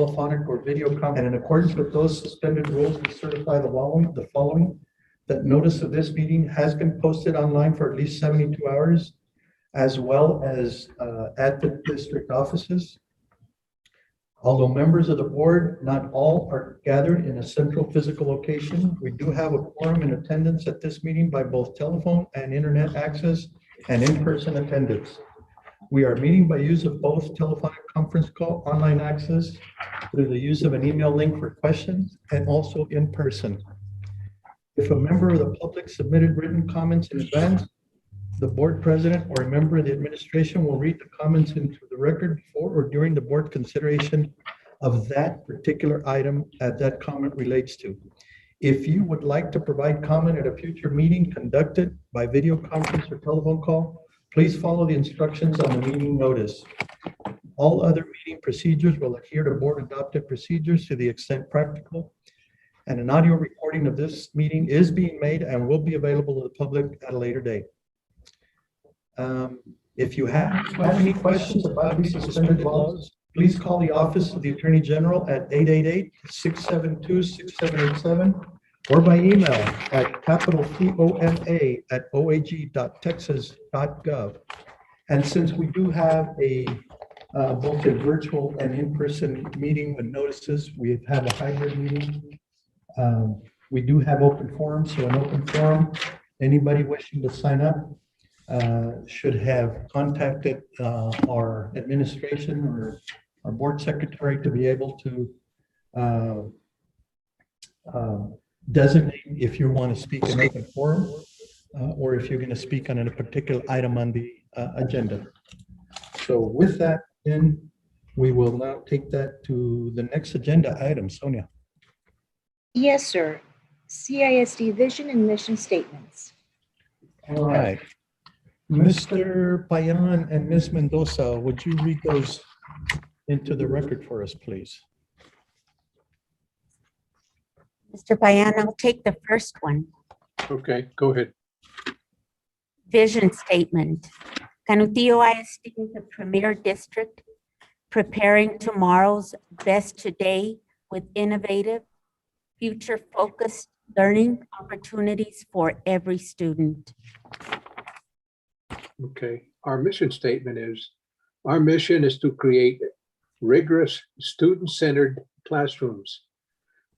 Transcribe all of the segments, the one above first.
telephonic or video conference. And in accordance with those suspended rules, we certify the following, that notice of this meeting has been posted online for at least 72 hours, as well as at the district offices. Although members of the board, not all are gathered in a central physical location, we do have a quorum in attendance at this meeting by both telephone and internet access and in-person attendance. We are meeting by use of both telephonic conference call, online access, through the use of an email link for questions, and also in person. If a member of the public submitted written comments in advance, the board president or a member of the administration will read the comments into the record before or during the board consideration of that particular item that comment relates to. If you would like to provide comment at a future meeting conducted by video conference or telephone call, please follow the instructions on the meeting notice. All other meeting procedures will adhere to board adopted procedures to the extent practical. And an audio recording of this meeting is being made and will be available to the public at a later date. If you have any questions about these suspended laws, please call the Office of the Attorney General at 888-672-6787 or by email at COMA@oag.texas.gov. And since we do have both a virtual and in-person meeting with notices, we have a hybrid meeting. We do have open forums, so an open forum, anybody wishing to sign up should have contacted our administration or our board secretary to be able to designate if you want to speak in open forum or if you're going to speak on a particular item on the agenda. So with that, then we will now take that to the next agenda item. Sonia. Yes, sir. CISD vision and mission statements. All right. Mr. Payan and Ms. Mendoza, would you read those into the record for us, please? Mr. Payan, I'll take the first one. Okay, go ahead. Vision statement. Canutillo ISD is a premier district preparing tomorrow's best today with innovative, future-focused learning opportunities for every student. Okay, our mission statement is, our mission is to create rigorous student-centered classrooms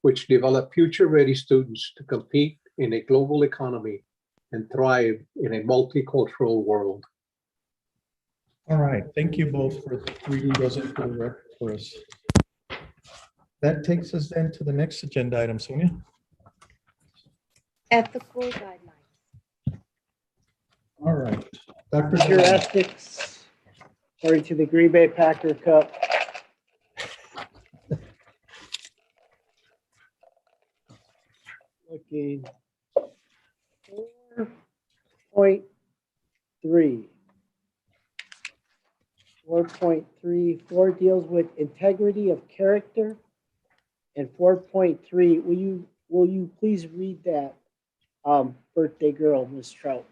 which develop future-ready students to compete in a global economy and thrive in a multicultural world. All right, thank you both for reading those into the record for us. That takes us then to the next agenda item, Sonia. Ethical guidelines. All right, Dr. Your ethics, according to the Green Bay Packer Cup. Looking 4.3. 4.34 deals with integrity of character. And 4.3, will you please read that, birthday girl, Ms. Trout?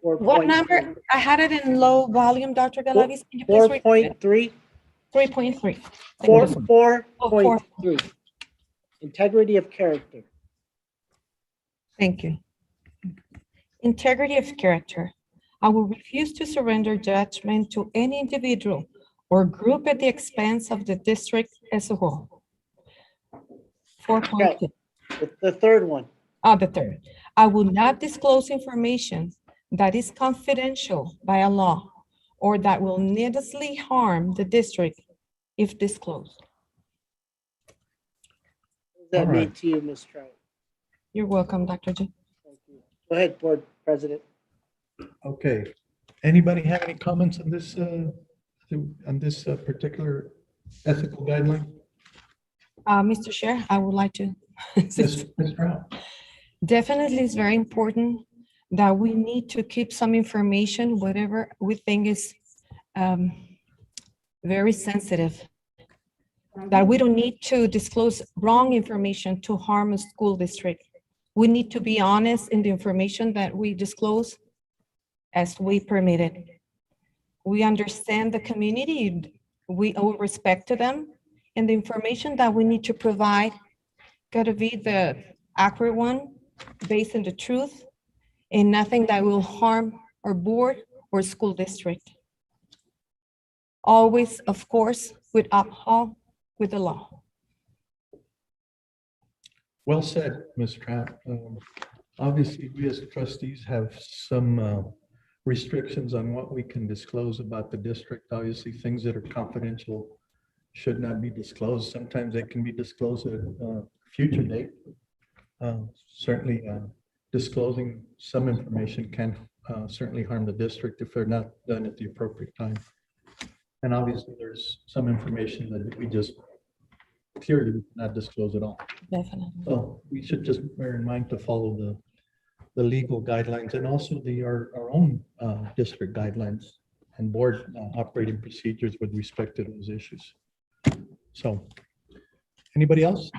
What number? I had it in low volume, Dr. Galavis. Can you please repeat it? 4.3. 3.3. 4.3. Integrity of character. Thank you. Integrity of character. I will refuse to surrender judgment to any individual or group at the expense of the district as a whole. 4.2. The third one. The third. I will not disclose information that is confidential by a law or that will needlessly harm the district if disclosed. What does that mean to you, Ms. Trout? You're welcome, Dr. G. Thank you. Go ahead, Board President. Okay, anybody have any comments on this particular ethical guideline? Mr. Chair, I would like to. Ms. Brown. Definitely, it's very important that we need to keep some information, whatever we think is very sensitive, that we don't need to disclose wrong information to harm a school district. We need to be honest in the information that we disclose as we permit it. We understand the community, we owe respect to them, And the information that we need to provide gotta be the accurate one, based on the truth, and nothing that will harm our board or school district. Always, of course, with uphold with the law. Well said, Ms. Trapp. Obviously, we as trustees have some restrictions on what we can disclose about the district. Obviously, things that are confidential should not be disclosed. Sometimes they can be disclosed at a future date. Certainly, disclosing some information can certainly harm the district if they're not done at the appropriate time. And obviously, there's some information that we just clearly not disclose at all. Definitely. So we should just bear in mind to follow the legal guidelines and also our own district guidelines and board operating procedures with respect to those issues. So, anybody else?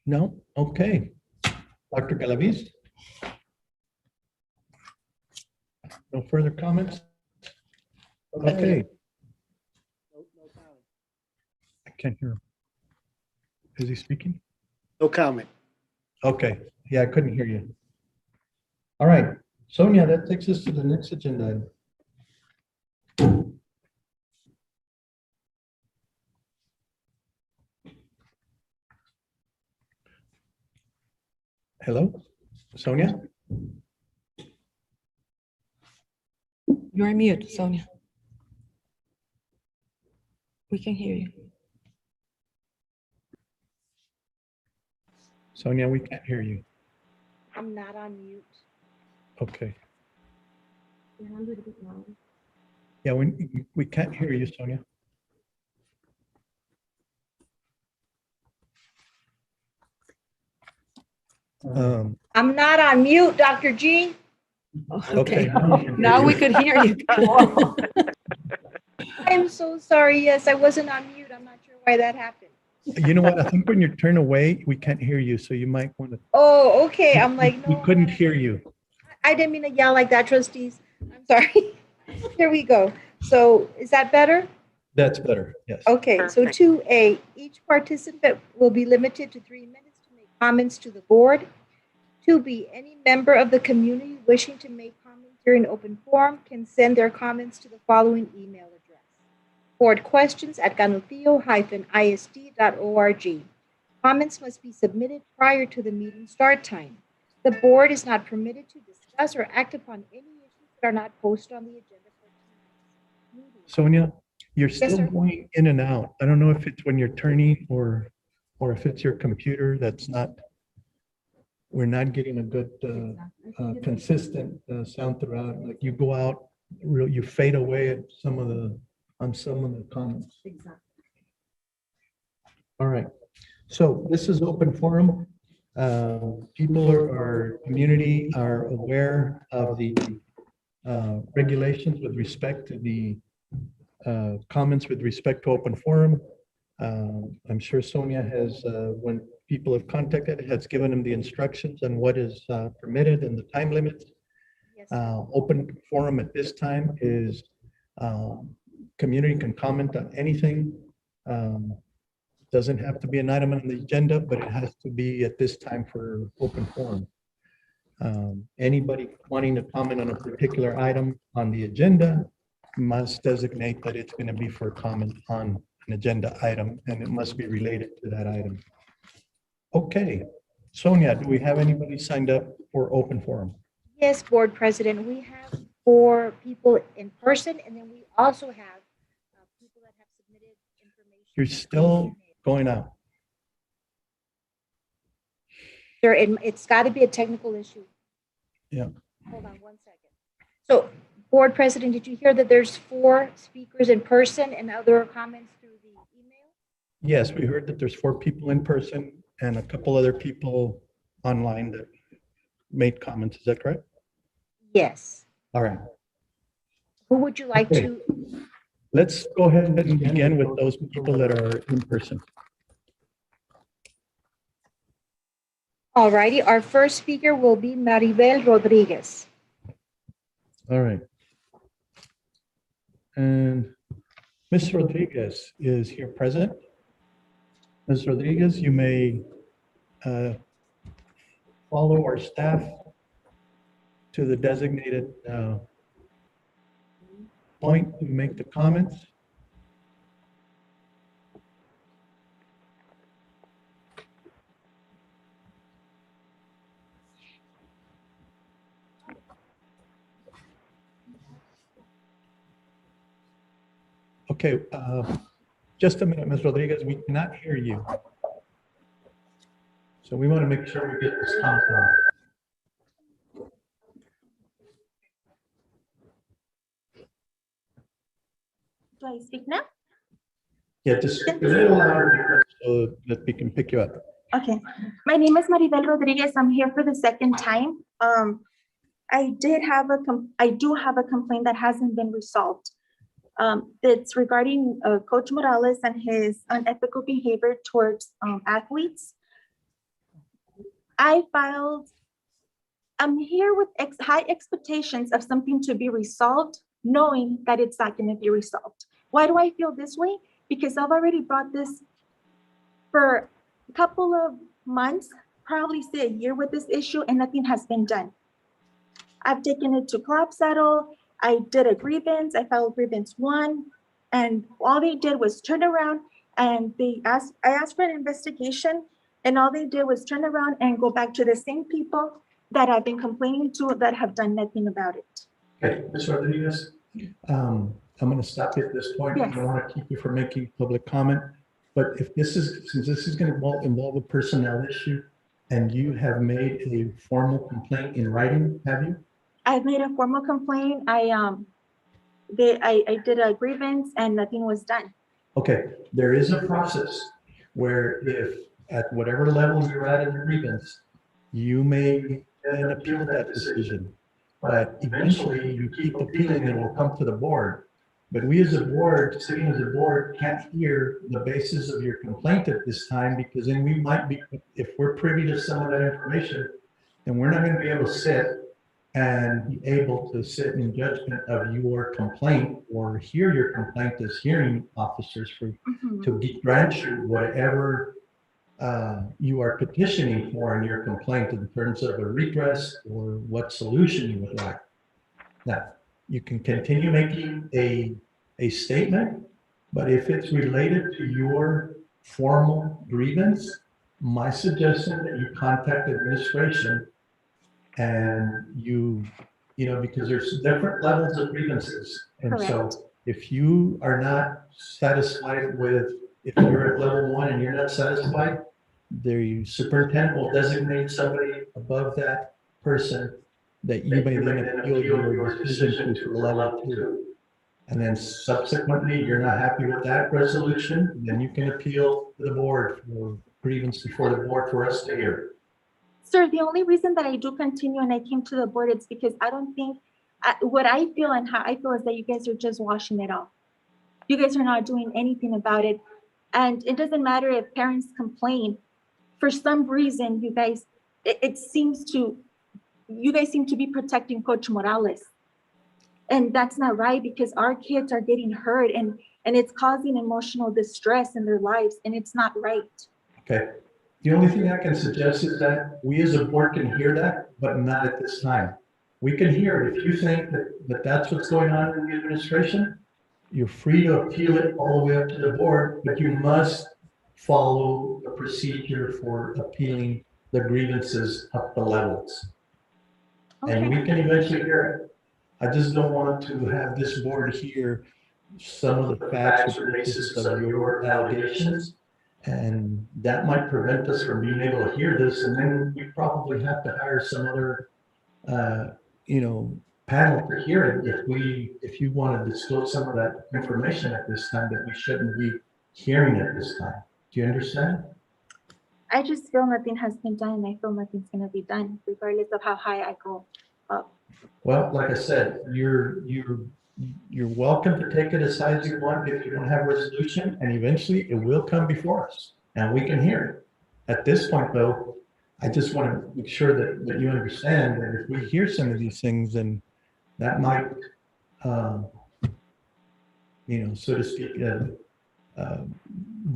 No? Okay. Dr. Galaviz? No further comments? Okay, No comment. I can't hear him. Is he speaking? No comment. Okay, yeah, I couldn't hear you. All right, Sonia, that takes us to the next agenda. Hello, Sonia? You're on mute, Sonia. We can hear you. Sonia, we can't hear you. I'm not on mute. Okay. Yeah, we can't hear you, Sonia. I'm not on mute, Dr. G. Okay. Now we could hear you. I'm so sorry. Yes, I wasn't on mute. I'm not sure why that happened. You know what? I think when you turn away, we can't hear you, so you might want to. Oh, okay. I'm like, We no, couldn't hear you. I didn't mean to yell like that, trustees. I'm sorry. Here we go. So is that better? That's better, yes. Okay, so 2A, each participant will be limited to 3 minutes to make comments to the board. 2B, any member of the community wishing to make comments during open forum can send their comments to the following email address: boardquestions@canutillo-isd.org. Comments must be submitted prior to the meeting start time. The board is not permitted to discuss or act upon any issues that are not posted on the agenda for tonight's meeting. Sonia, you're still sir. going in and out. I don't know if it's when you're turning or if it's your computer that's not, we're not getting a good, consistent sound throughout. Like you go out, you fade away at on some of the comments. All right. So this is open forum. People our community are aware of the regulations with respect to the comments with respect to open forum. I'm sure Sonia has, when people have contacted, has given them the instructions on what is permitted and the time limits. Yes, Open forum at this time is community can comment on anything. Doesn't have to be an item on the agenda, but it has to be at this time for open forum. Anybody wanting to comment on a particular item on the agenda must designate that it's going to be for comment on an agenda item, and it must be related to that item. Okay, Sonia, do we have anybody signed up for open forum? yes, board president, we have 4 people in person, and then we also have people that have submitted information. You're still going out. Sir, it's got to be a technical issue. Yeah. Hold on 1 second. So, board president, did you hear that there's 4 speakers in person and other comments through the email? Yes, we heard that there's 4 people in person and a couple other people online that made comments. Is that correct? Yes. All right. Who would you like Okay. to? Let's go ahead and begin with those people that are in person. All righty, our first speaker will be Maribel Rodriguez. All right. And Ms. Rodriguez is here present. Ms. Rodriguez, you may follow our staff to the designated point to make the comments. Okay, just a minute, Ms. Rodriguez, we cannot hear you. So we want to make sure we get this count down. Do I speak now? Yeah, just speak a little louder so that we can pick you up. Okay. My name is Maribel Rodriguez. I'm here for the second time. I do have a complaint that hasn't been resolved. It's regarding Coach Morales and his unethical behavior towards athletes. I'm here with high expectations of something to be resolved, knowing that it's not going to be resolved. Why do I feel this way? Because I've already brought this for a couple of months, probably say a year with this issue, and nothing has been done. I've taken it to Club Settle. I did a grievance. I filed grievance 1, and all they did was turn around and I asked for an investigation, and all they did was turn around and go back to the same people that I've been complaining to that have done nothing about it. Okay, Ms. Rodriguez, I'm going to stop you at this point. Yes. I don't want to keep you from making public comment, but if this is, since this is going to involve a personnel issue, and you have made a formal complaint in writing, have you? I've made a formal complaint. I did a grievance and nothing was done. Okay, there is a process where if at whatever level you're at in the grievance, you may then appeal that decision. But eventually you keep appealing and it will come to the board. But we as a board, sitting as a board, can't hear the basis of your complaint at this time, because then we might be, if we're privy to some of that information, then we're not going to be able to sit and be able to sit in judgment of your complaint or hear your complaint as hearing officers to grant you whatever you are petitioning for in your complaint in terms of a redress or what solution you would like. Now, you can continue making a statement, but if it's related to your formal grievance, my suggestion that you contact administration and you know, because there's different levels of grievances. And Correct. so if you are not satisfied with, if you're at level 1 and you're not satisfied, the superintendent will designate somebody above that person that you may then appeal your decision to level 2. And then subsequently, you're not happy with that resolution, then you can appeal to the board for grievance before the board for us to hear. Sir, the only reason that I do continue and I came to the board, it's because I don't think, what I feel and how I feel is that you guys are just washing it off. You guys are not doing anything about it. And it doesn't matter if parents complain. For some reason, you guys, you guys seem to be protecting Coach Morales. And that's not right, because our kids are getting hurt and it's causing emotional distress in their lives, and it's not right. Okay. The only thing I can suggest is that we as a board can hear that, but not at this time. We can hear it. If you think that that's what's going on in the administration, you're free to appeal it all the way up to the board, but you must follow the procedure for appealing the grievances up the levels. And we can eventually hear it. I just don't want to have this board hear some of the facts or basis of your allegations. And that might prevent us from being able to hear this. And then we probably have to hire some other, panel to hear it if you want to disclose some of that information at this time that we shouldn't be hearing at this time. Do you understand? I just feel nothing has been done, and I feel nothing's going to be done, regardless of how high I go up. Well, like I said, you're welcome to take it as high as you want if you don't have a resolution, and eventually it will come before us and we can hear it. At this point, though, I just want to make sure that you understand that if we hear some of these things, then that might, so to speak,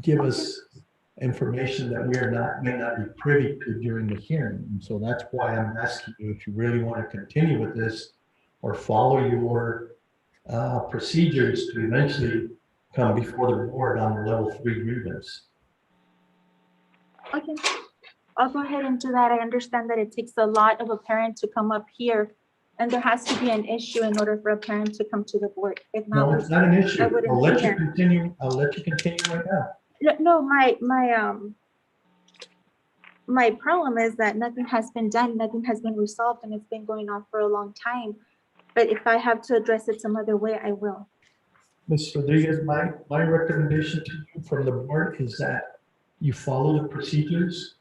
give us information that we are not, may not be privy to during the hearing. And so that's why I'm asking you if you really want to continue with this or follow your procedures to eventually come before the board on the level 3 grievance. Okay, I'll go ahead and do that. I understand that it takes a lot of a parent to come up here, and there has to be an issue in order for a parent to come to the board. If not, No, it's not an issue. I wouldn't I'll let be you here. continue. I'll let you continue right now. No, my problem is that nothing has been done, nothing has been resolved, and it's been going on for a long time. But if I have to address it some other way, I will. Ms. Rodriguez, my recommendation to you from the board is that you follow the procedures.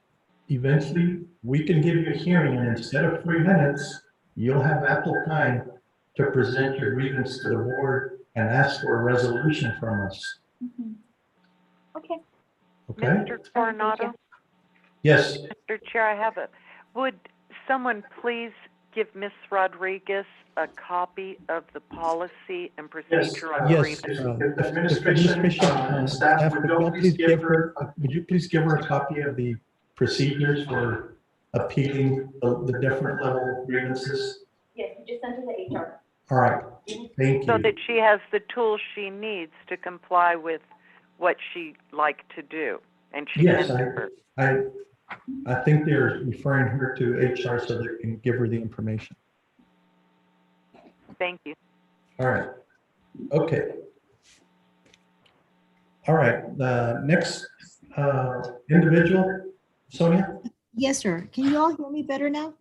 Eventually, we can give you a hearing, and instead of 3 minutes, you'll have ample time to present your grievance to the board and ask for a resolution from us. Mhm. Okay. Okay? Mr. Coronado? Yes. Mr. Chair, I have would someone please give Ms. Rodriguez a copy of the policy and procedure on Yes. grievance? If administration staff, would you please give her a copy of the procedures for appealing the different level grievances? Yes, you just sent to the HR. All right. Thank So you. that she has the tools she needs to comply with what she'd like to do. And she Yes, can. I think they're referring her to HR so they can give her the information. Thank you. All right. Okay. All right. The next individual, Sonia? Yes, sir. Can you all hear me better now?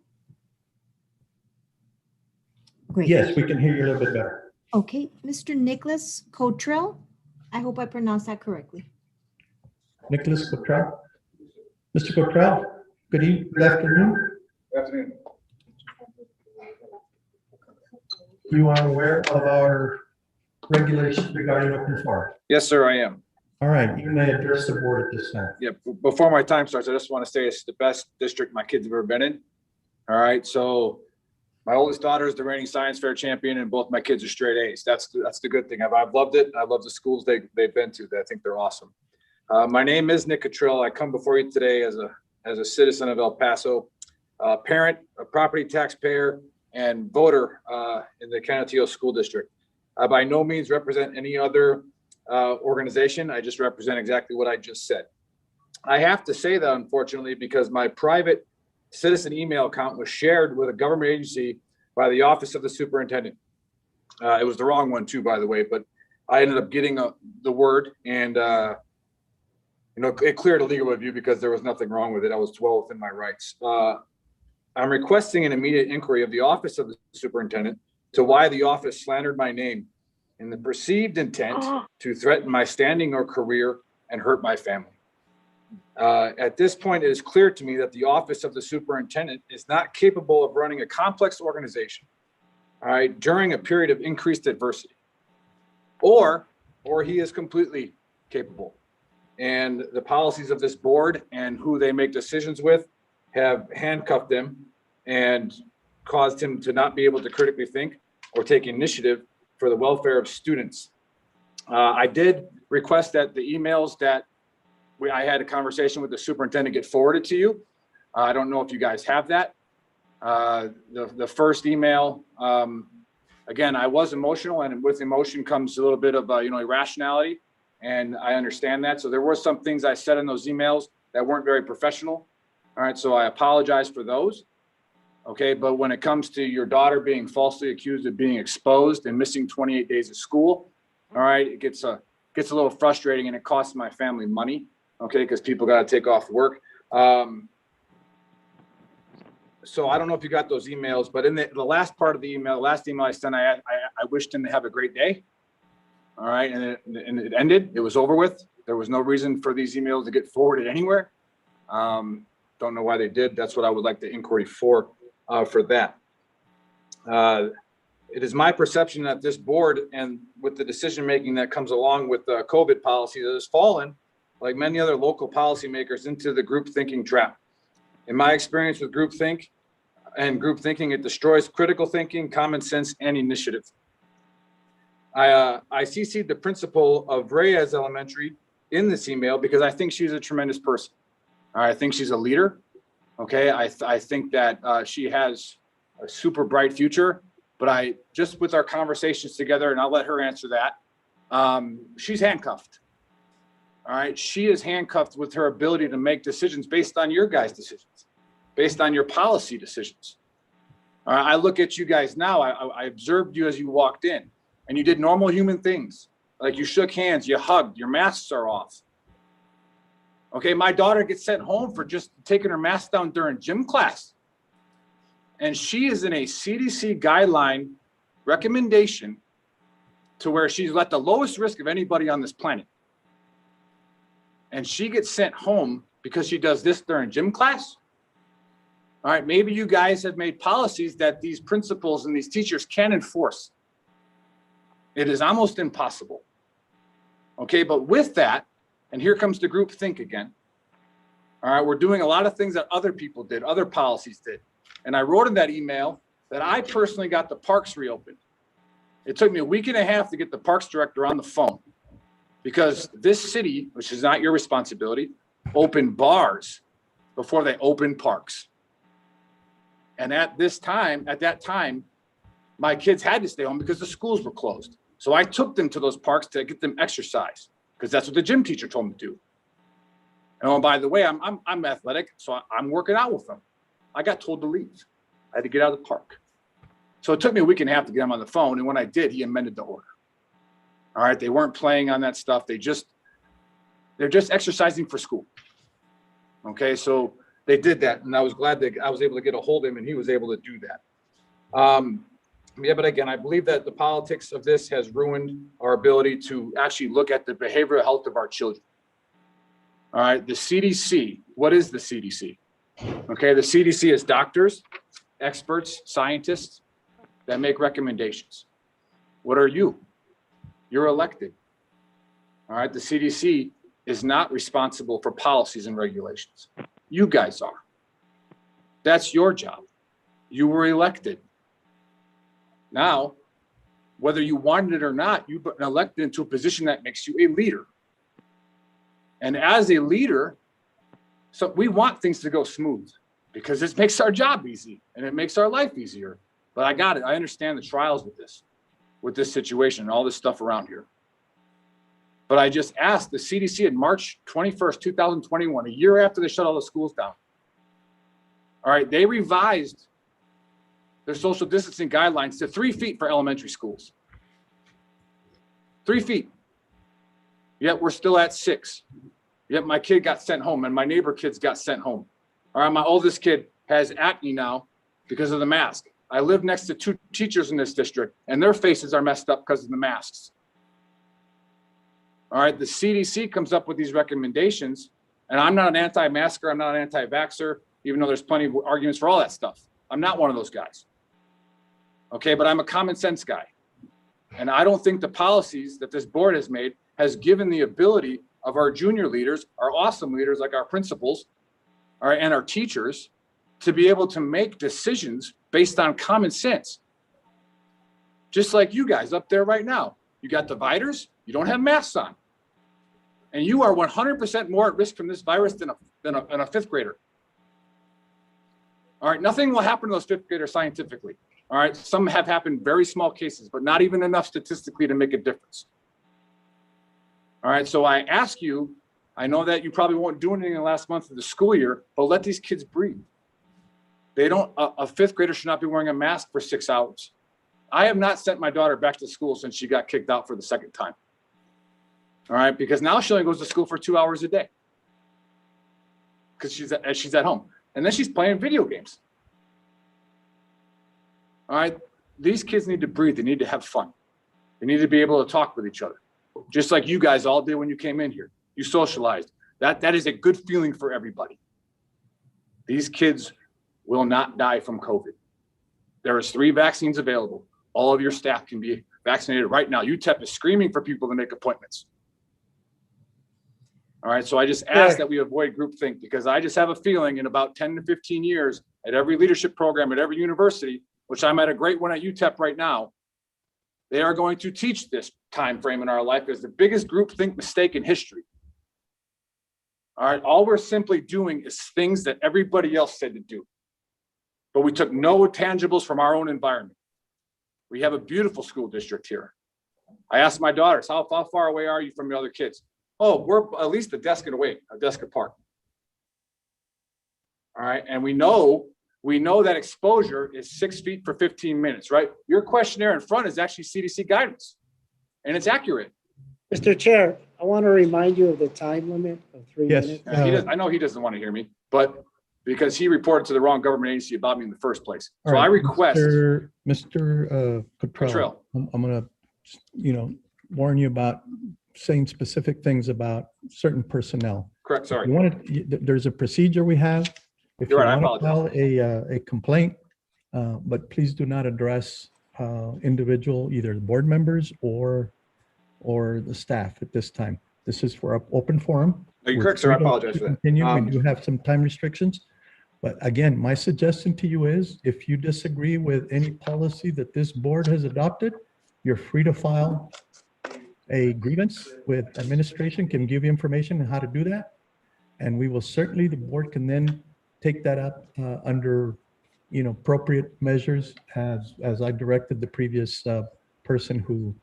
Great. Yes, we can hear you a little bit better. Okay, Mr. Nicholas Cottrell. I hope I pronounced that correctly. Nicholas Cottrell? Mr. Cottrell, good afternoon. Good afternoon. You are aware of our regulations regarding open forum. Yes, sir, I am. All right, you may address the board at this time. Yeah, before my time starts, I just want to say it's the best district my kids have ever been in. All right, so my oldest daughter is the reigning science fair champion, and both my kids are straight A's. That's the good thing. I've loved it. I love the schools they've been to. I think they're awesome. My name is Nick Cottrell. I come before you today as a citizen of El Paso, a parent, a property taxpayer, and voter in the Canutillo School District. I by no means represent any other organization. I just represent exactly what I just said. I have to say that, unfortunately, because my private citizen email account was shared with a government agency by the Office of the Superintendent. It was the wrong one too, by the way, but I ended up getting the word, and it cleared a legal review because there was nothing wrong with it. I was well within my rights. I'm requesting an immediate inquiry of the Office of the Superintendent to why the office slandered my name in the perceived intent to threaten my standing or career and hurt my family. At this point, it is clear to me that the Office of the Superintendent is not capable of running a complex organization, all right, during a period of increased adversity, or he is completely capable. And the policies of this board and who they make decisions with have handcuffed him and caused him to not be able to critically think or take initiative for the welfare of students. I did request that the emails that I had a conversation with the superintendent get forwarded to you. I don't know if you guys have that. The first email, again, I was emotional, and with emotion comes a little bit of irrationality, and I understand that. So there were some things I said in those emails that weren't very professional. All right, so I apologize for those. Okay, but when it comes to your daughter being falsely accused of being exposed and missing 28 days of school, all right, it gets a little frustrating, and it costs my family money. Okay, because people got to take off work. So I don't know if you got those emails, but in the last part of the email, the last email I sent, I wished him to have a great day. All right, and it ended. It was over with. There was no reason for these emails to get forwarded anywhere. Don't know why they did. That's what I would like the inquiry for that. It is my perception that this board, and with the decision-making that comes along with the COVID policy, that has fallen, like many other local policymakers, into the group thinking trap. In my experience with group thinking, it destroys critical thinking, common sense, and initiative. I CC'd the principal of Reyes Elementary in this email because I think she's a tremendous person. I think she's a leader. Okay, I think that she has a super bright future, but I just with our conversations together, and I'll let her answer that. She's handcuffed. All right, she is handcuffed with her ability to make decisions based on your guys' decisions, based on your policy decisions. All right, I look at you guys now. I observed you as you walked in, and you did normal human things, like you shook hands, you hugged, your masks are off. Okay, my daughter gets sent home for just taking her mask down during gym class. And she is in a CDC guideline recommendation to where she's at the lowest risk of anybody on this planet. And she gets sent home because she does this during gym class. All right, maybe you guys have made policies that these principals and these teachers can enforce. It is almost impossible. Okay, but with that, and here comes the group think again. All right, we're doing a lot of things that other people did, other policies did. And I wrote in that email that I personally got the parks reopened. It took me a week and a half to get the parks director on the phone because this city, which is not your responsibility, opened bars before they opened parks. And at that time, my kids had to stay home because the schools were closed. So I took them to those parks to get them exercise because that's what the gym teacher told me to do. And oh, by the way, I'm athletic, so I'm working out with them. I got told to leave. I had to get out of the park. So it took me a week and a half to get him on the phone. And when I did, he amended the order. All right, they weren't playing on that stuff. They're just exercising for school. Okay, so they did that, and I was glad that I was able to get a hold of him, and he was able to do that. Yeah, but again, I believe that the politics of this has ruined our ability to actually look at the behavioral health of our children. All right, the CDC, what is the CDC? Okay, the CDC is doctors, experts, scientists that make recommendations. What are you? You're elected. All right, the CDC is not responsible for policies and regulations. You guys are. That's your job. You were elected. Now, whether you wanted it or not, you've been elected into a position that makes you a leader. And as a leader, so we want things to go smooth because this makes our job easy and it makes our life easier. But I got it. I understand the trials with this situation and all this stuff around here. But I just asked the CDC in March 21st, 2021, a year after they shut all the schools down. All right, they revised their social distancing guidelines to 3 feet for elementary schools. 3 feet. Yet we're still at 6. Yet my kid got sent home and my neighbor kids got sent home. All right, my oldest kid has acne now because of the mask. I live next to 2 teachers in this district and their faces are messed up because of the masks. All right, the CDC comes up with these recommendations, and I'm not an anti-masker, I'm not an anti-vaxxer, even though there's plenty of arguments for all that stuff. I'm not one of those guys. Okay, but I'm a common sense guy. And I don't think the policies that this board has made has given the ability of our junior leaders, our awesome leaders like our principals, all right, and our teachers to be able to make decisions based on common sense. Just like you guys up there right now. You got dividers, you don't have masks on. And you are 100% more at risk from this virus than a 5th grader. All right, nothing will happen to those 5th graders scientifically. All right, some have happened, very small cases, but not even enough statistically to make a difference. All right, so I ask you, I know that you probably won't do anything in the last month of the school year, but let these kids breathe. They don't, a 5th grader should not be wearing a mask for 6 hours. I have not sent my daughter back to school since she got kicked out for the 2nd time. All right, because now she only goes to school for 2 hours a day because she's at home. And then she's playing video games. All right, these kids need to breathe. They need to have fun. They need to be able to talk with each other, just like you guys all did when you came in here. You socialized. That is a good feeling for everybody. These kids will not die from COVID. There is 3 vaccines available. All of your staff can be vaccinated right now. UTEP is screaming for people to make appointments. All right, so I just ask that we avoid groupthink because I just have a feeling in about 10 to 15 years at every leadership program at every university, which I'm at a great one at UTEP right now, They are going to teach this time frame in our life as the biggest groupthink mistake in history. All right, all we're simply doing is things that everybody else said to do. But we took no tangibles from our own environment. We have a beautiful school district here. I asked my daughters, how far away are you from the other kids? Oh, we're at least a desk apart. All right, and we know that exposure is 6 feet for 15 minutes, right? Your questionnaire in front is actually CDC guidance, and it's accurate. Mr. Chair, I want to remind you of the time limit of 3 Yes. minutes. I know he doesn't want to hear me, but because he reported to the wrong government agency about me in the first place. So All right, I request. Mr. Cottrell, I'm gonna, warn you about saying specific things about certain personnel. Correct, sorry. You wanted, there's a procedure we have. If you You're right, I want to file a complaint, but please do not address individual, either the board members or the staff at this time. This is for an open forum. No, you're We're correct, sir. I free to apologize for that. continue. We do have some time restrictions. But again, my suggestion to you is if you disagree with any policy that this board has adopted, you're free to file a grievance with administration, can give you information on how to do that. And we will certainly, the board can then take that up under, appropriate measures as I directed the previous person who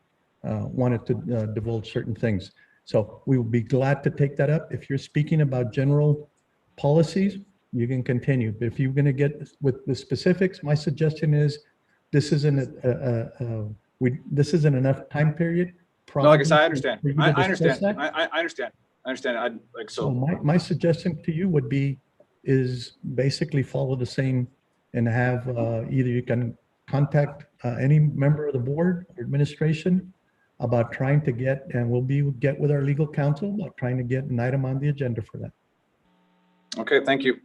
wanted to divulge certain things. So we will be glad to take that up. If you're speaking about general policies, you can continue. But if you're going to get with the specifics, my suggestion is this isn't this isn't enough time period. No, like I said, I understand. for you to I discuss understand. that. I understand. I understand. So my suggestion to you would be, is basically follow the same and have, either you can contact any member of the board or administration about trying to get, and we'll get with our legal counsel about trying to get an item on the agenda for that. Okay, thank you.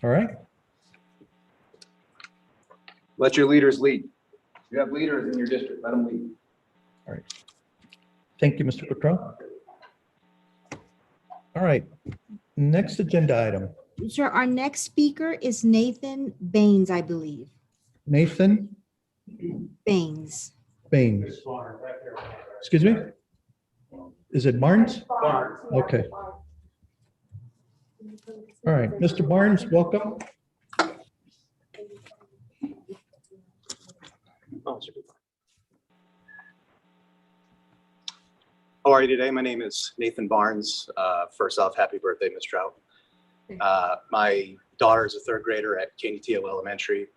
All right? Let your leaders lead. You have leaders in your district, let them lead. All right. Thank you, Mr. Cottrell. All right, next agenda item. Sir, our next speaker is Nathan Baines, I believe. Nathan Baines. Baines. Excuse me? Is it Barnes? Barnes. Okay. All right, Mr. Barnes, welcome. How are you today? My name is Nathan Barnes. First off, happy birthday, Ms. Trout. My daughter is a third grader at KNTO Elementary,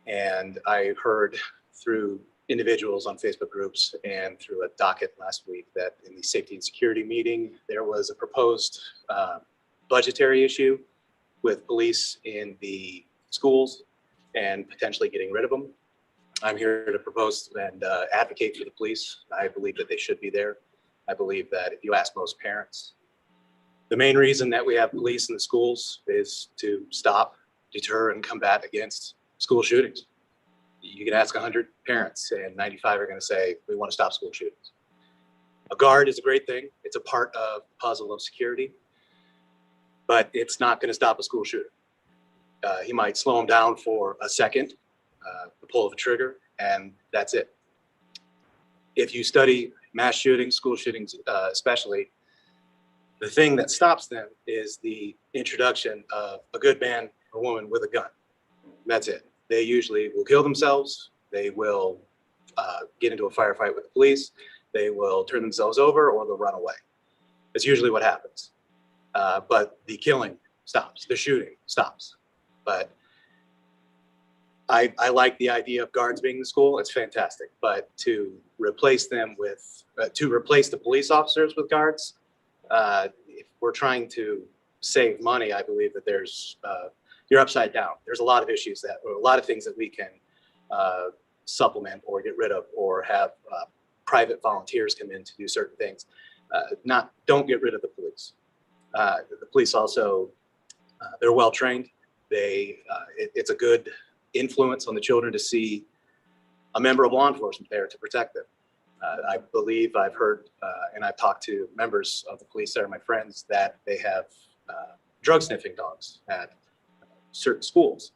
and I heard through individuals on Facebook groups and through a docket last week that in the safety and security meeting, there was a proposed budgetary issue with police in the schools and potentially getting rid of them. I'm here to propose and advocate for the police. I believe that they should be there. I believe that if you ask most parents, the main reason that we have police in the schools is to stop, deter, and combat against school shootings. You can ask 100 parents and 95 are going to say, we want to stop school shootings. A guard is a great thing. It's a part of the puzzle of security, but it's not going to stop a school shooter. He might slow him down for a second, the pull of a trigger, and that's it. If you study mass shootings, school shootings especially, the thing that stops them is the introduction of a good man or woman with a gun. That's it. They usually will kill themselves. They will get into a firefight with the police. They will turn themselves over or they'll run away. That's usually what happens. But the killing stops, the shooting stops. But I like the idea of guards being in the school. It's fantastic. But to replace them with, to replace the police officers with guards, if we're trying to save money, I believe that there's, you're upside down. There's a lot of issues that, or a lot of things that we can supplement or get rid of, or have private volunteers come in to do certain things. Don't get rid of the police. The police also, they're well trained. It's a good influence on the children to see a member of law enforcement there to protect them. I believe I've heard and I've talked to members of the police that are my friends that they have drug sniffing dogs at certain schools.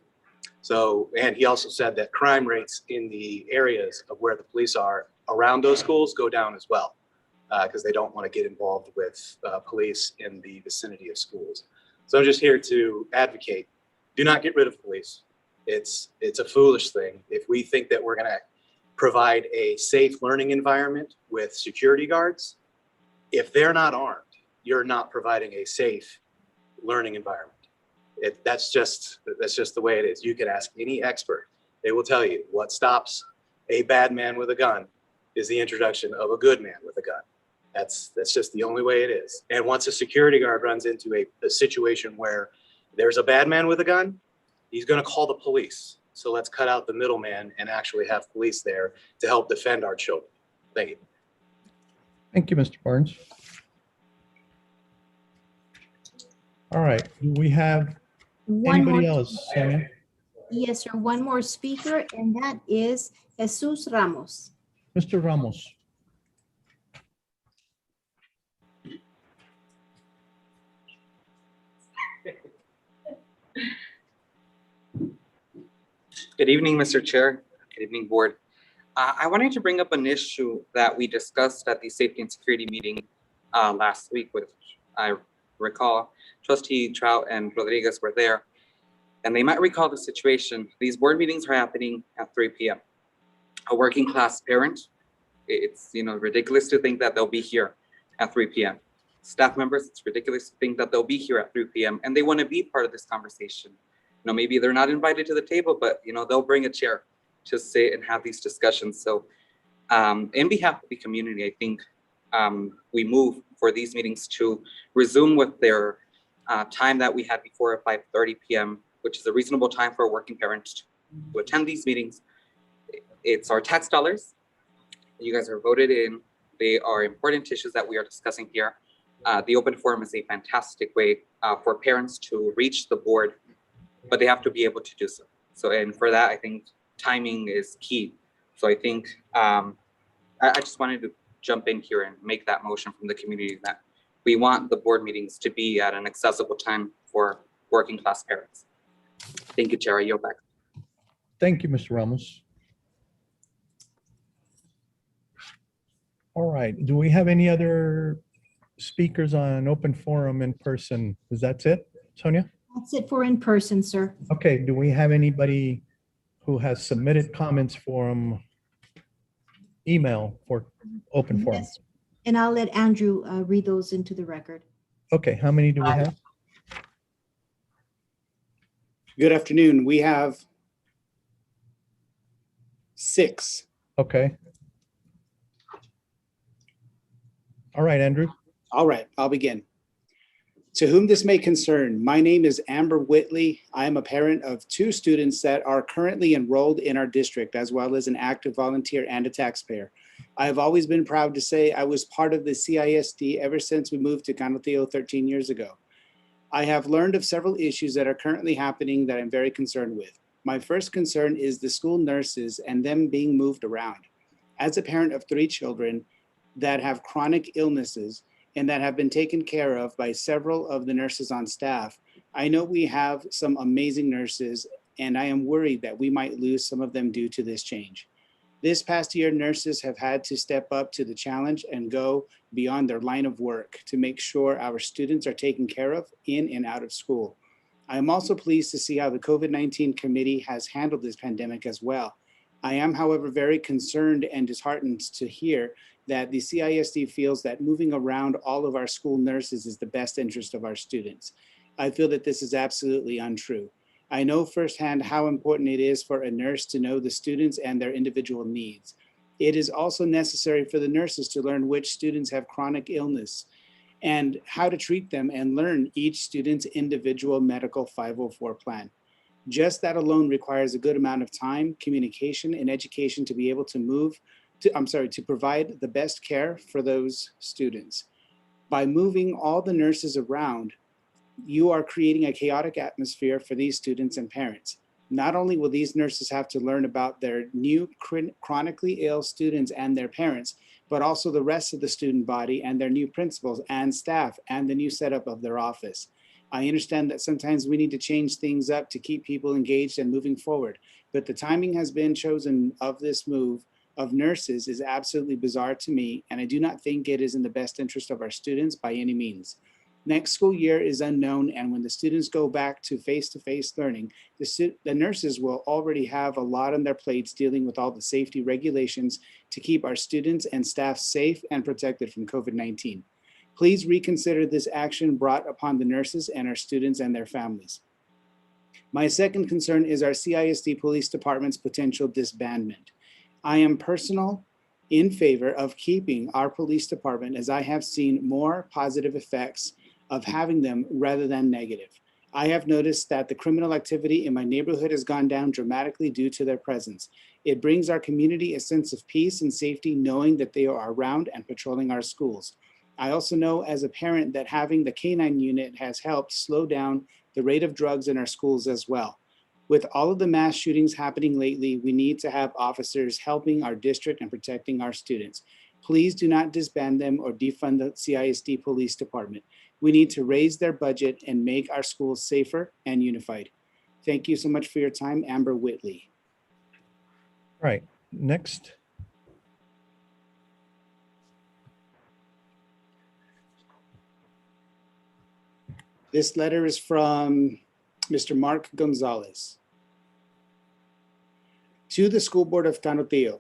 So, and he also said that crime rates in the areas of where the police are around those schools go down as well, because they don't want to get involved with police in the vicinity of schools. So I'm just here to advocate, do not get rid of police. It's a foolish thing. If we think that we're going to provide a safe learning environment with security guards, if they're not armed, you're not providing a safe learning environment. That's just the way it is. You can ask any expert. They will tell you what stops a bad man with a gun is the introduction of a good man with a gun. That's just the only way it is. And once a security guard runs into a situation where there's a bad man with a gun, he's going to call the police. So let's cut out the middleman and actually have police there to help defend our children. Thank you. Thank you, Mr. Barnes. All right, do we have One more. anybody else, Sonia? Yes, sir. One more speaker, and that is Jesus Ramos. Mr. Ramos. Good evening, Mr. Chair. Good evening, Board. I wanted to bring up an issue that we discussed at the Safety and Security meeting last week, which I recall Trustee Trout and Rodriguez were there, and they might recall the situation. These board meetings are happening at 3 p.m. A working class parent, it's ridiculous to think that they'll be here at 3 p.m. Staff members, it's ridiculous to think that they'll be here at 3 p.m. and they want to be part of this conversation. Maybe they're not invited to the table, but they'll bring a chair to sit and have these discussions. So in behalf of the community, I think we move for these meetings to resume with their time that we had before at 5:30 p.m., which is a reasonable time for a working parent to attend these meetings. It's our tax dollars. You guys are voted in. They are important issues that we are discussing here. The open forum is a fantastic way for parents to reach the board, but they have to be able to do so. And for that, I think timing is key. So I think I just wanted to jump in here and make that motion from the community that we want the board meetings to be at an accessible time for working class parents. Thank you, Chair. I yield back. Thank you, Mr. Ramos. All right, do we have any other speakers on open forum in person? Is that it, Sonia? That's it for in person, sir. Okay, do we have anybody who has submitted comments from email for open forum? Yes. And I'll let Andrew read those into the record. Okay, how many do we have? Good afternoon. We have 6. Okay. All right, Andrew. All right, I'll begin. To whom this may concern, my name is Amber Whitley. I am a parent of 2 students that are currently enrolled in our district, as well as an active volunteer and a taxpayer. I have always been proud to say I was part of the CISD ever since we moved to Canoteo 13 years ago. I have learned of several issues that are currently happening that I'm very concerned with. My first concern is the school nurses and them being moved around. As a parent of 3 children that have chronic illnesses and that have been taken care of by several of the nurses on staff, I know we have some amazing nurses, and I am worried that we might lose some of them due to this change. This past year, nurses have had to step up to the challenge and go beyond their line of work to make sure our students are taken care of in and out of school. I am also pleased to see how the COVID-19 committee has handled this pandemic as well. I am, however, very concerned and disheartened to hear that the CISD feels that moving around all of our school nurses is the best interest of our students. I feel that this is absolutely untrue. I know firsthand how important it is for a nurse to know the students and their individual needs. It is also necessary for the nurses to learn which students have chronic illness and how to treat them and learn each student's individual medical 504 plan. Just that alone requires a good amount of time, communication, and education to be able to to provide the best care for those students. By moving all the nurses around, you are creating a chaotic atmosphere for these students and parents. Not only will these nurses have to learn about their new chronically ill students and their parents, but also the rest of the student body and their new principals and staff and the new setup of their office. I understand that sometimes we need to change things up to keep people engaged and moving forward, but the timing has been chosen of this move of nurses is absolutely bizarre to me, and I do not think it is in the best interest of our students by any means. Next school year is unknown, and when the students go back to face-to-face learning, the nurses will already have a lot on their plates dealing with all the safety regulations to keep our students and staff safe and protected from COVID-19. Please reconsider this action brought upon the nurses and our students and their families. My second concern is our CISD Police Department's potential disbandment. I am personally in favor of keeping our police department, as I have seen more positive effects of having them rather than negative. I have noticed that the criminal activity in my neighborhood has gone down dramatically due to their presence. It brings our community a sense of peace and safety knowing that they are around and patrolling our schools. I also know as a parent that having the K-9 unit has helped slow down the rate of drugs in our schools as well. With all of the mass shootings happening lately, we need to have officers helping our district and protecting our students. Please do not disband them or defund the CISD Police Department. We need to raise their budget and make our schools safer and unified. Thank you so much for your time, Amber Whitley. All right, next. This letter is from Mr. Mark Gonzalez. To the School Board of Canoteo,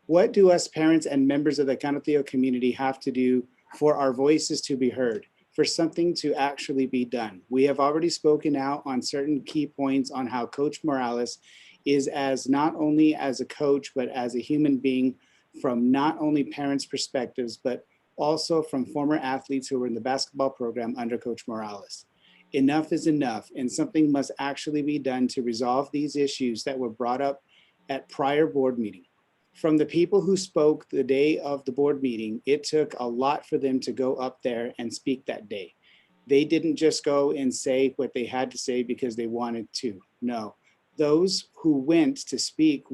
what do us parents and members of the Canoteo community have to do for our voices to be heard, for something to actually be done? We have already spoken out on certain key points on how Coach Morales is as not only as a coach, but as a human being from not only parents' perspectives, but also from former athletes who were in the basketball program under Coach Morales. Enough is enough, and something must actually be done to resolve these issues that were brought up at prior board meeting. From the people who spoke the day of the board meeting, it took a lot for them to go up there and speak that day. They didn't just go and say what they had to say because they wanted to. No, those who went to speak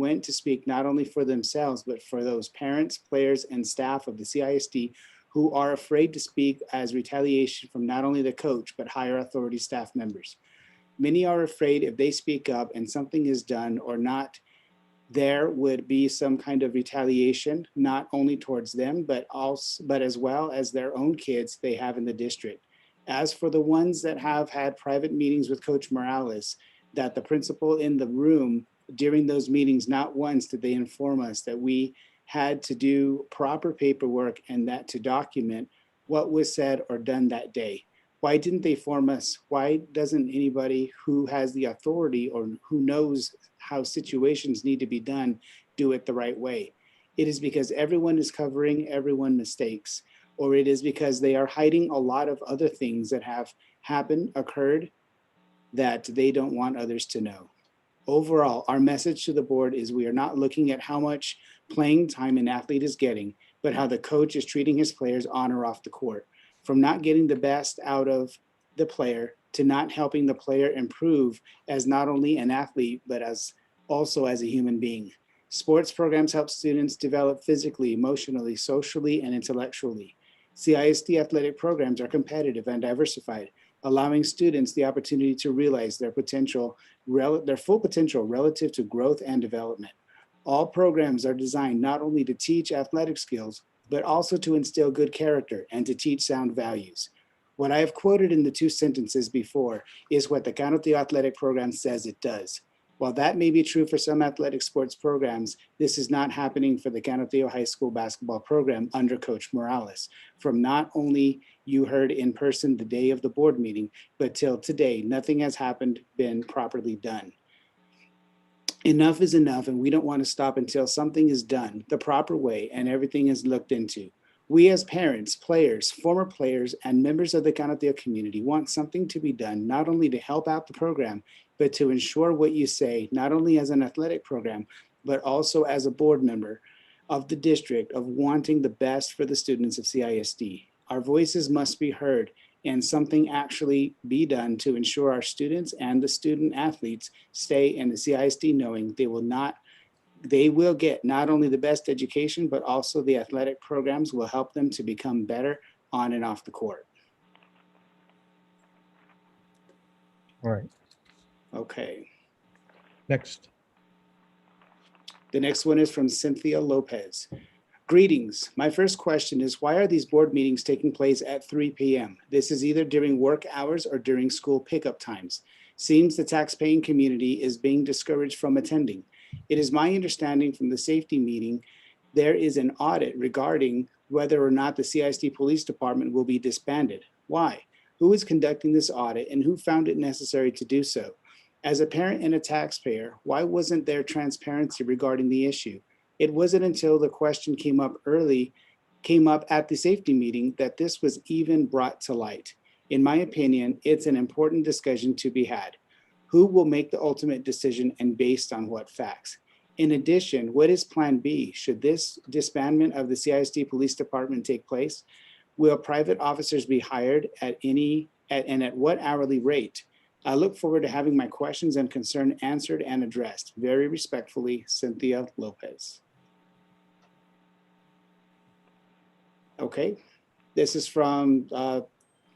not only for themselves, but for those parents, players, and staff of the CISD who are afraid to speak as retaliation from not only the coach, but higher authority staff members. Many are afraid if they speak up and something is done or not, there would be some kind of retaliation, not only towards them, but as well as their own kids they have in the district. As for the ones that have had private meetings with Coach Morales, that the principal in the room during those meetings, not once did they inform us that we had to do proper paperwork and that to document what was said or done that day. Why didn't they inform us? Why doesn't anybody who has the authority or who knows how situations need to be done do it the right way? It is because everyone is covering everyone's mistakes, or it is because they are hiding a lot of other things that have occurred that they don't want others to know. Overall, our message to the board is we are not looking at how much playing time an athlete is getting, but how the coach is treating his players on or off the court. From not getting the best out of the player to not helping the player improve as not only an athlete, but as also as a human being. Sports programs help students develop physically, emotionally, socially, and intellectually. CISD athletic programs are competitive and diversified, allowing students the opportunity to realize their full potential relative to growth and development. All programs are designed not only to teach athletic skills, but also to instill good character and to teach sound values. What I have quoted in the two sentences before is what the Canoteo athletic program says it does. While that may be true for some athletic sports programs, this is not happening for the Canoteo High School basketball program under Coach Morales. From not only you heard in person the day of the board meeting, but till today, nothing has been properly done. Enough is enough, and we don't want to stop until something is done the proper way and everything is looked into. We as parents, players, former players, and members of the Canoteo community want something to be done, not only to help out the program, but to ensure what you say, not only as an athletic program, but also as a board member of the district of wanting the best for the students of CISD. Our voices must be heard and something actually be done to ensure our students and the student athletes stay in the CISD knowing they will get not only the best education, but also the athletic programs will help them to become better on and off the court. All right, Okay. next. The next one is from Cynthia Lopez. Greetings. My first question is, why are these board meetings taking place at 3 p.m.? This is either during work hours or during school pickup times. Seems the taxpaying community is being discouraged from attending. It is my understanding from the safety meeting, there is an audit regarding whether or not the CISD Police Department will be disbanded. Why? Who is conducting this audit and who found it necessary to do so? As a parent and a taxpayer, why wasn't there transparency regarding the issue? It wasn't until the question came up at the safety meeting that this was even brought to light. In my opinion, it's an important discussion to be had. Who will make the ultimate decision and based on what facts? In addition, what is Plan B? Should this disbandment of the CISD Police Department take place? Will private officers be hired and at what hourly rate? I look forward to having my questions and concern answered and addressed. Very respectfully, Cynthia Lopez. Okay, this is from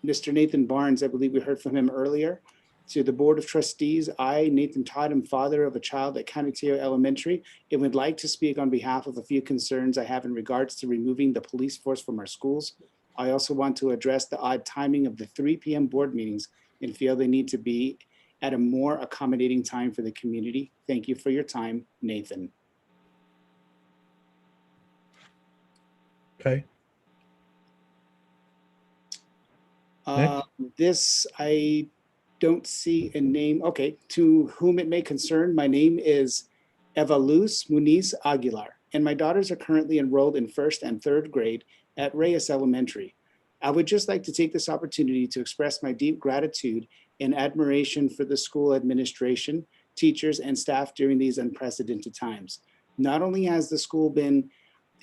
Mr. Nathan Barnes. I believe we heard from him earlier. To the Board of Trustees, I, Nathan Todd, am father of a child at Canutillo Elementary and would like to speak on behalf of a few concerns I have in regards to removing the police force from our schools. I also want to address the odd timing of the 3 p.m. board meetings and feel they need to be at a more accommodating time for the community. Thank you for your time, Nathan. Okay. This, I don't see a name. Okay, to whom it may concern, my name is Eva Luz Muniz Aguilar, and my daughters are currently enrolled in 1st and 3rd grade at Reyes Elementary. I would just like to take this opportunity to express my deep gratitude and admiration for the school administration, teachers, and staff during these unprecedented times. Not only has the school been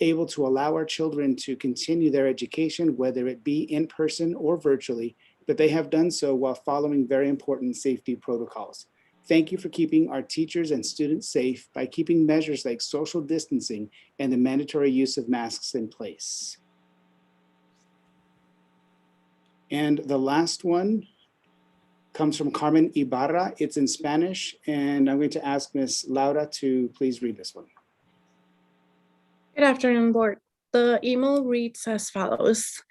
able to allow our children to continue their education, whether it be in person or virtually, but they have done so while following very important safety protocols. Thank you for keeping our teachers and students safe by keeping measures like social distancing and the mandatory use of masks in place. And the last one comes from Carmen Ibarra. It's in Spanish, and I'm going to ask Ms. Laura to please read this one. Good afternoon, board. The email reads as follows.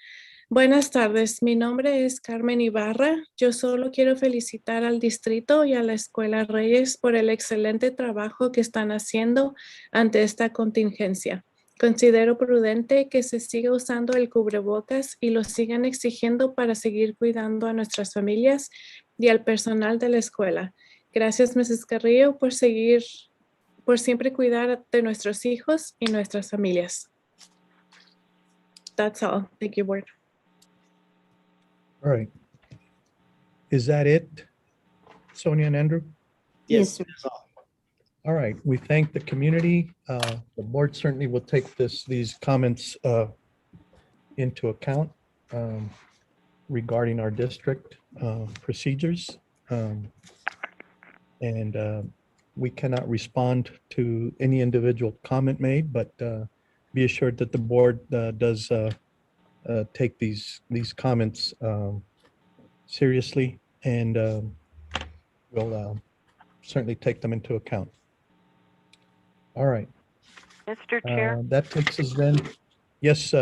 Buenas tardes, mi nombre es Carmen Ibarra. Yo solo quiero felicitar al distrito y a la Escuela Reyes por el excelente trabajo que están haciendo ante esta contingencia. Considero prudente que se siga usando el cubrebocas y lo sigan exigiendo para seguir cuidando a nuestras familias y al personal de la escuela. Gracias, Mrs. Carrillo, por siempre cuidar de nuestros hijos y nuestras familias. That's all. Thank you, board. All right. Is that it, Sonia and Andrew? Yes, that's all. All right, we thank the community. The board certainly will take these comments into account regarding our district procedures. We cannot respond to any individual comment made, but be assured that the board does take these comments seriously, and we'll certainly take them into account. All right. Mr. Chair? That takes us then. Yes,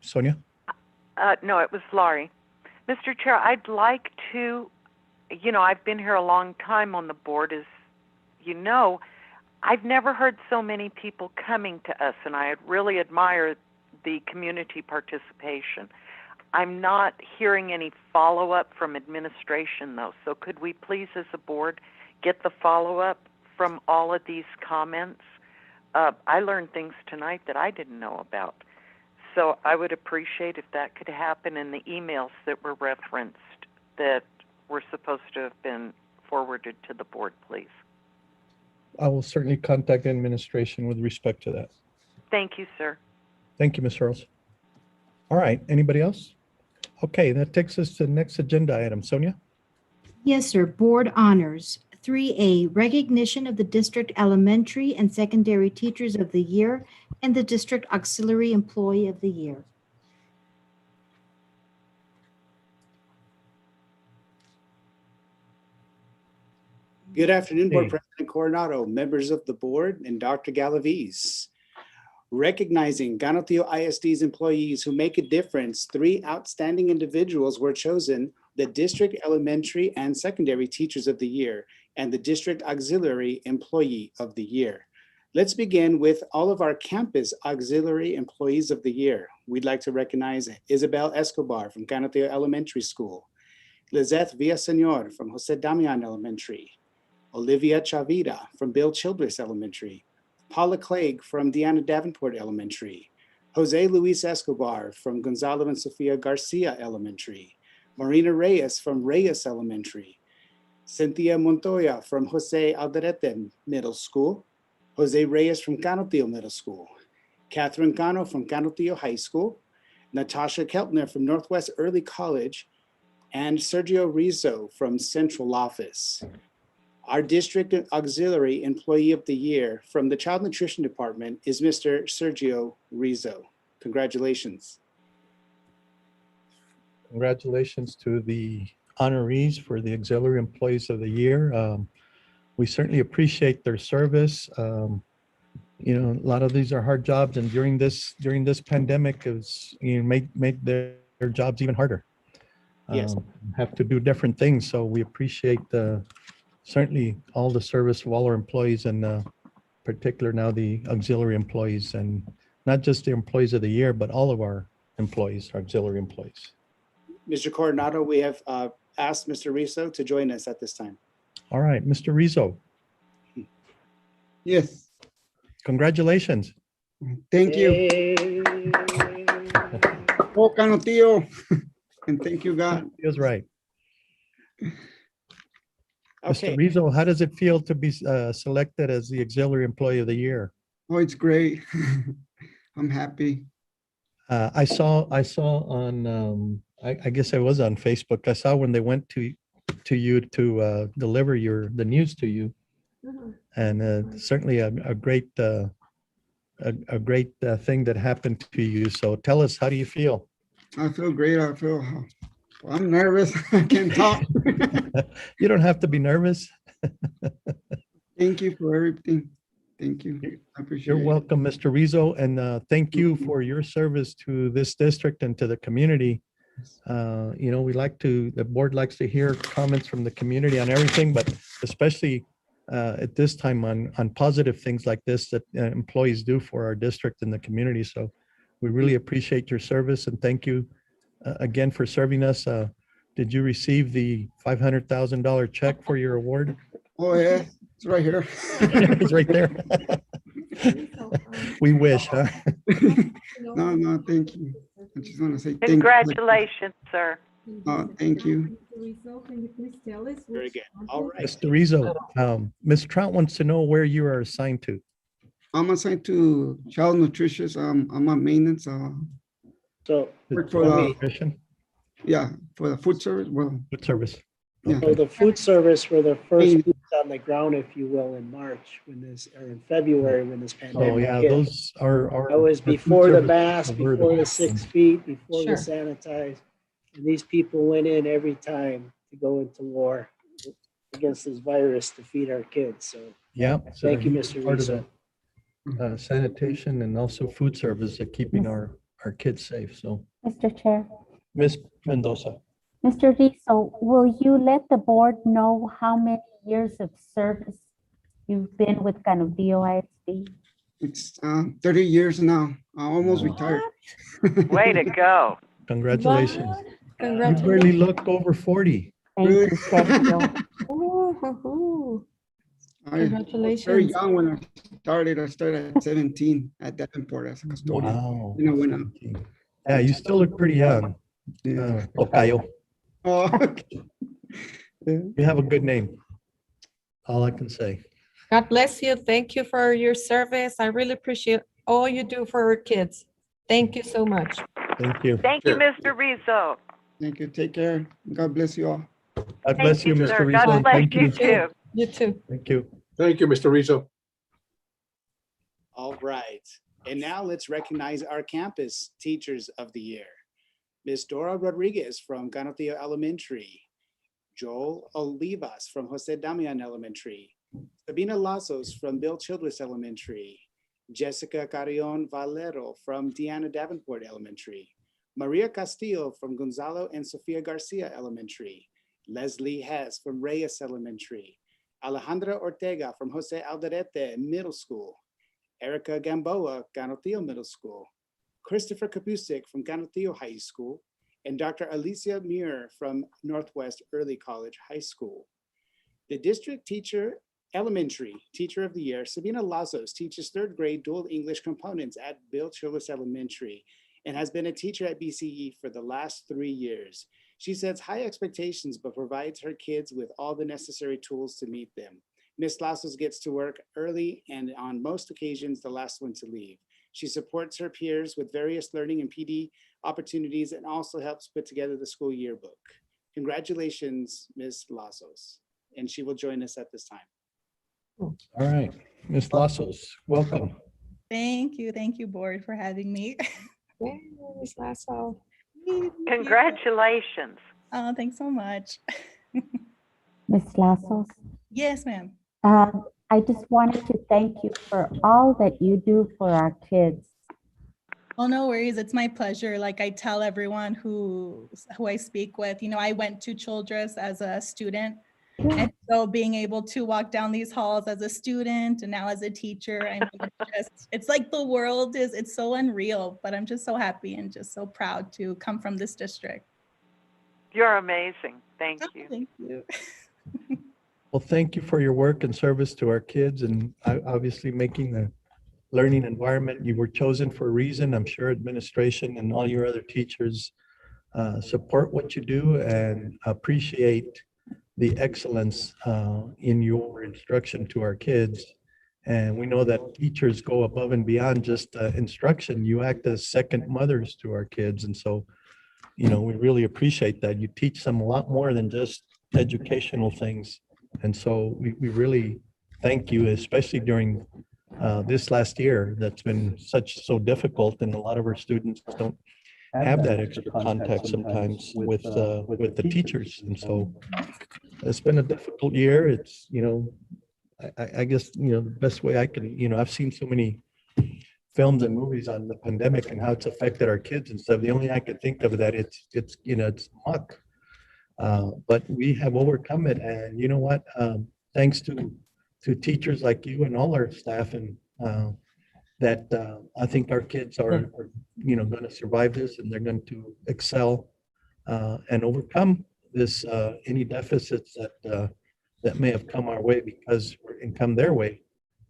Sonia? No, it was Laurie. Mr. Chair, I'd like to, I've been here a long time on the board, as you know. I've never heard so many people coming to us, and I really admire the community participation. I'm not hearing any follow-up from administration, though. So could we please, as a board, get the follow-up from all of these comments? I learned things tonight that I didn't know about. So I would appreciate if that could happen in the emails that were referenced that were supposed to have been forwarded to the board, please. I will certainly contact administration with respect to that. Thank you, sir. Thank you, Ms. Earls. All right, anybody else? Okay, that takes us to the next agenda item. Sonia? Yes, sir. Board honors. 3A, recognition of the District Elementary and Secondary Teachers of the Year and the District Auxiliary Employee of the Year. Good afternoon, Board Hey. President Coronado, members of the board, and Dr. Galaviz. Recognizing Gaноtillo ISD's employees who make a difference, 3 outstanding individuals were chosen the District Elementary and Secondary Teachers of the Year and the District Auxiliary Employee of the Year. Let's begin with all of our campus auxiliary employees of the year. We'd like to recognize Isabel Escobar from Gaноtillo Elementary School, Lizeth Villaseñor from Jose Damian Elementary, Olivia Chavira from Bill Childress Elementary, Paula Clegg from Deanna Davenport Elementary, Jose Luis Escobar from Gonzalo and Sofia Garcia Elementary, Marina Reyes from Reyes Elementary, Cynthia Montoya from Jose Alderete Middle School, Jose Reyes from Gaноtillo Middle School, Catherine Cano from Ganotillo High School, Natasha Keltner from Northwest Early College, and Sergio Rizzo from Central Office. Our District Auxiliary Employee of the Year from the Child Nutrition Department is Mr. Sergio Rizzo. Congratulations. Congratulations to the honorees for the Auxiliary Employees of the Year. We certainly appreciate their service. You know, a lot of these are hard jobs, and during this pandemic, it's made their jobs even harder. Yes. Have to do different things, so we appreciate certainly all the service of all our employees, and particular now the auxiliary employees, and not just the employees of the year, but all of our employees, our auxiliary employees. Mr. Coronado, we have asked Mr. Rizzo to join us at this time. All right, Mr. Rizzo, Yes, congratulations. thank you. Oh, Gaноtillo. And thank you, God. He was right. Okay. Mr. Rizzo, how does it feel to be selected as the Auxiliary Employee of the Year? Oh, it's great. I'm happy. I saw on, I guess I was on Facebook. I saw when they went to you to deliver the news to you, and certainly a great thing that happened to you. So tell us, how do you feel? I feel great. I'm nervous. I can't talk. You don't have to be nervous. Thank you for everything. Thank you. I appreciate You're it. welcome, Mr. Rizzo, and thank you for your service to this district and to the community. You know, the board likes to hear comments from the community on everything, but especially at this time on positive things like this that employees do for our district and the community. So we really appreciate your service, and thank you again for serving us. Did you receive the $500,000 check for your award? Oh, yeah, it's right here. It's right there. We wish, huh? No, thank you. I just want to say thank you. Congratulations, sir. Thank you. Very good. All right. Mr. Rizzo, Ms. Trout wants to know where you are assigned to. I'm assigned to child nutrition. I'm on maintenance. So, Work for the, Nutrition? yeah, for the food service. Well, Food service. yeah. so the food service were the first boots on the ground, if you will, in March or in February when this pandemic Oh, yeah, hit. those are. That was our food before the service mask, were before the best. 6 feet, before the Sure. sanitize. And these people went in every time to go into war against this virus to feed our kids. So Yeah. so thank you, he was Mr. part of Rizzo. the, Sanitation and also food service at keeping our kids safe. So, Mr. Chair. Ms. Mendoza. Mr. Rizzo, will you let the board know how many years of service you've been with Gaноtillo ISD? It's 30 years now. I'm almost retired. Way to go. Congratulations. What? You barely Congratulations. look over 40. Thank Really? you, Sergio. Ooh, I was very Congratulations. young when I started. I started at 17 at Davenport as a custodian. Wow. You know, when Yeah, you still look pretty young. yeah. Tocayo. Oh, okay. Yeah. You have a good name. All I can say. God bless you. Thank you for your service. I really appreciate all you do for our kids. Thank you so much. Thank you. Thank you, Sure. Mr. Rizzo. Thank you. Take care. God bless you all. God bless you, Thank Mr. sir. Rizzo. God bless Thank you you. too. You too. Thank you. Thank you, Mr. Rizzo. All right. And now let's recognize our campus teachers of the year. Ms. Dora Rodriguez from Ganotillo Elementary, Joel Olivas from Jose Damian Elementary, Sabina Lazos from Bill Childress Elementary, Jessica Carrion Valero from Deanna Davenport Elementary, Maria Castillo from Gonzalo and Sofia Garcia Elementary, Leslie Hess from Reyes Elementary, Alejandra Ortega from Jose Alderete Middle School, Erica Gamboa, Canutillo Middle School, Christopher Kapusik from Canutillo High School, and Dr. Alicia Muir from Northwest Early College High School. The district teacher, elementary teacher of the year, Sabina Lazos, teaches third grade dual English components at Bill Childress Elementary and has been a teacher at BCE for the last 3 years. She sets high expectations, but provides her kids with all the necessary tools to meet them. Ms. Lazos gets to work early and on most occasions, the last one to leave. She supports her peers with various learning and PD opportunities and also helps put together the school yearbook. Congratulations, Ms. Lazos. And she will join us at this time. All right, Ms. Lassos, welcome. Thank you, board, for having me. Ms. Lasso. Congratulations. Oh, thanks so much. Ms. Lazos, Yes, ma'am. I just wanted to thank you for all that you do for our kids. Oh, no worries. It's my pleasure. Like I tell everyone who I speak with, I went to Childress as a student. And so being able to walk down these halls as a student and now as a teacher, I mean, it's like the world it's so unreal, but I'm just so happy and just so proud to come from this district. You're amazing. Thank you. Thank you. Well, thank you for your work and service to our kids and obviously making the learning environment. You were chosen for a reason. I'm sure administration and all your other teachers support what you do and appreciate the excellence in your instruction to our kids. And we know that teachers go above and beyond just instruction. You act as second mothers to our kids. And so, we really appreciate that. You teach them a lot more than just educational things. And so we really thank you, especially during this last year that's been so difficult, and a lot of our students don't have that extra contact sometimes with the teachers. And so it's been a difficult year. It's, I guess, the best way I can, I've seen so many films and movies on the pandemic and how it's affected our kids and stuff. The only I could think of that it's muck. But we have overcome it. And you know what? Thanks to teachers like you and all our staff, and that I think our kids are going to survive this, and they're going to excel and overcome this any deficits that may have come our way and come their way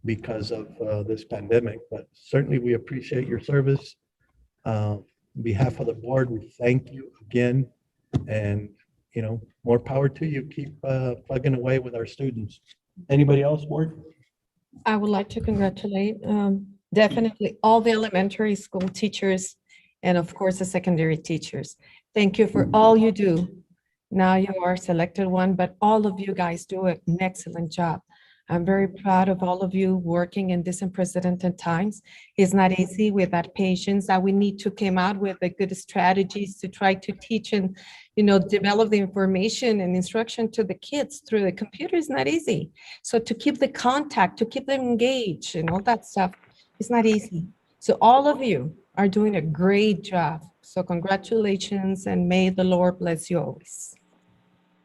because of this pandemic. But certainly we appreciate your service. On behalf of the board, we thank you again, and more power to you. Keep plugging away with our students. Anybody else, board? I would like to congratulate definitely all the elementary school teachers and of course the secondary teachers. Thank you for all you do. Now you are selected one, but all of you guys do an excellent job. I'm very proud of all of you working in this unprecedented times. It's not easy with that patience that we need to come out with the good strategies to try to teach and, develop the information and instruction to the kids through the computer is not easy. So to keep the contact, to keep them engaged and all that stuff, it's not easy. So all of you are doing a great job. So congratulations, and may the Lord bless you always.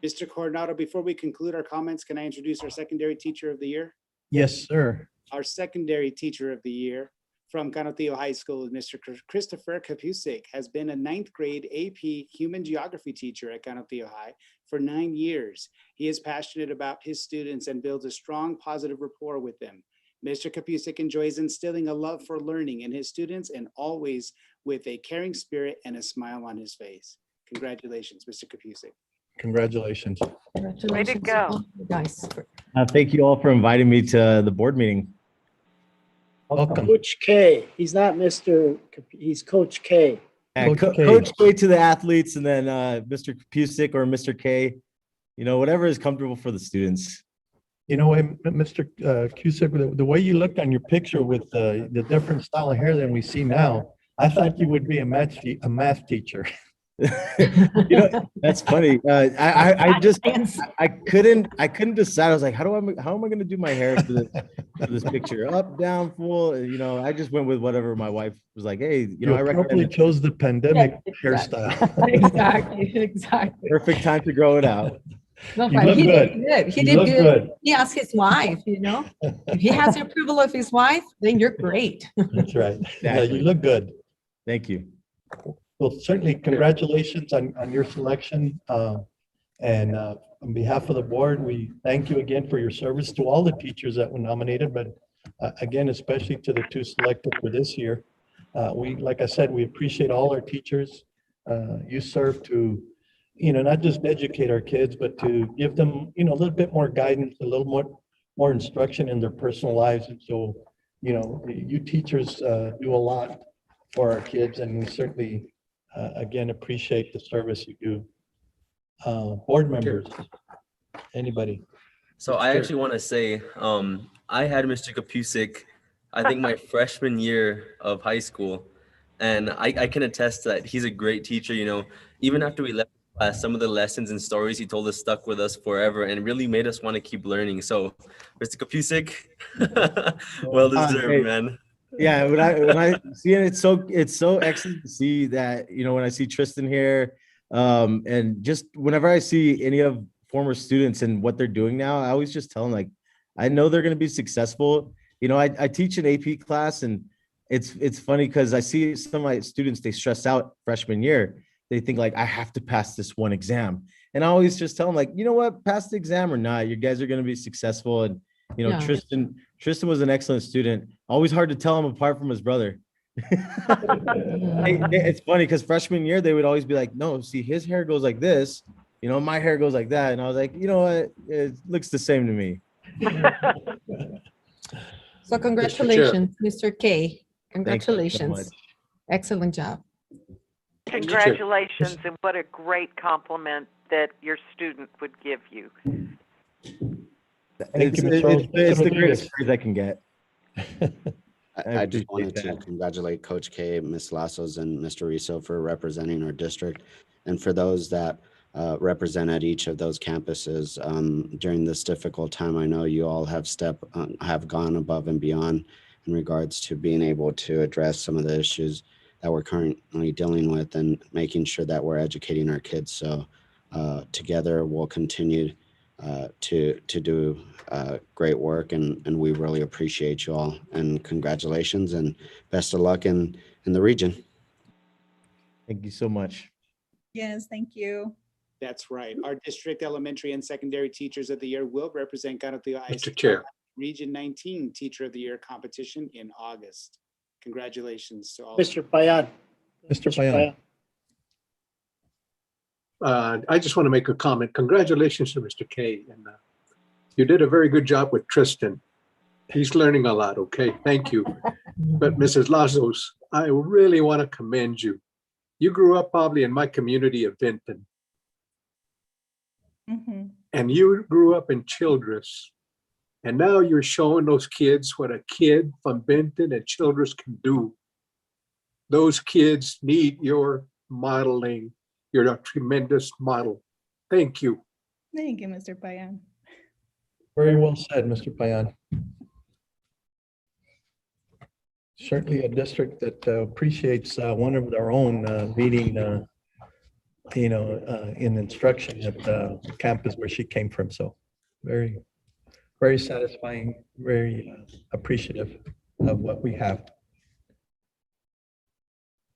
Mr. Coronado, before we conclude our comments, can I introduce our secondary teacher of the year? Yes, sir. Our secondary teacher of the year from Canutillo High School, Mr. Christopher Kapusik, has been a 9th grade AP Human Geography teacher at Canutillo High for 9 years. He is passionate about his students and builds a strong, positive rapport with them. Mr. Kapusik enjoys instilling a love for learning in his students, and always with a caring spirit and a smile on his face. Congratulations, Mr. Kapusik. Congratulations. Way to go. Guys. Thank you all for inviting me to the board meeting. Welcome. Coach K. He's not Mr. He's Coach K. Coach K to the athletes, and then Mr. Kapusik or Mr. K, whatever is comfortable for the students. Mr. Cusick, the way you looked on your picture with the different style of hair than we see now, I thought you would be a math teacher. You know, that's funny. I couldn't decide. I was like, how am I going to do my hair for this picture? Up, down, full. You know, I just went with whatever my wife was like. Hey, you know, I probably recommend chose the pandemic exactly. hairstyle. Exactly. perfect time to grow it out. No, You but look he good. did good. He You did look good. good. He asked his wife, you know, if he has the approval of his wife, then you're great. That's right. Yeah, Exactly. you look good. Thank you. Well, certainly congratulations on your selection. And on behalf of the board, we thank you again for your service to all the teachers that were nominated, but again, especially to the two selected for this year. Like I said, we appreciate all our teachers. You serve to, you know, not just educate our kids, but to give them, you know, a little bit more guidance, a little more instruction in their personal lives. And so, you know, you teachers do a lot for our kids, and we certainly, again, appreciate the service you do. Board members, anybody? So I Sure. actually want to say, I had Mr. Kapusik, I think my freshman year of high school, and I can attest that he's a great teacher. You know, even after we left class, some of the lessons and stories he told us stuck with us forever and really made us want to keep learning. So, Mr. Kapusik, well deserved, Hey, man. yeah, when I see it, it's so excellent to see that, you know, when I see Tristan here, and just whenever I see any of former students and what they're doing now, I always just tell them, like, I know they're going to be successful. You know, I teach an AP class, and it's funny because I see some of my students, they stress out freshman year. They think like, I have to pass this one exam. And I always just tell them, like, you know what, pass the exam or not, you guys are going to be successful. And, you know, Yeah. Tristan was an excellent student. Always hard to tell him apart from his brother. It's funny because freshman year, they would always be like, no, see, his hair goes like this, you know, my hair goes like that. And I was like, you know what, it looks the same to me. So congratulations, Mr. K. Congratulations. much. Excellent job. Congratulations, and what a great compliment that your student would give you. Thank you, Mr. Rose. It's the Mr. greatest praise I can get. I just appreciate wanted to that. congratulate Coach K, Ms. Lassos, and Mr. Riso for representing our district. And for those that represented each of those campuses during this difficult time, I know you all have gone above and beyond in regards to being able to address some of the issues that we're currently dealing with and making sure that we're educating our kids. So together we'll continue to do great work, and we really appreciate you all, and congratulations and best of luck in the region. Thank you so much. Yes, thank you. That's right. Our district elementary and secondary teachers of the year will represent Canutillo Mr. ISD Chair. Region 19 Teacher of the Year competition in August. Congratulations to all. Mr. Payan. Mr. Payan. I just want to make a comment. Congratulations to Mr. K. And you did a very good job with Tristan. He's learning a lot, okay? Thank you. But Mrs. Lazos, I really want to commend you. You grew up probably in my community of Vinton, and you grew up in Childress. And now you're showing those kids what a kid from Vinton and Childress can do. Those kids need your modeling. You're a tremendous model. Thank you. Thank you, Mr. Payan. Very well said, Mr. Payan. Certainly a district that appreciates one of their own meeting, you know, in instruction at the campus where she came from. So very, very satisfying, very appreciative of what we have.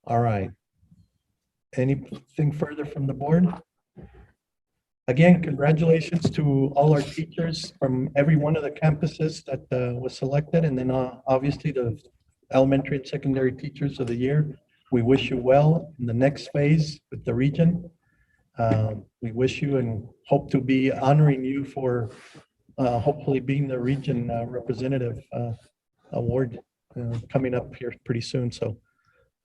All right. Anything further from the board? Again, congratulations to all our teachers from every one of the campuses that was selected, and then obviously the elementary and secondary teachers of the year. We wish you well in the next phase with the region. We wish you and hope to be honoring you for hopefully being the region representative award coming up here pretty soon. So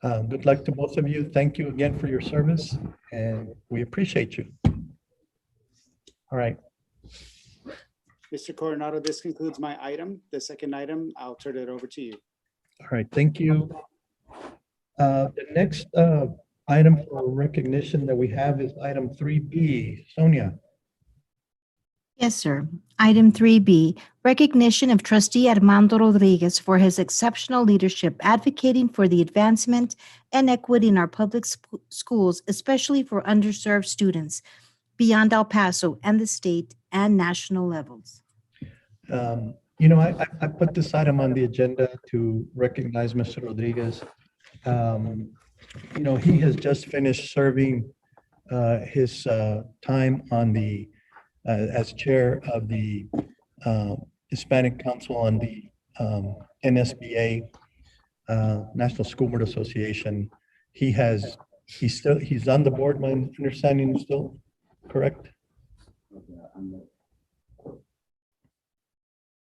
good luck to both of you. Thank you again for your service, and we appreciate you. All right. Mr. Coronado, this concludes my item. The second item, I'll turn it over to you. All right, thank you. The next item for recognition that we have is item 3B. Sonia. Yes, sir. Item 3B, recognition of trustee Armando Rodriguez for his exceptional leadership advocating for the advancement and equity in our public schools, especially for underserved students beyond El Paso and the state and national levels. I put this item on the agenda to recognize Mr. Rodriguez. He has just finished serving his time on the as chair of the Hispanic Council on the NSBA, National School Board Association. He's on the board, my understanding is still correct?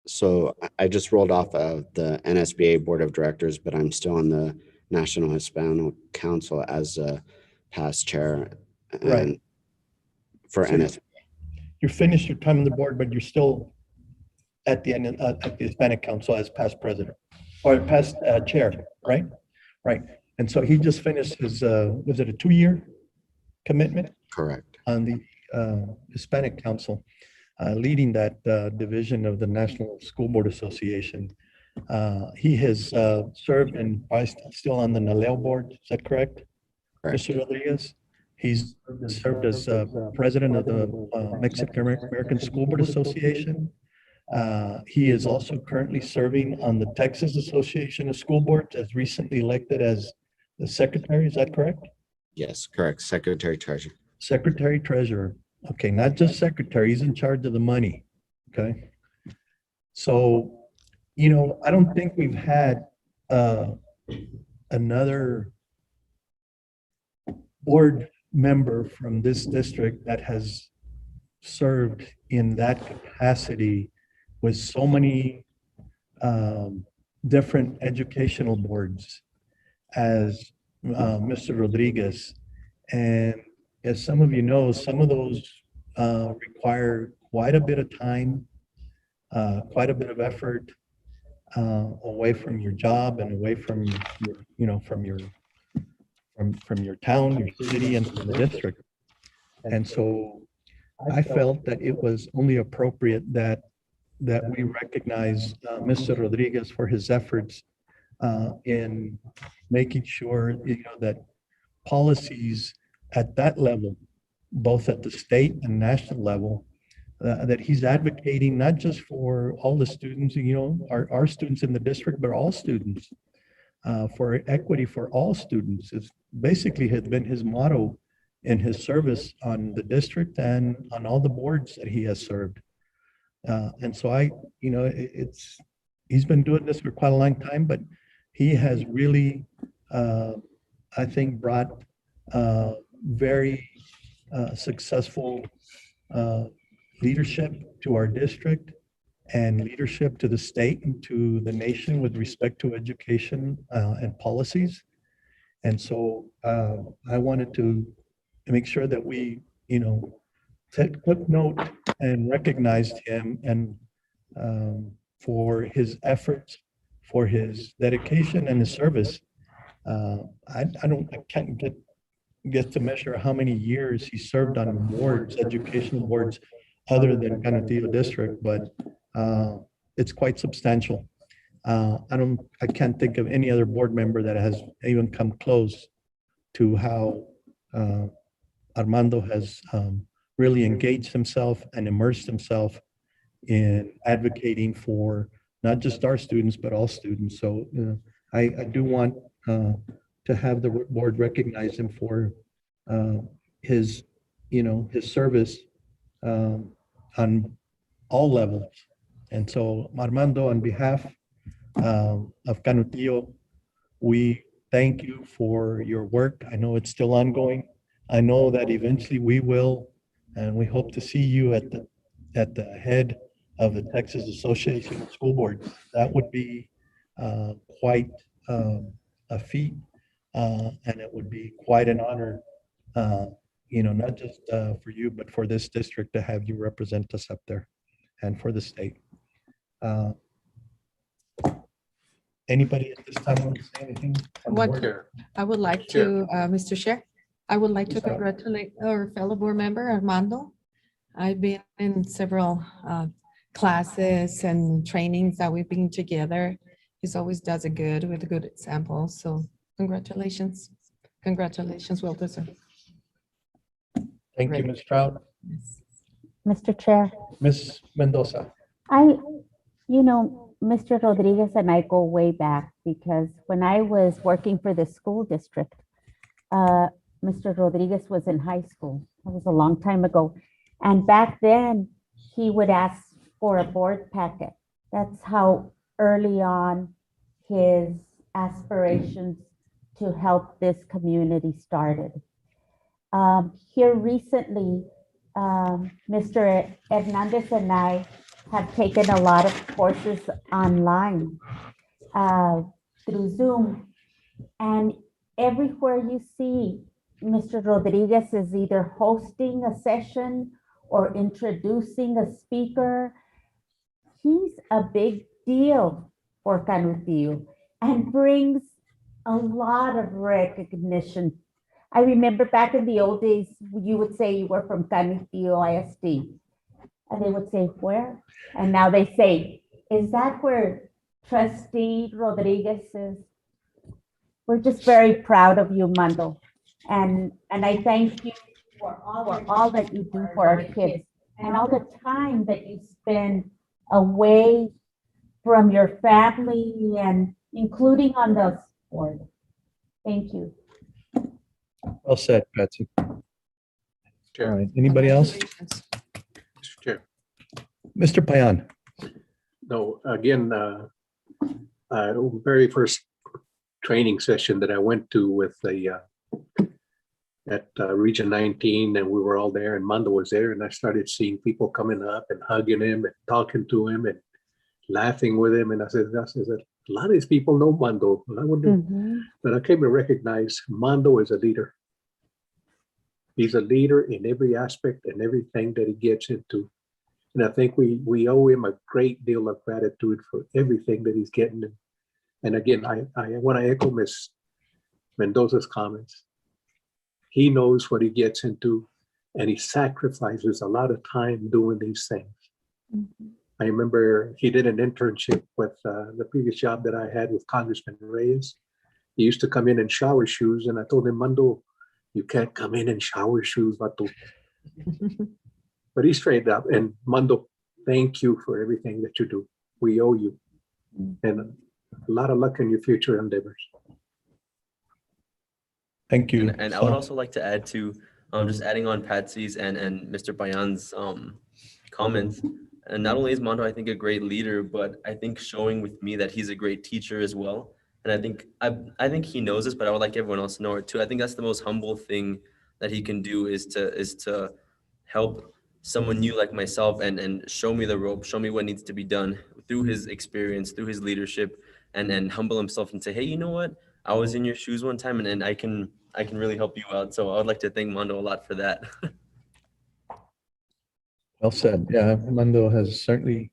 So I just rolled off of the NSBA Board of Directors, but I'm still on the National Hispanic Council as a past chair. Right. For So NSBA. You finished your time on the board, but you're still at the end at the Hispanic Council as past president or past chair, right? Right. And so he just finished his, was it a 2-year commitment? Correct. On the Hispanic Council, leading that division of the National School Board Association. He has served and still on the NALEO board, is that correct? Correct. Mr. Rodriguez? He's served as president of the Mexican American School Board Association. He is also currently serving on the Texas Association of School Boards, as recently elected as the secretary, is that correct? Yes, correct. Secretary Treasurer. Secretary Treasurer. Okay, not just secretary, he's in charge of the money. Okay. So, I don't think we've had another board member from this district that has served in that capacity with so many different educational boards as Mr. Rodriguez. And as some of you know, some of those require quite a bit of time, quite a bit of effort away from your job and away from your, from your town, your city, and from the district. And so I felt that it was only appropriate that we recognize Mr. Rodriguez for his efforts in making sure that policies at that level, both at the state and national level, that he's advocating not just for all the students, our students in the district, but all students, for equity for all students. It's basically has been his motto in his service on the district and on all the boards that he has served. And so he's been doing this for quite a long time, but he has really, I think, brought very successful leadership to our district and leadership to the state and to the nation with respect to education and policies. And so I wanted to make sure that we, took note and recognized him and for his efforts, for his dedication and his service. I can't get to measure how many years he served on boards, educational boards, other than Canutillo District, but it's quite substantial. I can't think of any other board member that has even come close to how Armando has really engaged himself and immersed himself in advocating for not just our students, but all students. So I do want to have the board recognize him for his service on all levels. And so Armando, on behalf of Canutillo, we thank you for your work. I know it's still ongoing. I know that eventually we will, and we hope to see you at the head of the Texas Association of School Boards. That would be quite a feat, and it would be quite an honor, not just for you, but for this district to have you represent us up there and for the state. Anybody at this time want to say anything? on the What board? I would like to, Mr. Chair, I would like to congratulate our fellow board member Armando. I've been in several classes and trainings that we've been together. He's always does it good with a good example. So congratulations. Congratulations, well deserved. Thank you, Ms. Stroud. Mr. Chair, Ms. Mendoza. Mr. Rodriguez and I go way back because when I was working for the school district, Mr. Rodriguez was in high school. That was a long time ago. And back then, he would ask for a board packet. That's how early on his aspirations to help this community started. Here recently, Mr. Hernandez and I have taken a lot of courses online through Zoom. And everywhere you see Mr. Rodriguez is either hosting a session or introducing a speaker. He's a big deal for Canutillo and brings a lot of recognition. I remember back in the old days, you would say you were from Canutillo ISD. And they would say, where? And now they say, is that where Trustee Rodriguez is? We're just very proud of you, Mando. And I thank you for all that you do for our kids and all the time that you spend away from your family and including on the board. Thank you. Well said, Patsy. All right, anybody else? Mr. Chair. Mr. Payan. No, again, very first training session that I went to with the at Region 19, and we were all there, and Mando was there, and I started seeing people coming up and hugging him and talking to him and laughing with him, and I said, a lot of these people know Mando. I wonder, but I came to recognize Mando is a leader. He's a leader in every aspect and everything that he gets into. And I think we owe him a great deal of gratitude for everything that he's getting. And again, I want to echo Ms. Mendoza's comments. He knows what he gets into, and he sacrifices a lot of time doing these things. I remember he did an internship with the previous job that I had with Congressman Reyes. He used to come in shower shoes, and I told him, Mando, you can't come in shower shoes, Vato. But he straightened up, and Mando, thank you for everything that you do. We owe you. And a lot of luck in your future endeavors. Thank you. And I would also like to add to, just adding on Patsy's and Mr. Bayan's comments. And not only is Mando, I think, a great leader, but I think showing with me that he's a great teacher as well. And I think he knows this, but I would like everyone else to know it too. I think that's the most humble thing that he can do is to help someone new like myself and show me the rope, show me what needs to be done through his experience, through his leadership, and humble himself and say, hey, you know what? I was in your shoes one time and I can really help you out. So I would like to thank Mando a lot for that. Well said. Yeah, Mando has certainly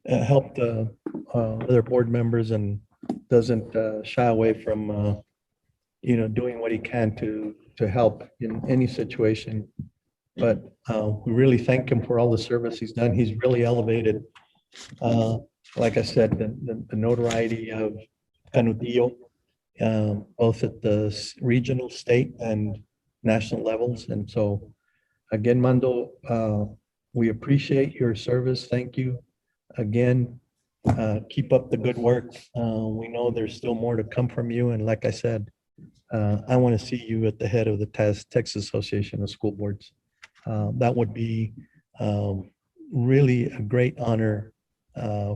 helped other board members and doesn't shy away from doing what he can to help in any situation. But we really thank him for all the service he's done. He's really elevated, like I said, the notoriety of Canutillo, both at the regional, state, and national levels. And so, again, Mando, we appreciate your service. Thank you. Again, keep up the good work. We know there's still more to come from you. And like I said, I want to see you at the head of the Texas Association of School Boards. That would be really a great honor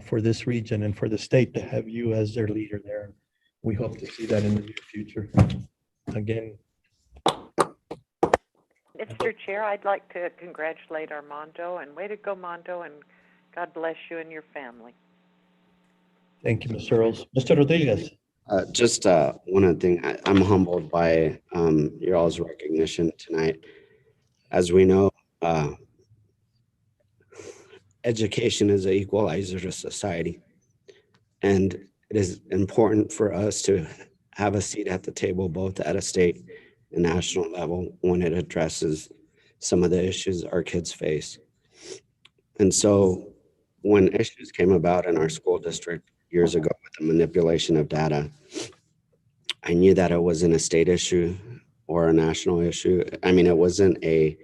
for this region and for the state to have you as their leader there. We hope to see that in the near future. Again. Mr. Chair, I'd like to congratulate Armando, and way to go, Mondo, and God bless you and your family. Thank you, Mr. Earls. Mr. Rodriguez. Just one other thing, I'm humbled by your all's recognition tonight. As we know, education is an equalizer to society. And it is important for us to have a seat at the table, both at a state and national level, when it addresses some of the issues our kids face. And so when issues came about in our school district years ago with the manipulation of data, I knew that it wasn't a state issue or a national issue. I mean, it wasn't a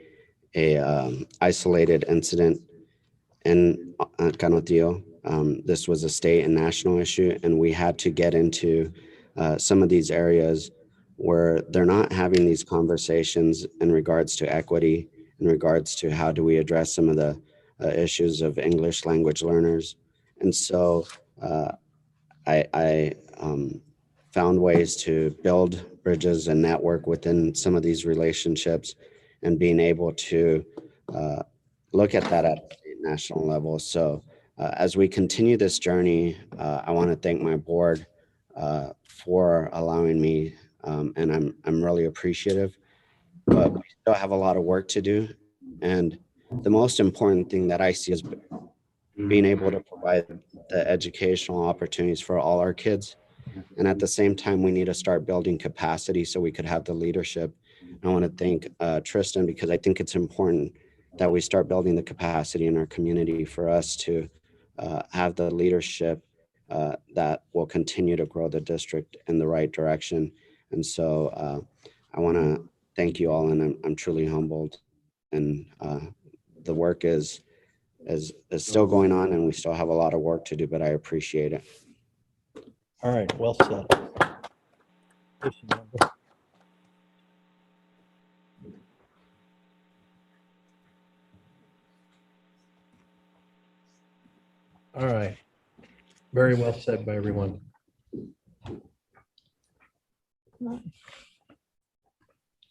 isolated incident in Canotillo. This was a state and national issue, and we had to get into some of these areas where they're not having these conversations in regards to equity, in regards to how do we address some of the issues of English language learners. And so I found ways to build bridges and network within some of these relationships and being able to look at that at a national level. So as we continue this journey, I want to thank my board for allowing me, and I'm really appreciative, but we still have a lot of work to do. And the most important thing that I see is being able to provide the educational opportunities for all our kids. And at the same time, we need to start building capacity so we could have the leadership. I want to thank Tristan, because I think it's important that we start building the capacity in our community for us to have the leadership that will continue to grow the district in the right direction. And so I want to thank you all, and I'm truly humbled. And the work is still going on, and we still have a lot of work to do, but I appreciate it. All right, well said. All right. Very well said by everyone.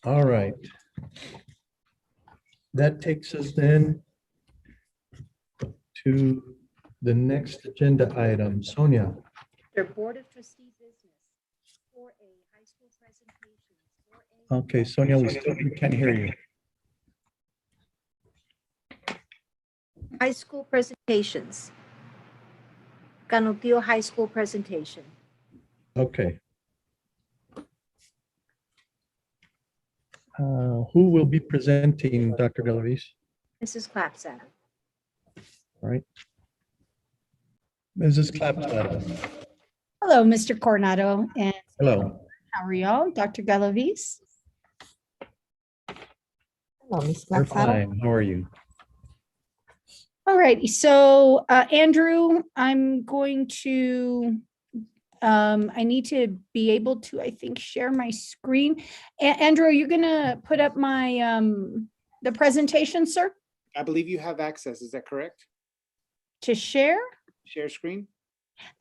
All right. That takes us then to the next agenda item. Sonia. Their Board of Trustees business. 4A, high school presentations. 4A. Okay, Sonia, we can't hear you. High school presentations. Canotillo High School presentation. Okay. Who will be presenting, Dr. Galaviz? Mrs. Clapsaddle. All right. Mrs. Clapsaddle. Hello, Mr. Coronado, and Hello. how are y'all? Dr. Galaviz? Hello, Ms. We're Clapsaddle. fine. How are you? All righty, so Andrew, I'm going to, I need to be able to, I think, share my screen. Andrew, you're gonna put up my, the presentation, sir, I believe you have access. Is that correct? to share? Share screen?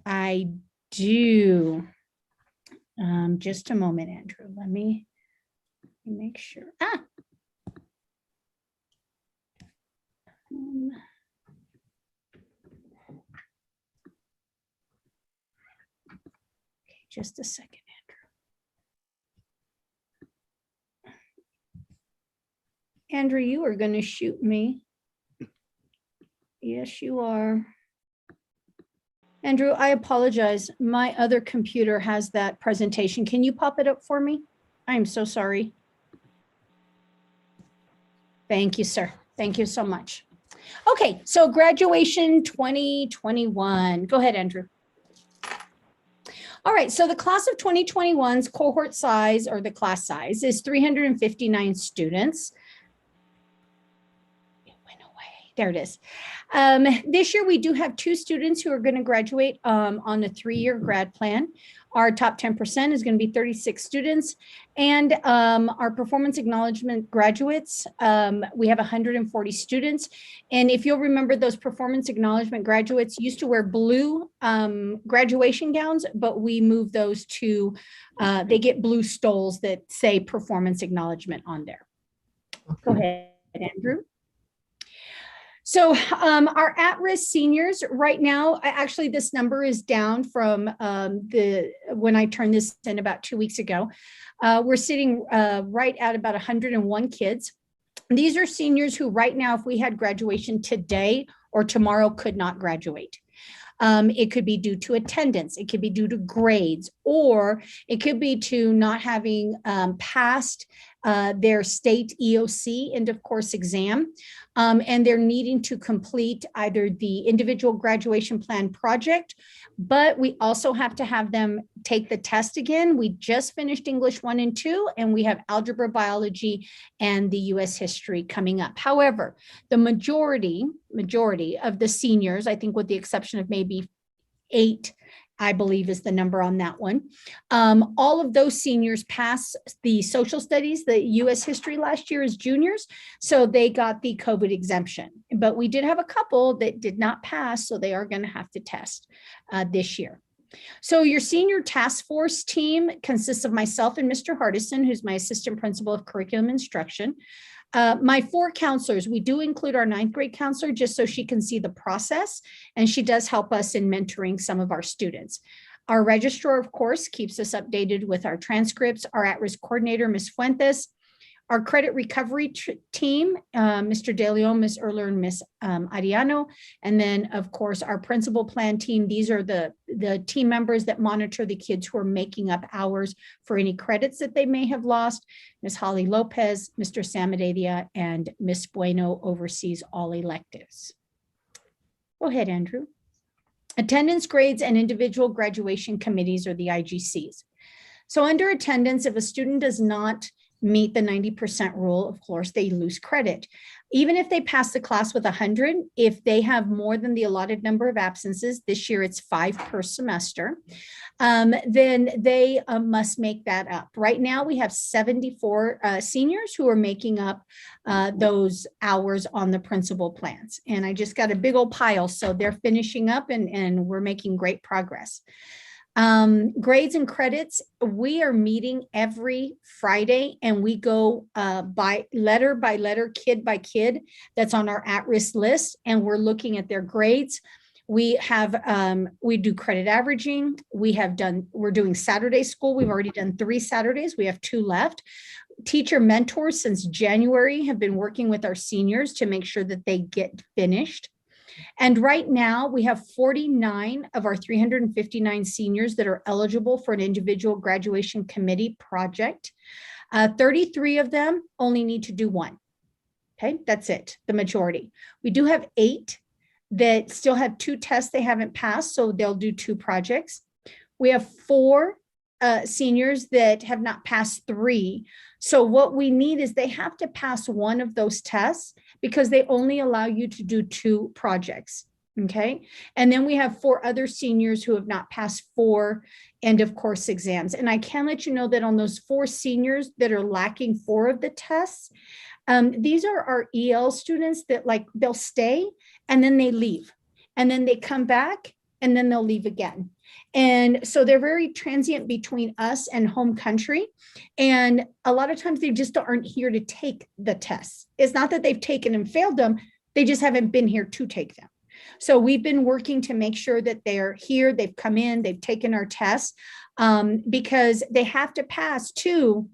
I do. Just a moment, Andrew. Let me make sure. Just a second, Andrew. Andrew, you are going to shoot me. Yes, you are. Andrew, I apologize. My other computer has that presentation. Can you pop it up for me? I am so sorry. Thank you, sir. Thank you so much. Okay, so graduation 2021. Go ahead, Andrew. All right, so the class of 2021's cohort size, or the class size, is 359 students. It went away. There it is. This year, we do have 2 students who are going to graduate on a 3-year grad plan. Our top 10% is going to be 36 students. And our performance acknowledgement graduates, we have 140 students. And if you'll remember, those performance acknowledgement graduates used to wear blue graduation gowns, but we moved those to, they get blue stoles that say performance acknowledgement on there. Go ahead, Andrew. So our at-risk seniors right now, actually this number is down from when I turned this in about 2 weeks ago. We're sitting right at about 101 kids. These are seniors who right now, if we had graduation today or tomorrow, could not graduate. It could be due to attendance. It could be due to grades, or it could be to not having passed their state EOC, end of course exam, and they're needing to complete either the individual graduation plan project, but we also have to have them take the test again. We just finished English 1 and 2, and we have algebra, biology, and the US history coming up. However, the majority of the seniors, I think with the exception of maybe 8, I believe is the number on that one. All of those seniors passed the social studies, the US history last year as juniors, so they got the COVID exemption. But we did have a couple that did not pass, so they are going to have to test this year. So your senior task force team consists of myself and Mr. Hardison, who's my assistant principal of curriculum instruction. My 4 counselors, we do include our 9th grade counselor just so she can see the process, and she does help us in mentoring some of our students. Our registrar, of course, keeps us updated with our transcripts. Our at-risk coordinator, Ms. Fuentes. Our credit recovery team, Mr. De Leon, Ms. Erler, and Ms. Ariano. And then, of course, our principal plan team. These are the team members that monitor the kids who are making up hours for any credits that they may have lost. Ms. Holly Lopez, Mr. Samadedia, and Ms. Bueno oversees all electives. Go ahead, Andrew. Attendance grades and individual graduation committees, or the IGCs. So under attendance, if a student does not meet the 90% rule, of course, they lose credit. Even if they pass the class with 100, if they have more than the allotted number of absences, this year it's 5 per semester, then they must make that up. Right now, we have 74 seniors who are making up those hours on the principal plans. And I just got a big old pile, so they're finishing up and we're making great progress. Grades and credits, we are meeting every Friday, and we go by letter, kid by kid that's on our at-risk list, and we're looking at their grades. We have, we do credit averaging. We're doing Saturday school. We've already done 3 Saturdays. We have 2 left. Teacher mentors since January have been working with our seniors to make sure that they get finished. And right now we have 49 of our 359 seniors that are eligible for an individual graduation committee project. 33 of them only need to do 1. Okay, that's it, the majority. We do have 8 that still have 2 tests they haven't passed, so they'll do 2 projects. We have 4 seniors that have not passed 3. So what we need is they have to pass 1 of those tests because they only allow you to do 2 projects, okay? And then we have 4 other seniors who have not passed 4 end of course exams. And I can let you know that on those 4 seniors that are lacking 4 of the tests, these are our EL students that they'll stay and then they leave and then they come back and then they'll leave again. And so they're very transient between us and home country. And a lot of times they just aren't here to take the tests. It's not that they've taken and failed them. They just haven't been here to take them. So we've been working to make sure that they're here. They've come in, they've taken our tests because they have to pass 2.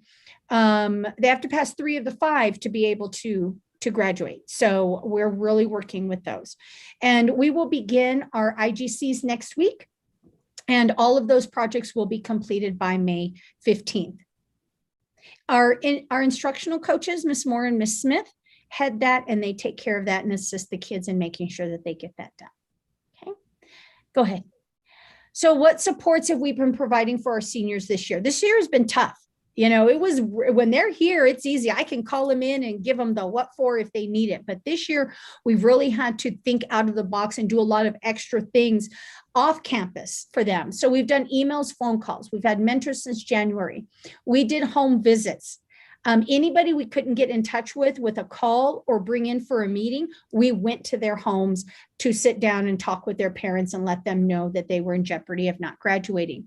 They have to pass 3 of the 5 to be able to graduate. So we're really working with those. And we will begin our IGCs next week. And all of those projects will be completed by May 15th. Our instructional coaches, Ms. Moore and Ms. Smith, head that, and they take care of that and assist the kids in making sure that they get that done. Okay, go ahead. So what supports have we been providing for our seniors this year? This year has been tough. You know, it was when they're here, it's easy. I can call them in and give them the what for if they need it. But this year, we've really had to think out of the box and do a lot of extra things off campus for them. So we've done emails, phone calls. We've had mentors since January. We did home visits. Anybody we couldn't get in touch with a call or bring in for a meeting, we went to their homes to sit down and talk with their parents and let them know that they were in jeopardy of not graduating.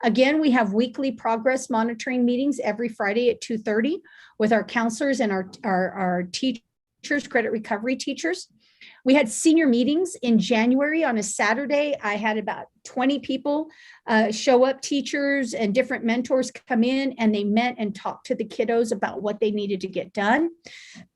Again, we have weekly progress monitoring meetings every Friday at 2:30 with our counselors and our teachers, credit recovery teachers. We had senior meetings in January on a Saturday. I had about 20 people show up, teachers and different mentors come in, and they met and talked to the kiddos about what they needed to get done.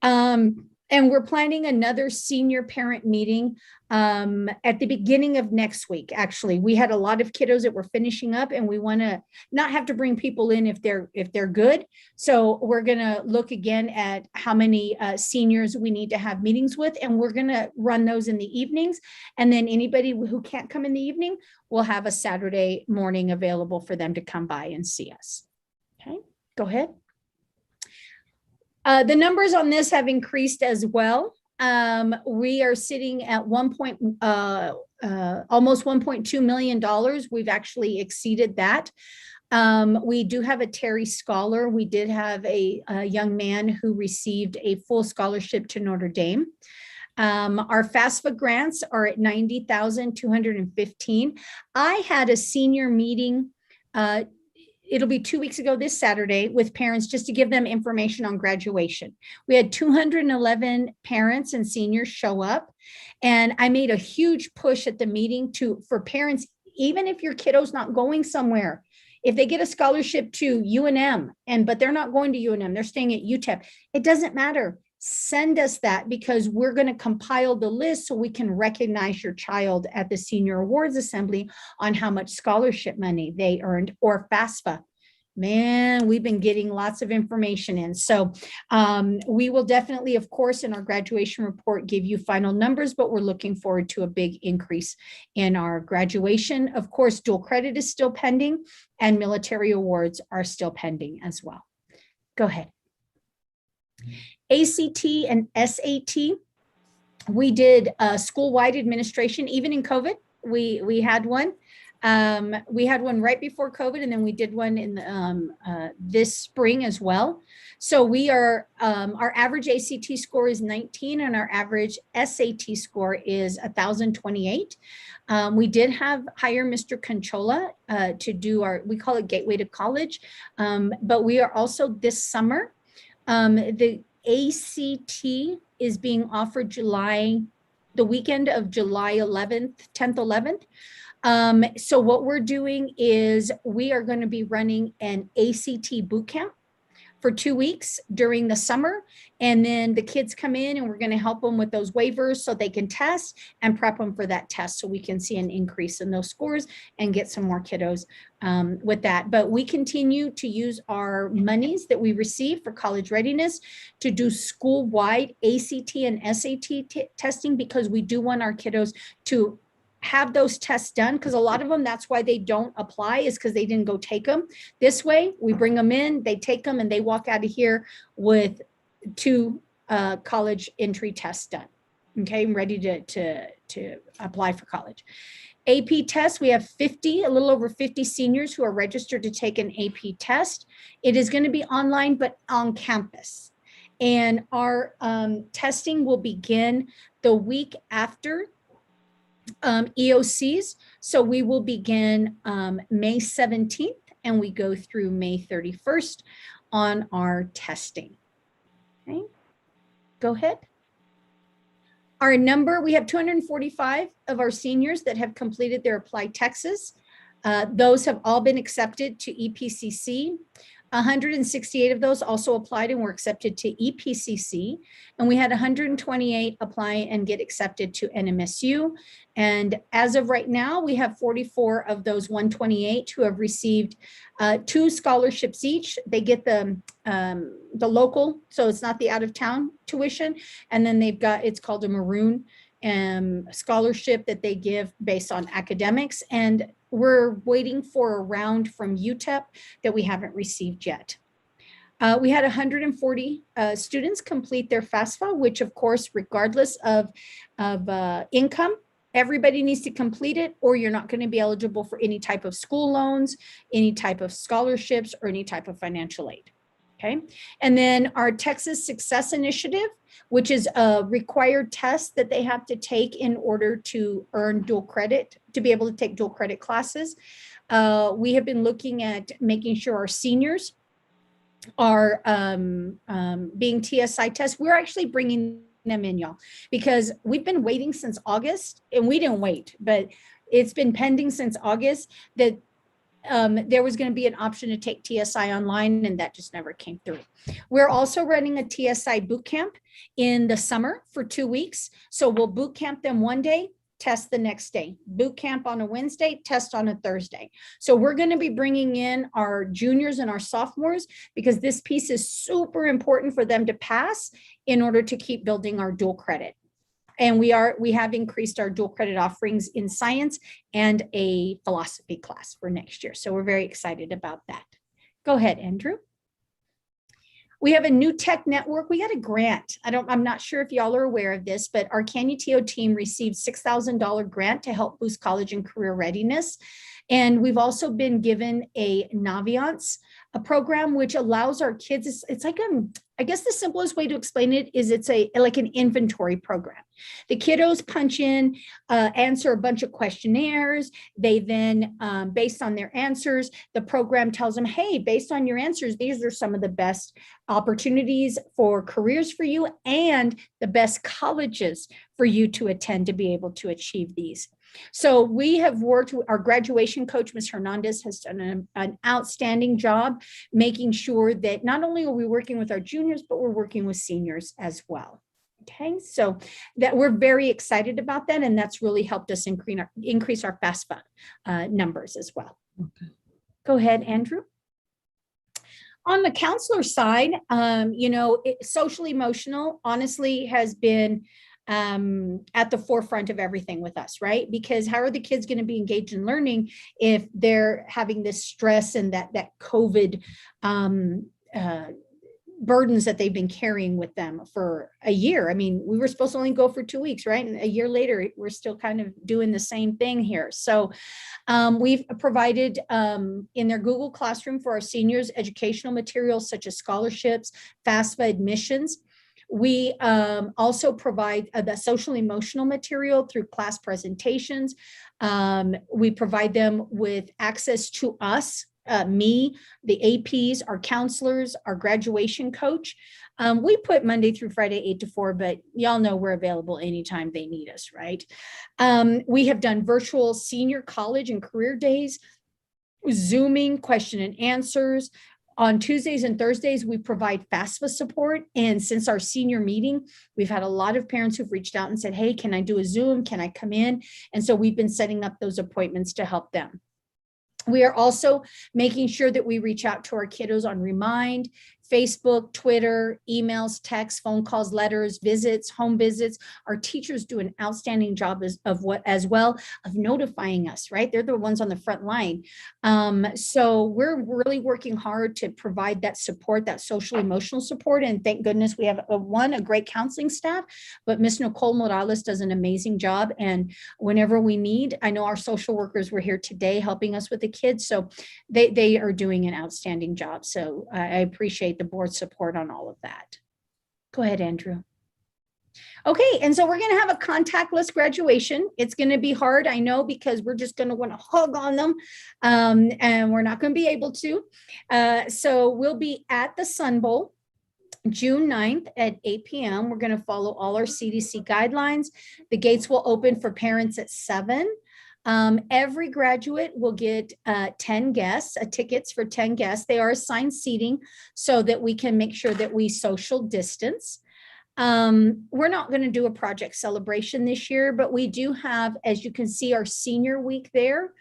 And And we're planning another senior parent meeting at the beginning of next week. Actually, we had a lot of kiddos that were finishing up, and we want to not have to bring people in if they're good. So we're going to look again at how many seniors we need to have meetings with, and we're going to run those in the evenings. And then anybody who can't come in the evening, we'll have a Saturday morning available for them to come by and see us. Okay, go ahead. The numbers on this have increased as well. We are sitting at almost $1.2 million. We've actually exceeded that. We do have a Terry Scholar. We did have a young man who received a full scholarship to Notre Dame. Our FAFSA grants are at $90,215. I had a senior meeting, it'll be 2 weeks ago this Saturday, with parents just to give them information on graduation. We had 211 parents and seniors show up, and I made a huge push at the meeting for parents, even if your kiddo's not going somewhere, if they get a scholarship to UNM, but they're not going to UNM, they're staying at UTEP, it doesn't matter. Send us that, because we're going to compile the list so we can recognize your child at the Senior Awards Assembly on how much scholarship money they earned, or FAFSA. Man, we've been getting lots of information in. So we will definitely, of course, in our graduation report, give you final numbers, but we're looking forward to a big increase in our graduation. Of course, dual credit is still pending, and military awards are still pending as well. Go ahead. ACT and SAT, we did school-wide administration, even in COVID. We had one. We had one right before COVID, and then we did one in this spring as well. So we are, our average ACT score is 19, and our average SAT score is 1,028. We did hire Mr. Conchola to do we call it Gateway to College, but we are also this summer, the ACT is being offered the weekend of July 11th, 10th, 11th. So what we're doing is we are going to be running an ACT boot camp for 2 weeks during the summer. And then the kids come in, and we're going to help them with those waivers so they can test and prep them for that test, so we can see an increase in those scores and get some more kiddos with that. But we continue to use our monies that we receive for college readiness to do school-wide ACT and SAT testing, because we do want our kiddos to have those tests done, because a lot of them, that's why they don't apply, is because they didn't go take them. This way, we bring them in, they take them, and they walk out of here with 2 college entry tests done. Okay, I'm ready to apply for college. AP test, we have a little over 50 seniors who are registered to take an AP test. It is going to be online, but on campus. And our testing will begin the week after EOCs. So we will begin May 17th, and we go through May 31st on our testing. Okay, go ahead. Our number, we have 245 of our seniors that have completed their Apply Texas. Those have all been accepted to EPCC. 168 of those also applied and were accepted to EPCC. And we had 128 apply and get accepted to NMSU. And as of right now, we have 44 of those 128 who have received 2 scholarships each. They get the local, so it's not the out-of-town tuition. And then they've got, it's called a maroon scholarship that they give based on academics. And we're waiting for a round from UTEP that we haven't received yet. We had 140 students complete their FAFSA, which of course, regardless of income, everybody needs to complete it, or you're not going to be eligible for any type of school loans, any type of scholarships, or any type of financial aid. Okay. And then our Texas Success Initiative, which is a required test that they have to take in order to earn dual credit, to be able to take dual credit classes. We have been looking at making sure our seniors are being TSI tests. We're actually bringing them in, y'all, because we've been waiting since August, and we didn't wait, but it's been pending since August that there was going to be an option to take TSI online, and that just never came through. We're also running a TSI boot camp in the summer for 2 weeks. So we'll boot camp them one day, test the next day, boot camp on a Wednesday, test on a Thursday. So we're going to be bringing in our juniors and our sophomores because this piece is super important for them to pass in order to keep building our dual credit. And we have increased our dual credit offerings in science and a philosophy class for next year. So we're very excited about that. Go ahead, Andrew. We have a new tech network. We got a grant. I'm not sure if y'all are aware of this, but our CANUTO team received $6,000 grant to help boost college and career readiness. And we've also been given a Naviance, a program which allows our kids, it's like I guess the simplest way to explain it is it's like an inventory program. The kiddos punch in, answer a bunch of questionnaires. They then, based on their answers, the program tells them, hey, based on your answers, these are some of the best opportunities for careers for you and the best colleges for you to attend to be able to achieve these. So we have worked with our graduation coach, Ms. Hernandez, has done an outstanding job making sure that not only are we working with our juniors, but we're working with seniors as well. Okay, so that we're very excited about that, and that's really helped us increase our FAFSA numbers as well. Okay. Go ahead, Andrew. On the counselor side, social emotional honestly has been at the forefront of everything with us, right? Because how are the kids going to be engaged in learning if they're having this stress and that COVID burdens that they've been carrying with them for a year? I mean, we were supposed to only go for 2 weeks, right? And a year later, we're still kind of doing the same thing here. So we've provided in their Google Classroom for our seniors educational materials such as scholarships, FAFSA admissions. We also provide the social emotional material through class presentations. We provide them with access to us, me, the APs, our counselors, our graduation coach. We put Monday through Friday, 8 to 4, but y'all know we're available anytime they need us, right? We have done virtual senior college and career days, Zooming question and answers. On Tuesdays and Thursdays, we provide FAFSA support. And since our senior meeting, we've had a lot of parents who've reached out and said, hey, can I do a Zoom? Can I come in? And so we've been setting up those appointments to help them. We are also making sure that we reach out to our kiddos on Remind, Facebook, Twitter, emails, texts, phone calls, letters, visits, home visits. Our teachers do an outstanding job as well of notifying us, right? They're the ones on the front line. So we're really working hard to provide that support, that social emotional support. And thank goodness we have a great counseling staff, but Ms. Nicole Morales does an amazing job. And whenever we need, I know our social workers were here today helping us with the kids. So they are doing an outstanding job. So I appreciate the board support on all of that. Go ahead, Andrew. Okay, and so we're going to have a contactless graduation. It's going to be hard, I know, because we're just going to want to hug on them, and we're not going to be able to. So we'll be at the Sun Bowl June 9th at 8 p.m. We're going to follow all our CDC guidelines. The gates will open for parents at 7. Every graduate will get 10 guests, tickets for 10 guests. They are assigned seating so that we can make sure that we social distance. We're not going to do a project celebration this year, but we do have, as you can see, our senior week there.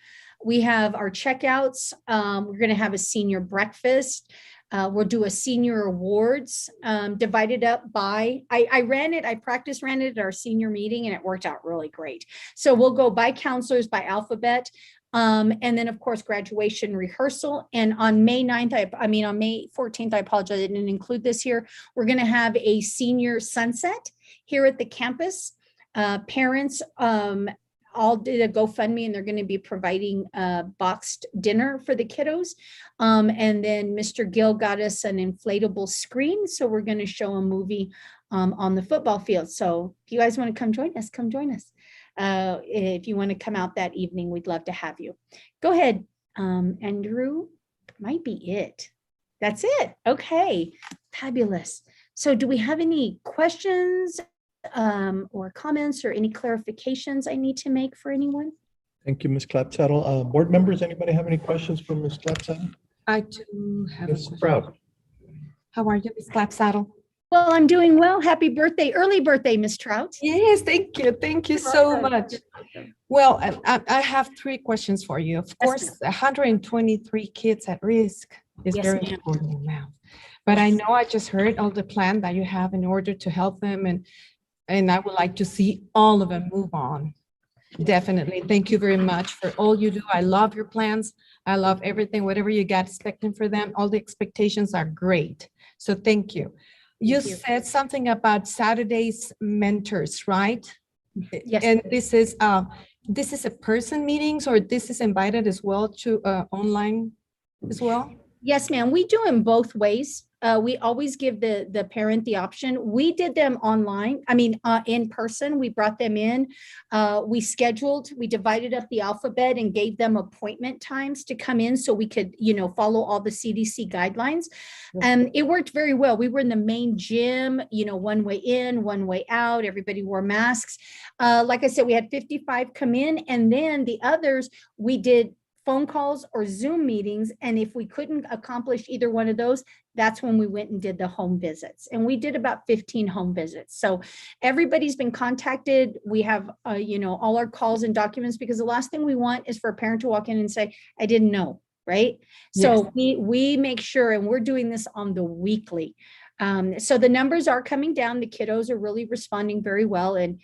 We have our checkouts. We're going to have a senior breakfast. We'll do a senior awards divided up by, I practice ran it at our senior meeting and it worked out really great. So we'll go by counselors, by alphabet. And then of course, graduation rehearsal. And on May 9th, on May 14th, I apologize, I didn't include this here. We're gonna have a senior sunset here at the campus. Parents, all did a GoFundMe and they're going to be providing a boxed dinner for the kiddos. And then Mr. Gill got us an inflatable screen. So we're going to show a movie on the football field. So if you guys want to come join us, come join us. If you want to come out that evening, we'd love to have you. Go ahead, Andrew. Might be it. That's it. Okay, fabulous. So do we have any questions or comments or any clarifications I need to make for anyone? Thank you, Ms. Clapsaddle. Board members, anybody have any questions for Ms. Clapsaddle? I do have a Ms. question. Sprout? How are you, Ms. Clapsaddle? Well, I'm doing well. Happy birthday, early birthday, Miss Trout. Yes, thank you. Thank you so much. Well, I have three questions for you. Of course, 123 kids at risk is Yes, very ma'am. important amount. But I know I just heard all the plan that you have in order to help them, and I would like to see all of them move on. Definitely. Thank you very much for all you do. I love your plans. I love everything, whatever you got expecting for them. All the expectations are great. So thank you. You said something about Saturday's mentors, right? Yes. And this is a person meetings, or this is invited as well to online as well? Yes, ma'am. We do them both ways. We always give the parent the option. We did them online, in person. We brought them in. We divided up the alphabet and gave them appointment times to come in so we could, follow all the CDC guidelines. It worked very well. We were in the main gym, one way in, one way out. Everybody wore masks. Like I said, we had 55 come in, and then the others, we did phone calls or Zoom meetings. And if we couldn't accomplish either one of those, that's when we went and did the home visits. And we did about 15 home visits. So everybody's been contacted. We have, all our calls and documents, because the last thing we want is for a parent to walk in and say, I didn't know, right? So we make sure, and we're doing this on the weekly. So the numbers are coming down. The kiddos are really responding very well. And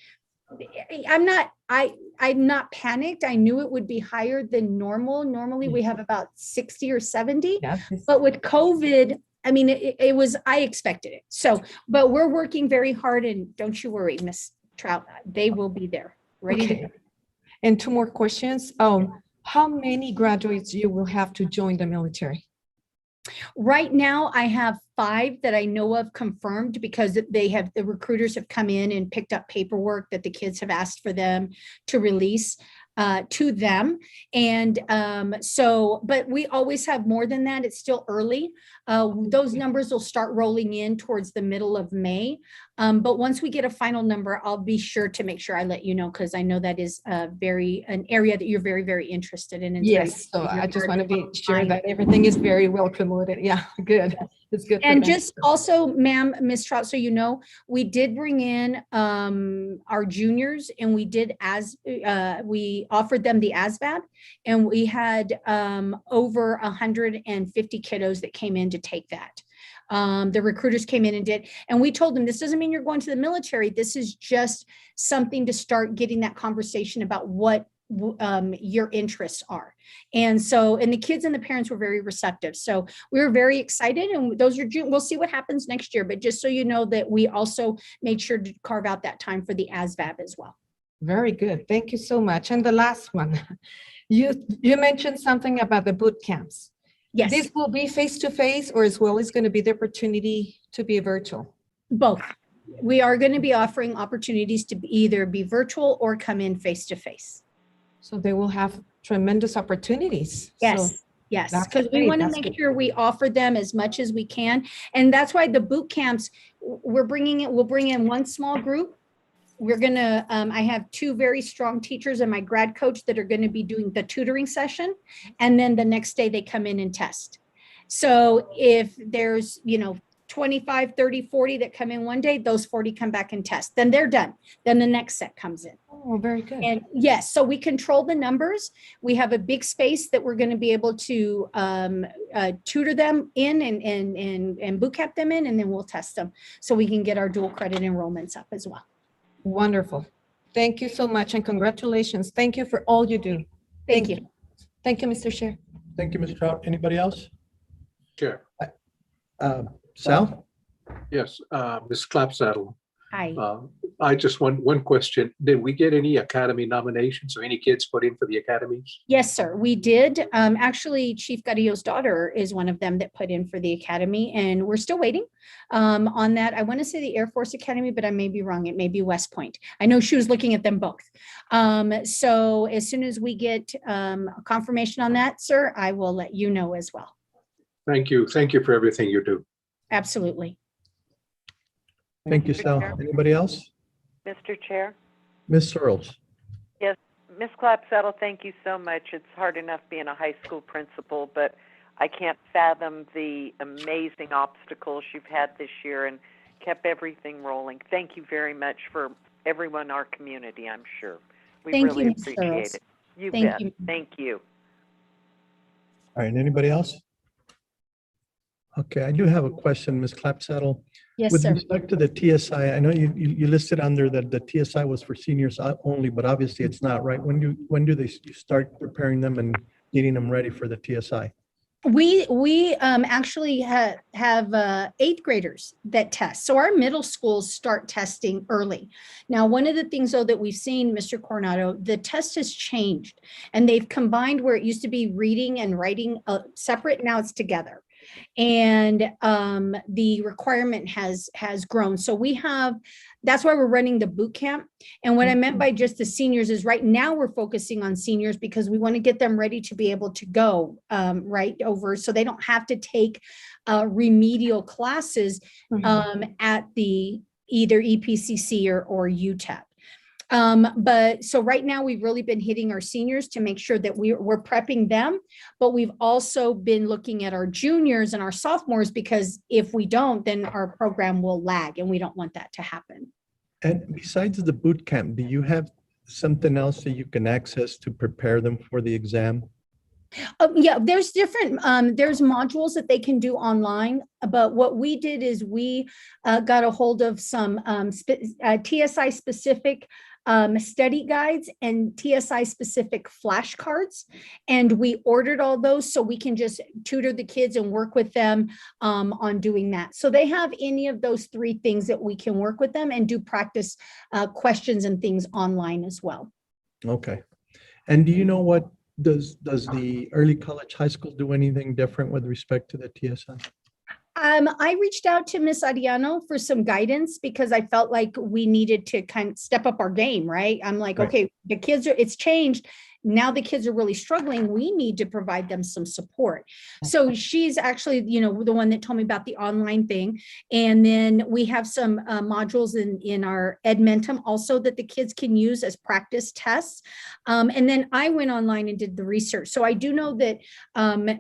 I'm not panicked. I knew it would be higher than normal. Normally we have about 60 or 70, but with COVID, I expected it. So, but we're working very hard, and don't you worry, Miss Trout, they will be there ready to go. And two more questions. How many graduates you will have to join the military? Right now, I have 5 that I know of confirmed, because the recruiters have come in and picked up paperwork that the kids have asked for them to release to them. And but we always have more than that. It's still early. Those numbers will start rolling in towards the middle of May. But once we get a final number, I'll be sure to make sure I let you know, because I know that is an area that you're very, very interested in. Yes, so I just want to be sure that everything is very well promoted. Yeah, good. It's good. And just also, ma'am, Ms. Trout, so you know, we did bring in our juniors, and we offered them the ASVAB, and we had over 150 kiddos that came in to take that. The recruiters came in and did, and we told them, this doesn't mean you're going to the military. This is just something to start getting that conversation about what your interests are. And so, and the kids and the parents were very receptive. So we were very excited, and those are June. We'll see what happens next year, but just so you know that we also made sure to carve out that time for the ASVAB as well. Very good. Thank you so much. And the last one, you mentioned something about the boot camps. Yes. This will be face-to-face, or as well as going to be the opportunity to be virtual? Both. We are going to be offering opportunities to either be virtual or come in face-to-face. So they will have tremendous opportunities. Yes. So yes, that's because we great. want to That's make good. sure we offer them as much as we can. And that's why the boot camps, we'll bring in one small group. We're going to, I have 2 very strong teachers and my grad coach that are going to be doing the tutoring session. And then the next day they come in and test. So if there's, 25, 30, 40 that come in one day, those 40 come back and test. Then they're done. Then the next set comes in. Oh, very good. And yes, so we control the numbers. We have a big space that we're going to be able to tutor them in and boot camp them in, and then we'll test them so we can get our dual credit enrollments up as well. Wonderful. Thank you so much, and congratulations. Thank you for all you do. Thank you. Thank you, Mr. Chair. Thank you, Ms. Trout. Anybody else? Chair. Sal? Yes, Ms. Clapsaddle. Hi. I just want one question. Did we get any academy nominations or any kids put in for the academies? Yes, sir, we did. Actually, Chief Garillo's daughter is one of them that put in for the academy, and we're still waiting on that. I want to say the Air Force Academy, but I may be wrong. It may be West Point. I know she was looking at them both. So as soon as we get a confirmation on that, sir, I will let you know as well. Thank you. Thank you for everything you do. Absolutely. Thank you, Sal. Anybody else? Mr. Chair? Ms. Searles? Yes, Ms. Clapsaddle, thank you so much. It's hard enough being a high school principal, but I can't fathom the amazing obstacles you've had this year and kept everything rolling. Thank you very much for everyone in our community, I'm sure. We Thank really you, Ms. appreciate Searles. it. You Thank bet. you. Thank you. All right, anybody else? Okay, I do have a question, Ms. Clapsaddle. Yes, With sir. respect to the TSI, I know you listed under that the TSI was for seniors only, but obviously it's not, right? When do they start preparing them and getting them ready for the TSI? We actually have eighth graders that test. So our middle schools start testing early. Now, one of the things though that we've seen, Mr. Coronado, the test has changed and they've combined where it used to be reading and writing separate. Now it's together. And the requirement has grown. So that's why we're running the boot camp. And what I meant by just the seniors is right now we're focusing on seniors because we want to get them ready to be able to go right over so they don't have to take remedial classes at the either EPCC or UTEP. But so right now we've really been hitting our seniors to make sure that we're prepping them, but we've also been looking at our juniors and our sophomores because if we don't, then our program will lag and we don't want that to happen. And besides the boot camp, do you have something else that you can access to prepare them for the exam? Yeah, there's different, there's modules that they can do online, but what we did is we got a hold of some TSI specific study guides and TSI specific flashcards. And we ordered all those so we can just tutor the kids and work with them on doing that. So they have any of those three things that we can work with them and do practice questions and things online as well. Okay. And do you know what does the early college high school do anything different with respect to the TSI? I reached out to Miss Ariano for some guidance because I felt like we needed to kind of step up our game, right? I'm like, okay, the kids it's changed. Now the kids are really struggling. We need to provide them some support. So she's actually, the one that told me about the online thing. And then we have some modules in our Edmentum also that the kids can use as practice tests. And then I went online and did the research. So I do know that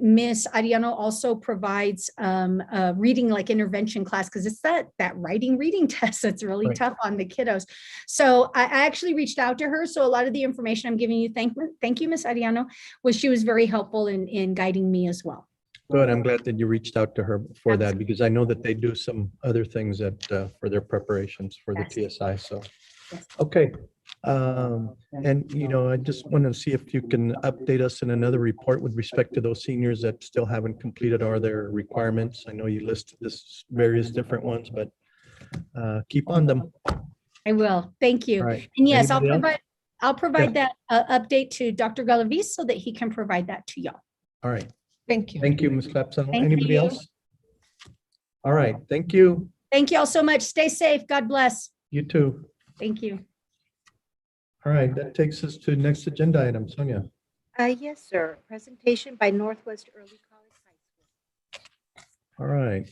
Miss Ariano also provides a reading like intervention class because it's that writing reading test that's really tough on the kiddos. So I actually reached out to her. So a lot of the information I'm giving you, thank you, Miss Ariano, she was very helpful in guiding me as well. Good. I'm glad that you reached out to her for that because I know that they do some other things for their preparations for the TSI. So, okay. And, I just want to see if you can update us in another report with respect to those seniors that still haven't completed all their requirements. I know you listed this various different ones, but keep on them. I will. Thank you. Right. And yes, I'll Yes. provide that update to Dr. Galaviz so that he can provide that to y'all. All right. Thank you. Thank you, Ms. Clapsaddle. Thank Anybody you. else? All right. Thank you. Thank you all so much. Stay safe. God bless. You too. Thank you. All right. That takes us to next agenda item. Sonia. Yes, sir. Presentation by Northwest Early College High School. All right.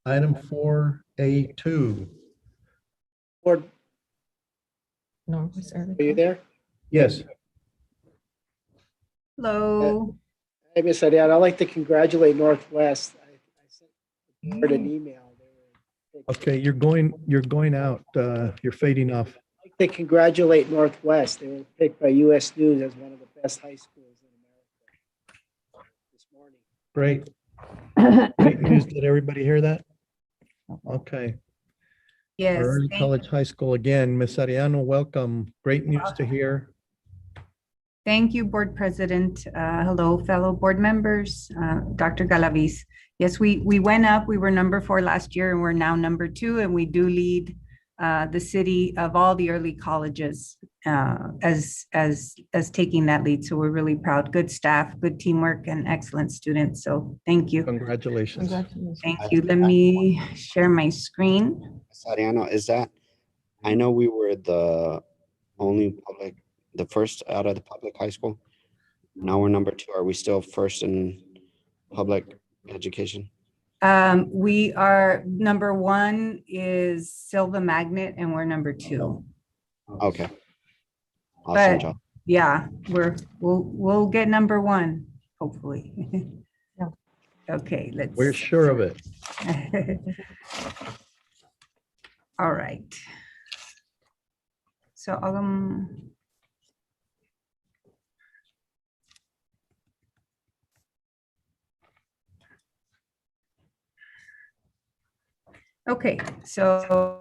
Item 4A2. Board, No, it's early. are you there? Yes. Hello. Hey, Miss Ariana, I'd like to congratulate Northwest. I sent the board an email. Okay. You're going out. You're fading off. I'd like to congratulate Northwest. They were picked by US News as one of the best high schools in America this morning. Great. Great news. Did everybody hear that? Okay. Yes. Our Early College High School again. Ms. Ariano, welcome. Great news to hear. Thank you, Board President. Hello, fellow board members, Dr. Galaviz. Yes, we went up. We were number 4 last year and we're now number 2, and we do lead the city of all the early colleges as taking that lead. So we're really proud. Good staff, good teamwork, and excellent students. So thank you. Congratulations. Thank you. Let me share my screen. Ariano, I know we were the first out of the public high school. Now we're number 2. Are we still first in public education? We are number 1 is Silva Magnet, and we're number 2. Okay. Awesome But job. yeah, we'll get number one, hopefully. Okay, let's. We're sure of it. All right. So, okay, so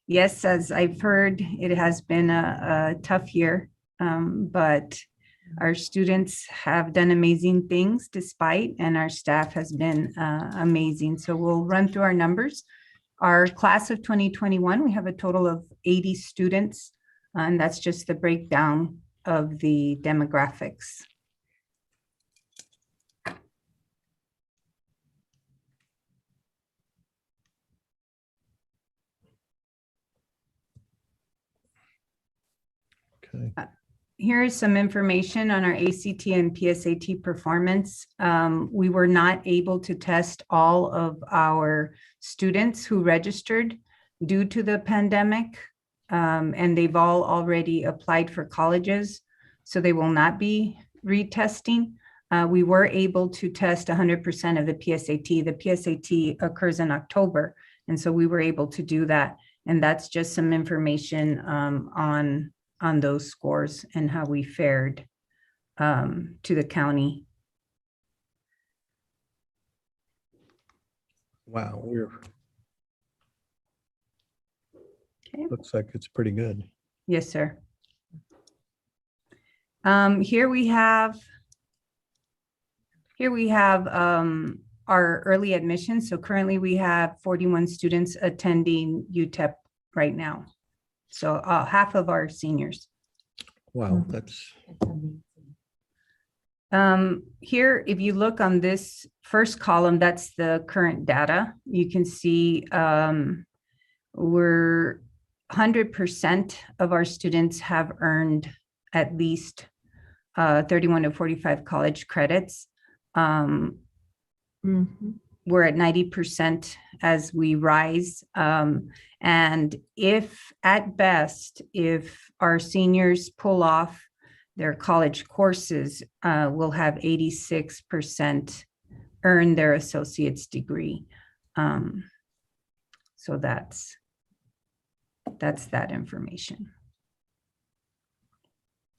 yes, as I've heard, it has been a tough year, but our students have done amazing things despite, and our staff has been amazing. So we'll run through our numbers. Our class of 2021, we have a total of 80 students, and that's just the breakdown of the demographics. Okay. Here is some information on our ACT and PSAT performance. We were not able to test all of our students who registered due to the pandemic, and they've all already applied for colleges, so they will not be retesting. We were able to test 100% of the PSAT. The PSAT occurs in October, and so we were able to do that. And that's just some information on those scores and how we fared to the county. Wow, we're, Okay. looks like it's pretty good. Yes, sir. Here we have our early admissions. So currently we have 41 students attending UTEP right now. So half of our seniors. Wow, that's, here, if you look on this first column, that's the current data. You can see we're 100% of our students have earned at least 31 to 45 college credits. We're at 90% as we rise. And if at best, if our seniors pull off their college courses, we'll have 86% earn their associate's degree. So that's that information.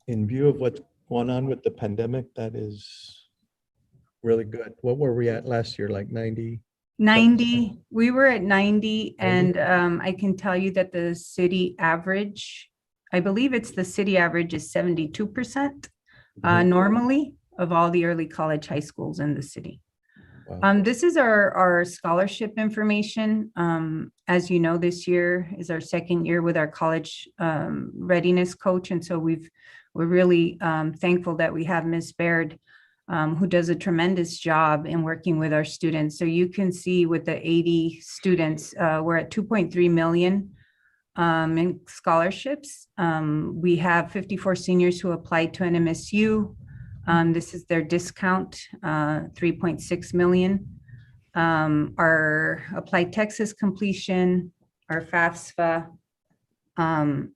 in view of what's going on with the pandemic, that is really good. What were we at last year? Like 90? 90, we were at 90, and I can tell you that the city average, I believe it's the city average is 72% normally of all the early college high schools in the city. Wow. This is our scholarship information. As you know, this year is our second year with our college readiness coach, and so we're really thankful that we have Ms. Baird, who does a tremendous job in working with our students. So you can see with the 80 students, we're at 2.3 million in scholarships. We have 54 seniors who applied to an MSU. This is their discount, 3.6 million. Our Applied Texas completion, our FAFSA, and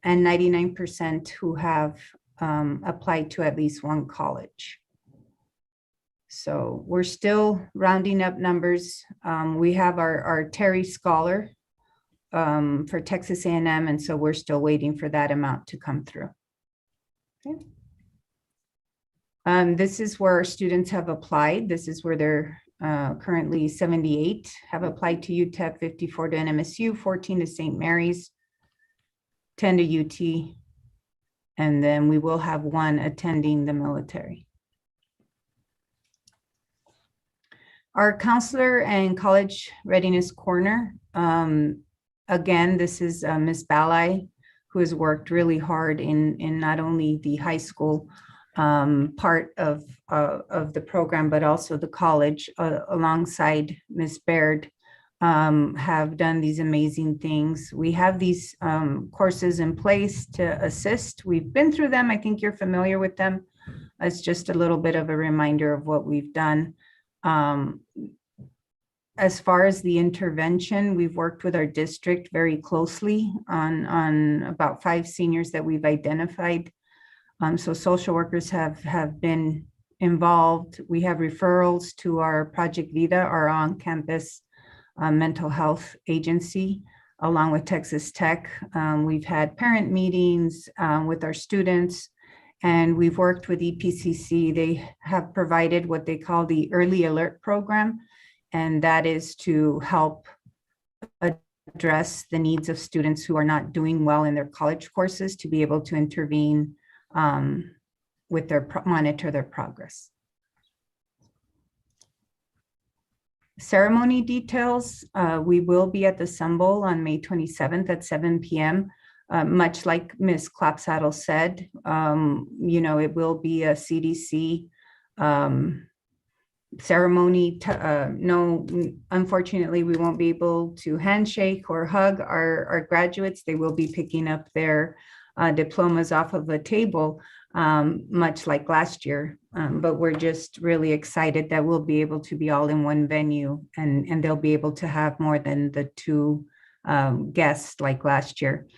99% who have applied to at least one college. So we're still rounding up numbers. We have our Terry Scholar for Texas A&M, and so we're still waiting for that amount to come through. Okay. This is where our students have applied. This is where they're currently 78 have applied to UTEP, 54 to NMSU, 14 to St. Mary's, 10 to UT, and then we will have one attending the military. Our counselor and college readiness corner. Again, this is Ms. Balai, who has worked really hard in not only the high school part of the program, but also the college alongside Ms. Baird, have done these amazing things. We have these courses in place to assist. We've been through them. I think you're familiar with them. It's just a little bit of a reminder of what we've done. as far as the intervention, we've worked with our district very closely on about 5 seniors that we've identified. So social workers have been involved. We have referrals to our Project Vida, our on-campus mental health agency, along with Texas Tech. We've had parent meetings with our students, and we've worked with EPCC. They have provided what they call the Early Alert Program, and that is to help address the needs of students who are not doing well in their college courses to be able to intervene with monitor their progress. Ceremony details, we will be at the Sun Bowl on May 27th at 7 p.m. Much like Ms. Clapsaddle said, it will be a CDC ceremony. No, unfortunately, we won't be able to handshake or hug our graduates. They will be picking up their diplomas off of a table, much like last year. But we're just really excited that we'll be able to be all in one venue, and they'll be able to have more than the 2 guests like last year.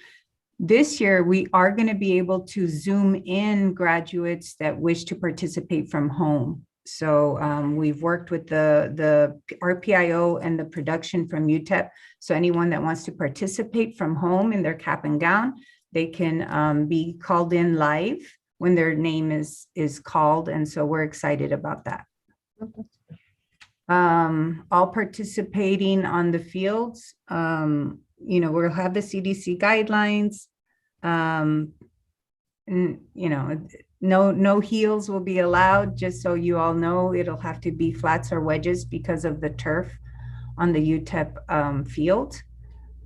This year, we are going to be able to Zoom in graduates that wish to participate from home. So we've worked with the RPIO and the production from UTEP. So anyone that wants to participate from home in their cap and gown, they can be called in live when their name is called. And so we're excited about that. All participating on the fields, we'll have the CDC guidelines. No heels will be allowed, just so you all know. It'll have to be flats or wedges because of the turf on the UTEP field.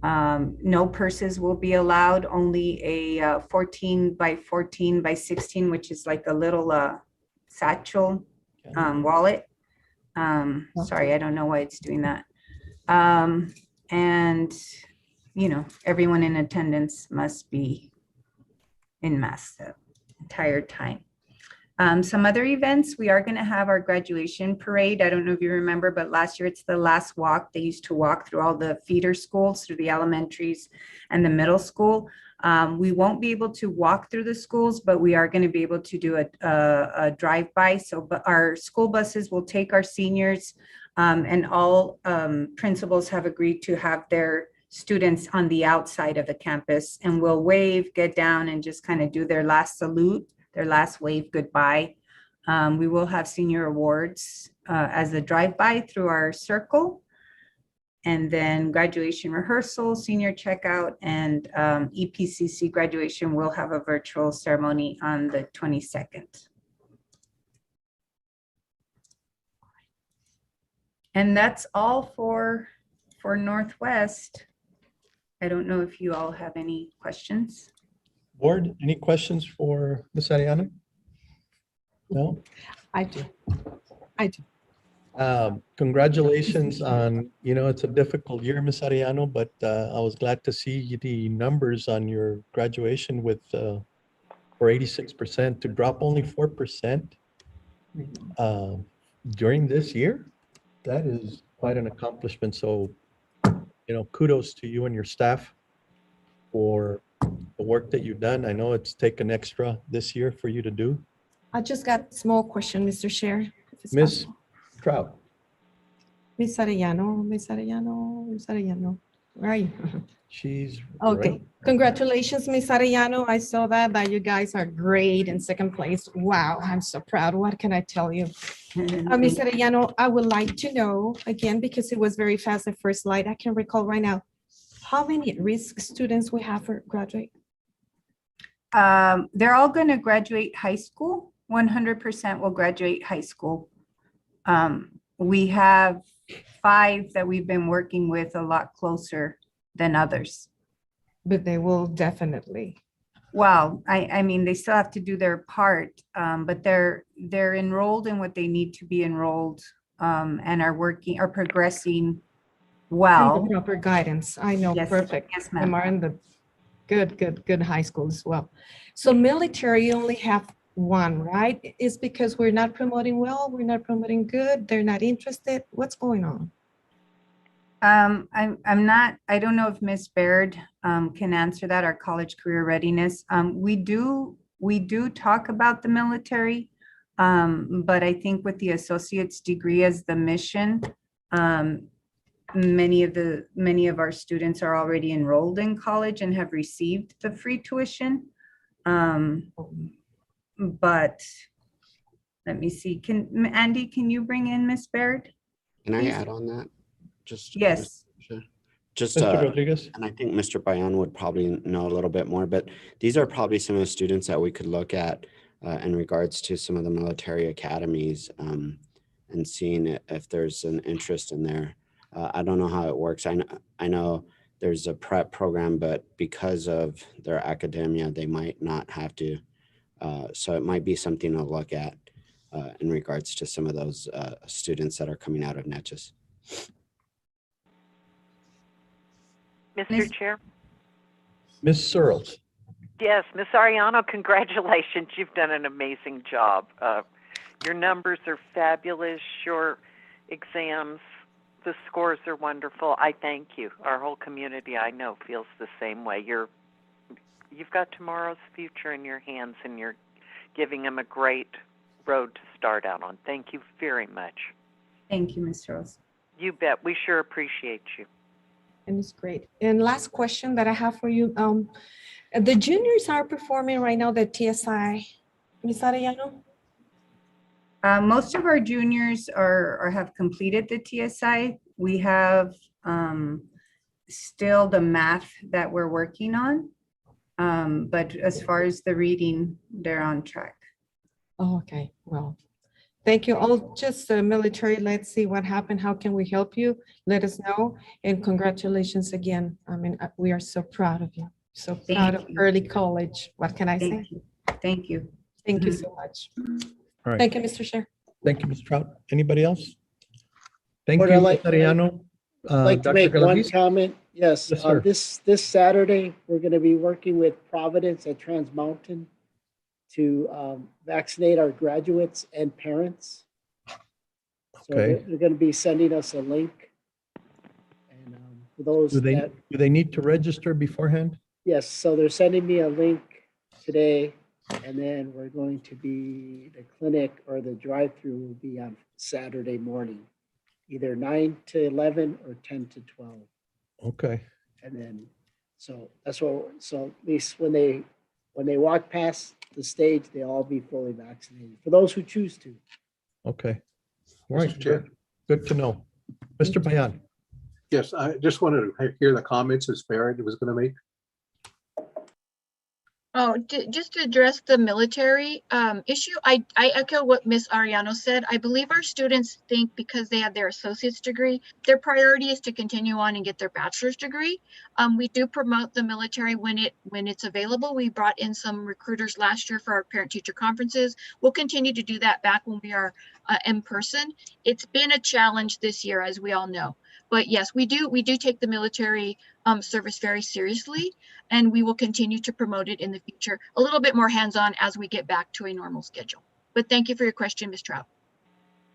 No purses will be allowed, only a 14 by 14 by 16, which is like a little satchel wallet. Sorry, I don't know why it's doing that. And, everyone in attendance must be in masks the entire time. Some other events, we are going to have our graduation parade. I don't know if you remember, but last year it's the last walk. They used to walk through all the feeder schools, through the elementaries and the middle school. We won't be able to walk through the schools, but we are going to be able to do a drive-by. So our school buses will take our seniors, and all principals have agreed to have their students on the outside of the campus, and will wave, get down, and just kind of do their last salute, their last wave goodbye. We will have senior awards as a drive-by through our circle, and then graduation rehearsal, senior checkout, and EPCC graduation will have a virtual ceremony on the 22nd. And that's all for Northwest. I don't know if you all have any questions. Board, any questions for Ms. Arellano? No? I do. Congratulations on, it's a difficult year, Ms. Arellano, but I was glad to see the numbers on your graduation with for 86% to drop only 4% during this year. That is quite an accomplishment. So, kudos to you and your staff for the work that you've done. I know it's taken extra this year for you to do. I just got a small question, Mr. Chair. Ms. Trout. Miss Arellano, where are you? She's Okay, right. Congratulations, Miss Arellano. I saw that you guys are great in second place. Wow, I'm so proud. What can I tell you? Miss Arellano, I would like to know, again, because it was very fast, the first slide, I can recall right now, how many at-risk students we have for graduate? They're all going to graduate high school. 100% will graduate high school. We have 5 that we've been working with a lot closer than others. But they will definitely. Well, I mean, they still have to do their part, but they're enrolled in what they need to be enrolled, and are progressing well. And the proper guidance. I know, Yes. perfect. Yes, Them ma'am. are in the good high school as well. So military, you only have 1, right? It's because we're not promoting well, we're not promoting good, they're not interested. What's going on? I'm not, I don't know if Miss Baird can answer that, our college career readiness. We do talk about the military, but I think with the associate's degree as the mission, many of our students are already enrolled in college and have received the free tuition. But let me see, Andy, can you bring in Miss Baird? Can I Please? add on that? Just Yes. Just, Mr. Rodriguez? and I think Mr. Bayan would probably know a little bit more, but these are probably some of the students that we could look at in regards to some of the military academies and seeing if there's an interest in there. I don't know how it works. I know there's a prep program, but because of their academia, they might not have to. So it might be something to look at in regards to some of those students that are coming out of Natchez. Mr. Chair? Ms. Searles? Yes, Ms. Ariano, congratulations. You've done an amazing job. Your numbers are fabulous. Your exams, the scores are wonderful. I thank you. Our whole community, I know, feels the same way. You've got tomorrow's future in your hands, and you're giving them a great road to start out on. Thank you very much. Thank you, Ms. Rose. You bet. We sure appreciate you. And it's great. And last question that I have for you. The juniors are performing right now the TSI. Ms. Arellano? Most of our juniors have completed the TSI. We have still the math that we're working on. But as far as the reading, they're on track. Oh, okay. Well, thank you all. Just military, let's see what happened. How can we help you? Let us know. And congratulations again. I mean, we are so proud of you. So proud of early college. What can I say? Thank you. Thank you so much. All right. Thank you, Mr. Chair. Thank you, Ms. Trout. Anybody else? Thank Board, you, I'd Ms. like- Arellano. I'd like to Dr. make one Galaviz? comment. Yes, Yes, sir. this Saturday, we're going to be working with Providence at Trans Mountain to vaccinate our graduates and parents. So Okay. they're going to be sending us a link. And for those Do that, they need to register beforehand? yes, so they're sending me a link today, and then we're going to be, the clinic or the drive-through will be on Saturday morning, either 9 to 11 or 10 to 12. Okay. And then, so that's what, so at least when they walk past the stage, they'll all be fully vaccinated, for those who choose to. Okay. All right. Mr. Chair. Good to know. Mr. Bayan? Yes, I just wanted to hear the comments as Barrett was going to make. Oh, just to address the military issue, I echo what Ms. Ariano said. I believe our students think because they have their associate's degree, their priority is to continue on and get their bachelor's degree. We do promote the military when it's available. We brought in some recruiters last year for our parent-teacher conferences. We'll continue to do that back when we are in person. It's been a challenge this year, as we all know. But yes, we do take the military service very seriously, and we will continue to promote it in the future, a little bit more hands-on as we get back to a normal schedule. But thank you for your question, Ms. Trout.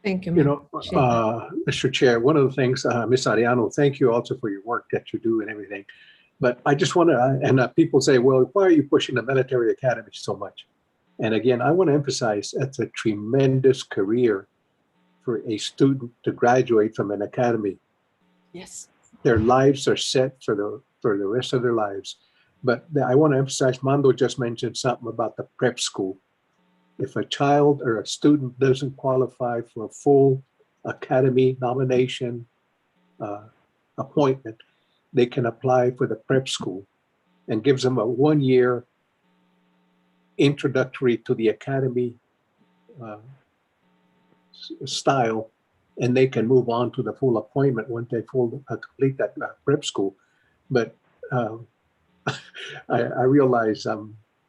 Thank you. You know, Mr. Chair, one of the things, Ms. Ariano, thank you also for your work that you do and everything. But I just want to, and people say, well, why are you pushing the military academy so much? And again, I want to emphasize that's a tremendous career for a student to graduate from an academy. Yes. Their lives are set for the rest of their lives. But I want to emphasize, Mando just mentioned something about the prep school. If a child or a student doesn't qualify for a full academy nomination appointment, they can apply for the prep school, and gives them a 1-year introductory to the academy style, and they can move on to the full appointment when they complete that prep school. But I realize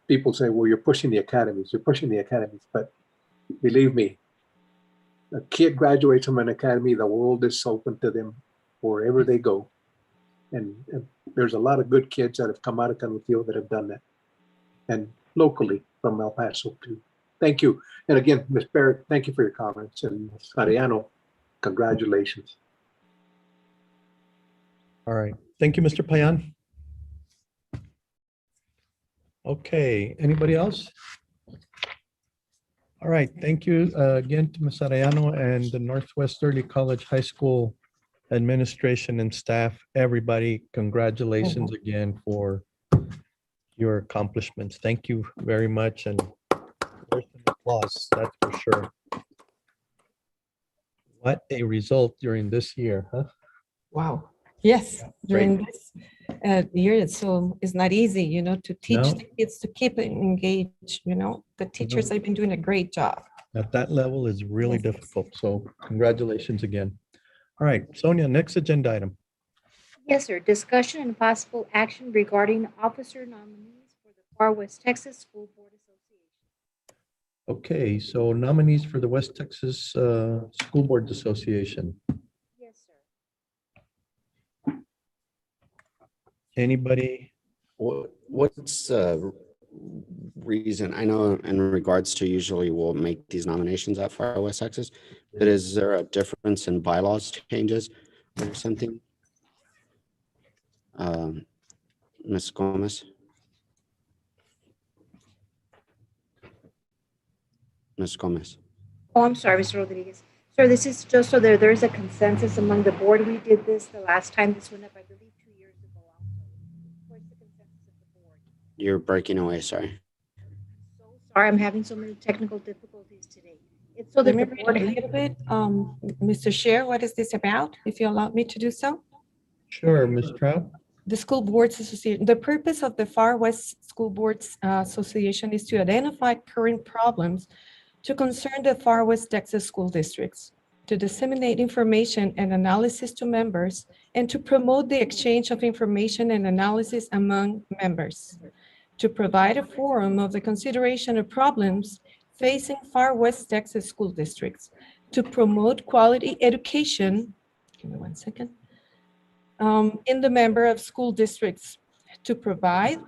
people say, well, you're pushing the academies, but believe me, a kid graduates from an academy, the world is open to them wherever they go. And there's a lot of good kids that have come out of Canutillo that have done that, and locally from El Paso too. Thank you. And again, Ms. Barrett, thank you for your comments, and Ms. Ariano, congratulations. All right. Thank you, Mr. Payan. Okay, anybody else? All right, thank you again to Ms. Arellano and the Northwest Early College High School administration and staff. Everybody, congratulations again for your accomplishments. Thank you very much, and there's an applause, that's for sure. What a result during this year, huh? Wow. Yes, Great. during this year, it's not easy, you know, to teach No. the kids to keep them engaged, you know. The teachers have been doing a great job. At that level is really difficult, so congratulations again. All right, Sonia, next agenda item. Yes, sir. Discussion and possible action regarding officer nominees for the Far West Texas School Board Association. Okay, so nominees for the West Texas School Boards Association. Yes, sir. Anybody? What's reason? I know in regards to usually we'll make these nominations at Far West Texas, but is there a difference in bylaws changes or something? Ms. Gomez? Ms. Gomez? Oh, I'm sorry, Mr. Rodriguez. Sir, this is just so there's a consensus among the board. We did this the last time this went up, I believe, 2 years ago also. Where's the consensus of the board? You're breaking away, sorry. Sorry, I'm having so many technical difficulties today. It's so that Let me the read board. a little bit, Mr. Chair, what is this about, if you allow me to do so? Sure, Ms. Trout. The School Boards Association, the purpose of the Far West School Boards Association is to identify current problems to concern the Far West Texas school districts, to disseminate information and analysis to members, and to promote the exchange of information and analysis among members, to provide a forum of the consideration of problems facing Far West Texas school districts, to promote quality education, give me 1 second, in the member of school districts, to provide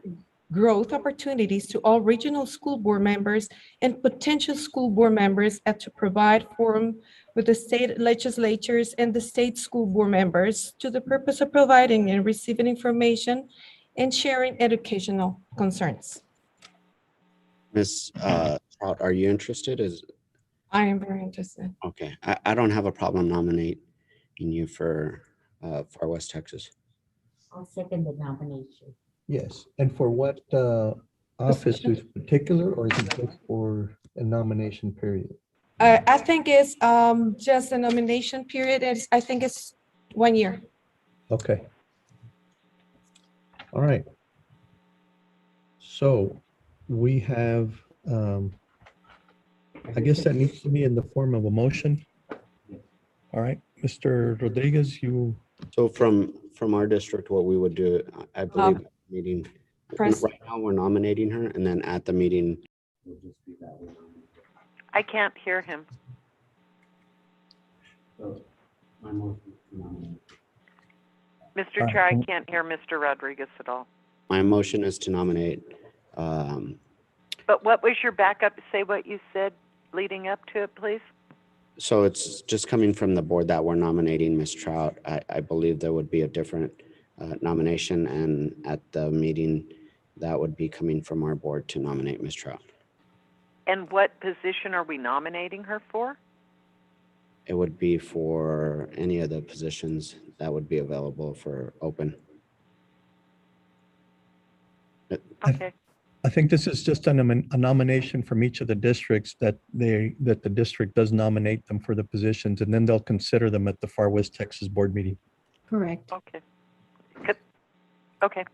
growth opportunities to all regional school board members and potential school board members, and to provide forum with the state legislatures and the state school board members to the purpose of providing and receiving information and sharing educational concerns. Ms. Trout, are you interested? I am very interested. Okay, I don't have a problem nominating you for Far West Texas. I'll second the nomination. Yes, and for what office is particular, or is it just for a nomination period? I think it's just a nomination period. I think it's 1 year. Okay. All right. So we have, I guess that needs to be in the form of a motion. All right, Mr. Rodriguez, you. So from our district, what we would do, I believe, at the meeting, right now we're nominating her, and then at the meeting. I can't hear him. Mr. Chair, I can't hear Mr. Rodriguez at all. My motion is to nominate. But what was your backup? Say what you said leading up to it, please. So it's just coming from the board that we're nominating Ms. Trout. I believe there would be a different nomination, and at the meeting, that would be coming from our board to nominate Ms. Trout. And what position are we nominating her for? It would be for any of the positions that would be available for open. Okay. I think this is just a nomination from each of the districts that the district does nominate them for the positions, and then they'll consider them at the Far West Texas board meeting. Correct. Okay. Good. Okay.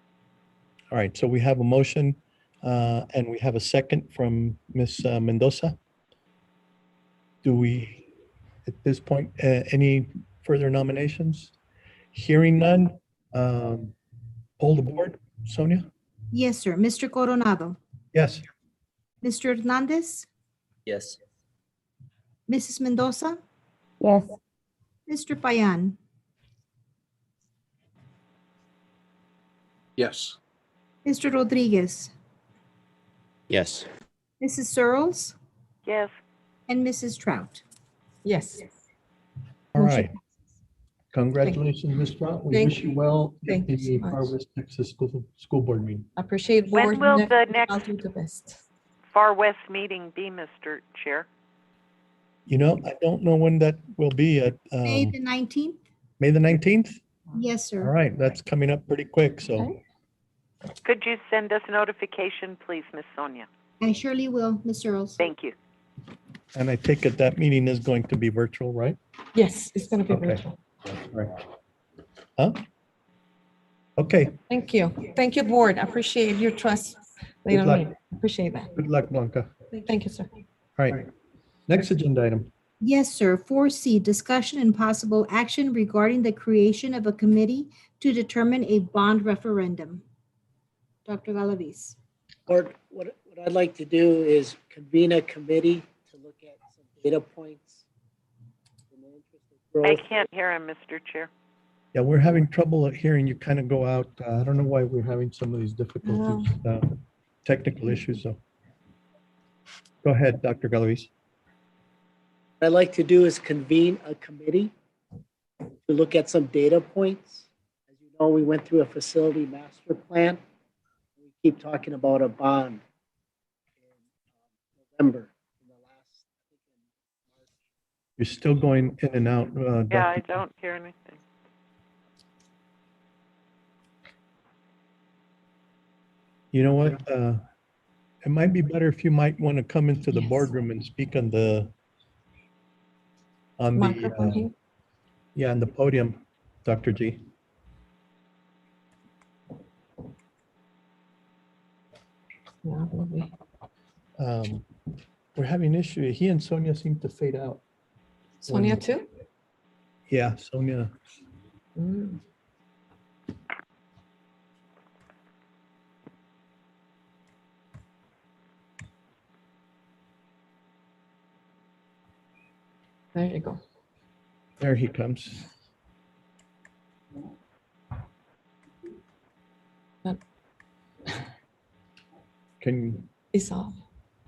All right, so we have a motion and we have a second from Ms. Mendoza. Do we, at this point, any further nominations? Hearing none, poll the board. Sonia? Yes, sir. Mr. Coronado, Yes. Mr. Hernandez, Yes. Mrs. Mendoza, Yes. Mr. Payan, Yes. Mr. Rodriguez, Yes. Mrs. Searles, Yes. and Mrs. Trout. Yes. All right. Congratulations, Ms. Trot. We Thank wish you well at Thank you the so much. Far West Texas School Board meeting. Appreciate When board. will the I'll next do the best. Far West meeting be, Mr. Chair? You know, I don't know when that will be at May the 19th? May the 19th? Yes, All sir. right, that's coming up pretty quick, so. Okay. Could you send us notification, please, Miss Sonia? I surely will, Ms. Earls. Thank you. And I take it that meeting is going to be virtual, right? Yes, it's gonna be Okay. virtual. Right. Huh? Okay, Thank you. Thank you, board. I appreciate your trust. Good Later luck. on. Appreciate that. good luck, Blanca. Thank you, sir. All right, next agenda item. Yes, sir. 4C, discussion and possible action regarding the creation of a committee to determine a bond referendum. Dr. Galaviz. Board, what I'd like to do is convene a committee to look at some data points in the interest of I growth. can't hear him, Mr. Chair. Yeah, we're having trouble hearing you kind of go out. I don't know why we're having some of these difficulties, technical issues, so. Go ahead, Dr. Galaviz. What I'd like to do is convene a committee to look at some data points. As you know, we went through a facility master plan. We keep talking about a bond in November. You're still going in and out. Yeah, I Dr. don't hear anything. You know what? It might be better if you might want to come into the boardroom and speak on the, Microphone here. yeah, on the podium, Dr. G. Yeah, probably. We're having issue. He and Sonia seem to fade out. Sonia too? Yeah, Sonia. Mm. There you go. There he comes. That- Can, It's off.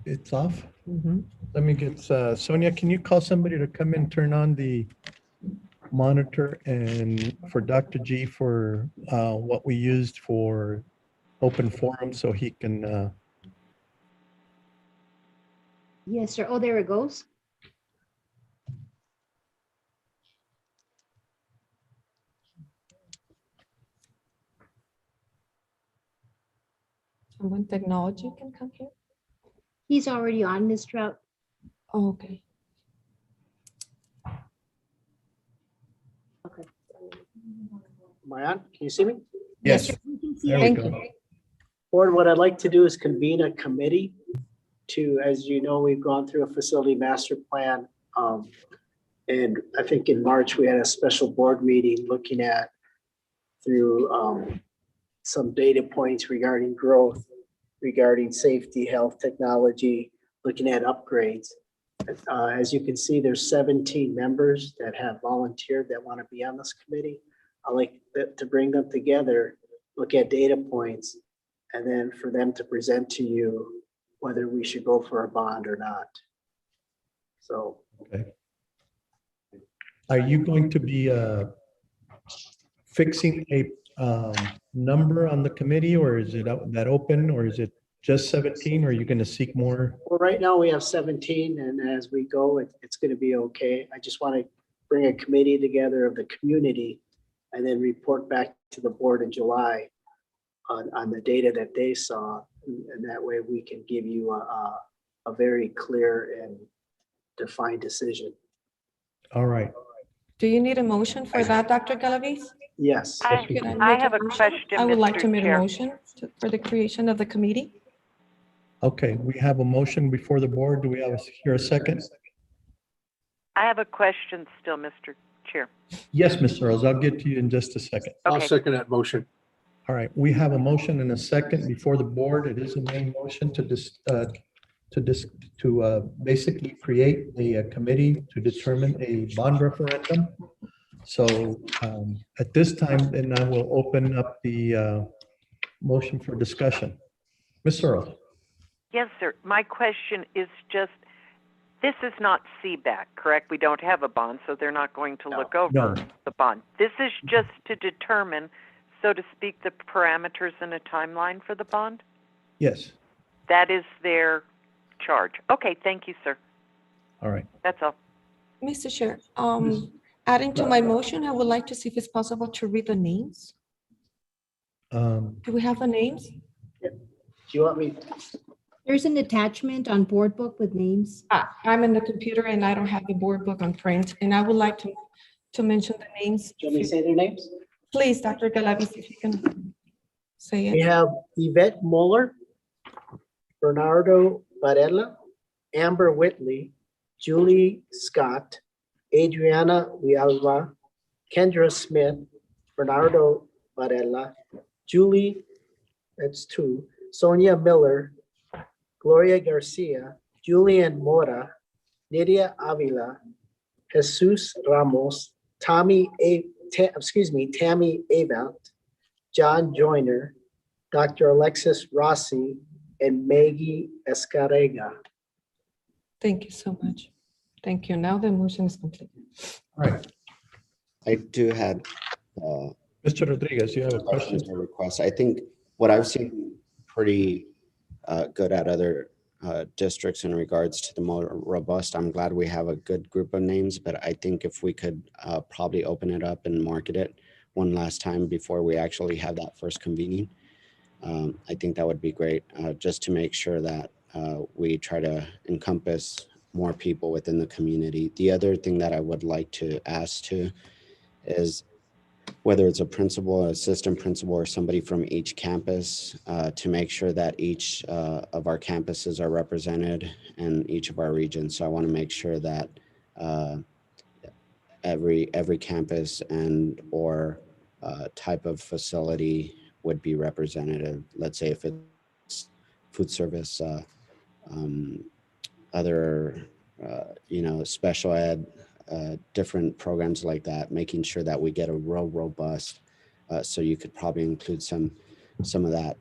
it's off? Mhm. Let me get, Sonia, can you call somebody to come and turn on the monitor and for Dr. G for what we used for open forum so he can, Yes, sir. Oh, there it goes. And when technology can come here? He's already on, Ms. Trout. Oh, okay. Am I on? Can you see me? yes, We can see there we everything. go. Board, what I'd like to do is convene a committee to, as you know, we've gone through a facility master plan. And I think in March, we had a special board meeting looking at through some data points regarding growth, regarding safety, health, technology, looking at upgrades. As you can see, there's 17 members that have volunteered that want to be on this committee. I like to bring them together, look at data points, and then for them to present to you whether we should go for a bond or not. So Okay. Are you going to be fixing a number on the committee, or is it that open, or is it just 17, or are you going to seek more? well, right now we have 17, and as we go, it's going to be okay. I just want to bring a committee together of the community and then report back to the board in July on the data that they saw. And that way we can give you a very clear and defined decision. All right. Do you need a motion for that, Dr. Galaviz? Yes. Can I make have a motion? question, I would like Mr. to make a Chair. motion for the creation of the committee. Okay, we have a motion before the board. Do we have here a second? I have a question still, Mr. Chair. Yes, Ms. Earls, I'll get to you in just a second. I'll Okay. second that motion. All right, we have a motion and a second before the board. It is a main motion to basically create a committee to determine a bond referendum. So at this time, then I will open up the motion for discussion. Ms. Earls. Yes, sir. My question is just, This is not CBAC, correct? We don't have a bond, so they're not going to look over No. the bond. This is just to determine, so to speak, the parameters and a timeline for the bond? Yes. That is their charge. Okay, thank you, sir. All right. That's all. Mr. Chair, adding to my motion, I would like to see if it's possible to read the names. Do we have the names? Do you want me? There's an attachment on board book with names. I'm in the computer and I don't have the board book on print, and I would like to mention the names. Do you want me to say their names? Please, Dr. Galavis, if you can say We it. have Yvette Muller, Bernardo Varela, Amber Whitley, Julie Scott, Adriana Villalba, Kendra Smith, Bernardo Varela, Julie, that's two, Sonia Miller, Gloria Garcia, Julian Mora, Nydia Avila, Jesus Ramos, Tammy Avant, John Joyner, Dr. Alexis Rossi, and Maggie Escarrega. Thank you so much. Thank you. Now the motion is complete. All right. I do have Mr. Rodriguez, you have a question? questions or requests. I think what I've seen pretty good at other districts in regards to the more robust, I'm glad we have a good group of names, but I think if we could probably open it up and market it one last time before we actually have that first convening, I think that would be great, just to make sure that we try to encompass more people within the community. The other thing that I would like to ask too is whether it's a principal, assistant principal, or somebody from each campus, to make sure that each of our campuses are represented in each of our regions. So I want to make sure that every campus and or type of facility would be representative. Let's say if it's food service, other special ed, different programs like that, making sure that we get a real robust, so you could probably include some of that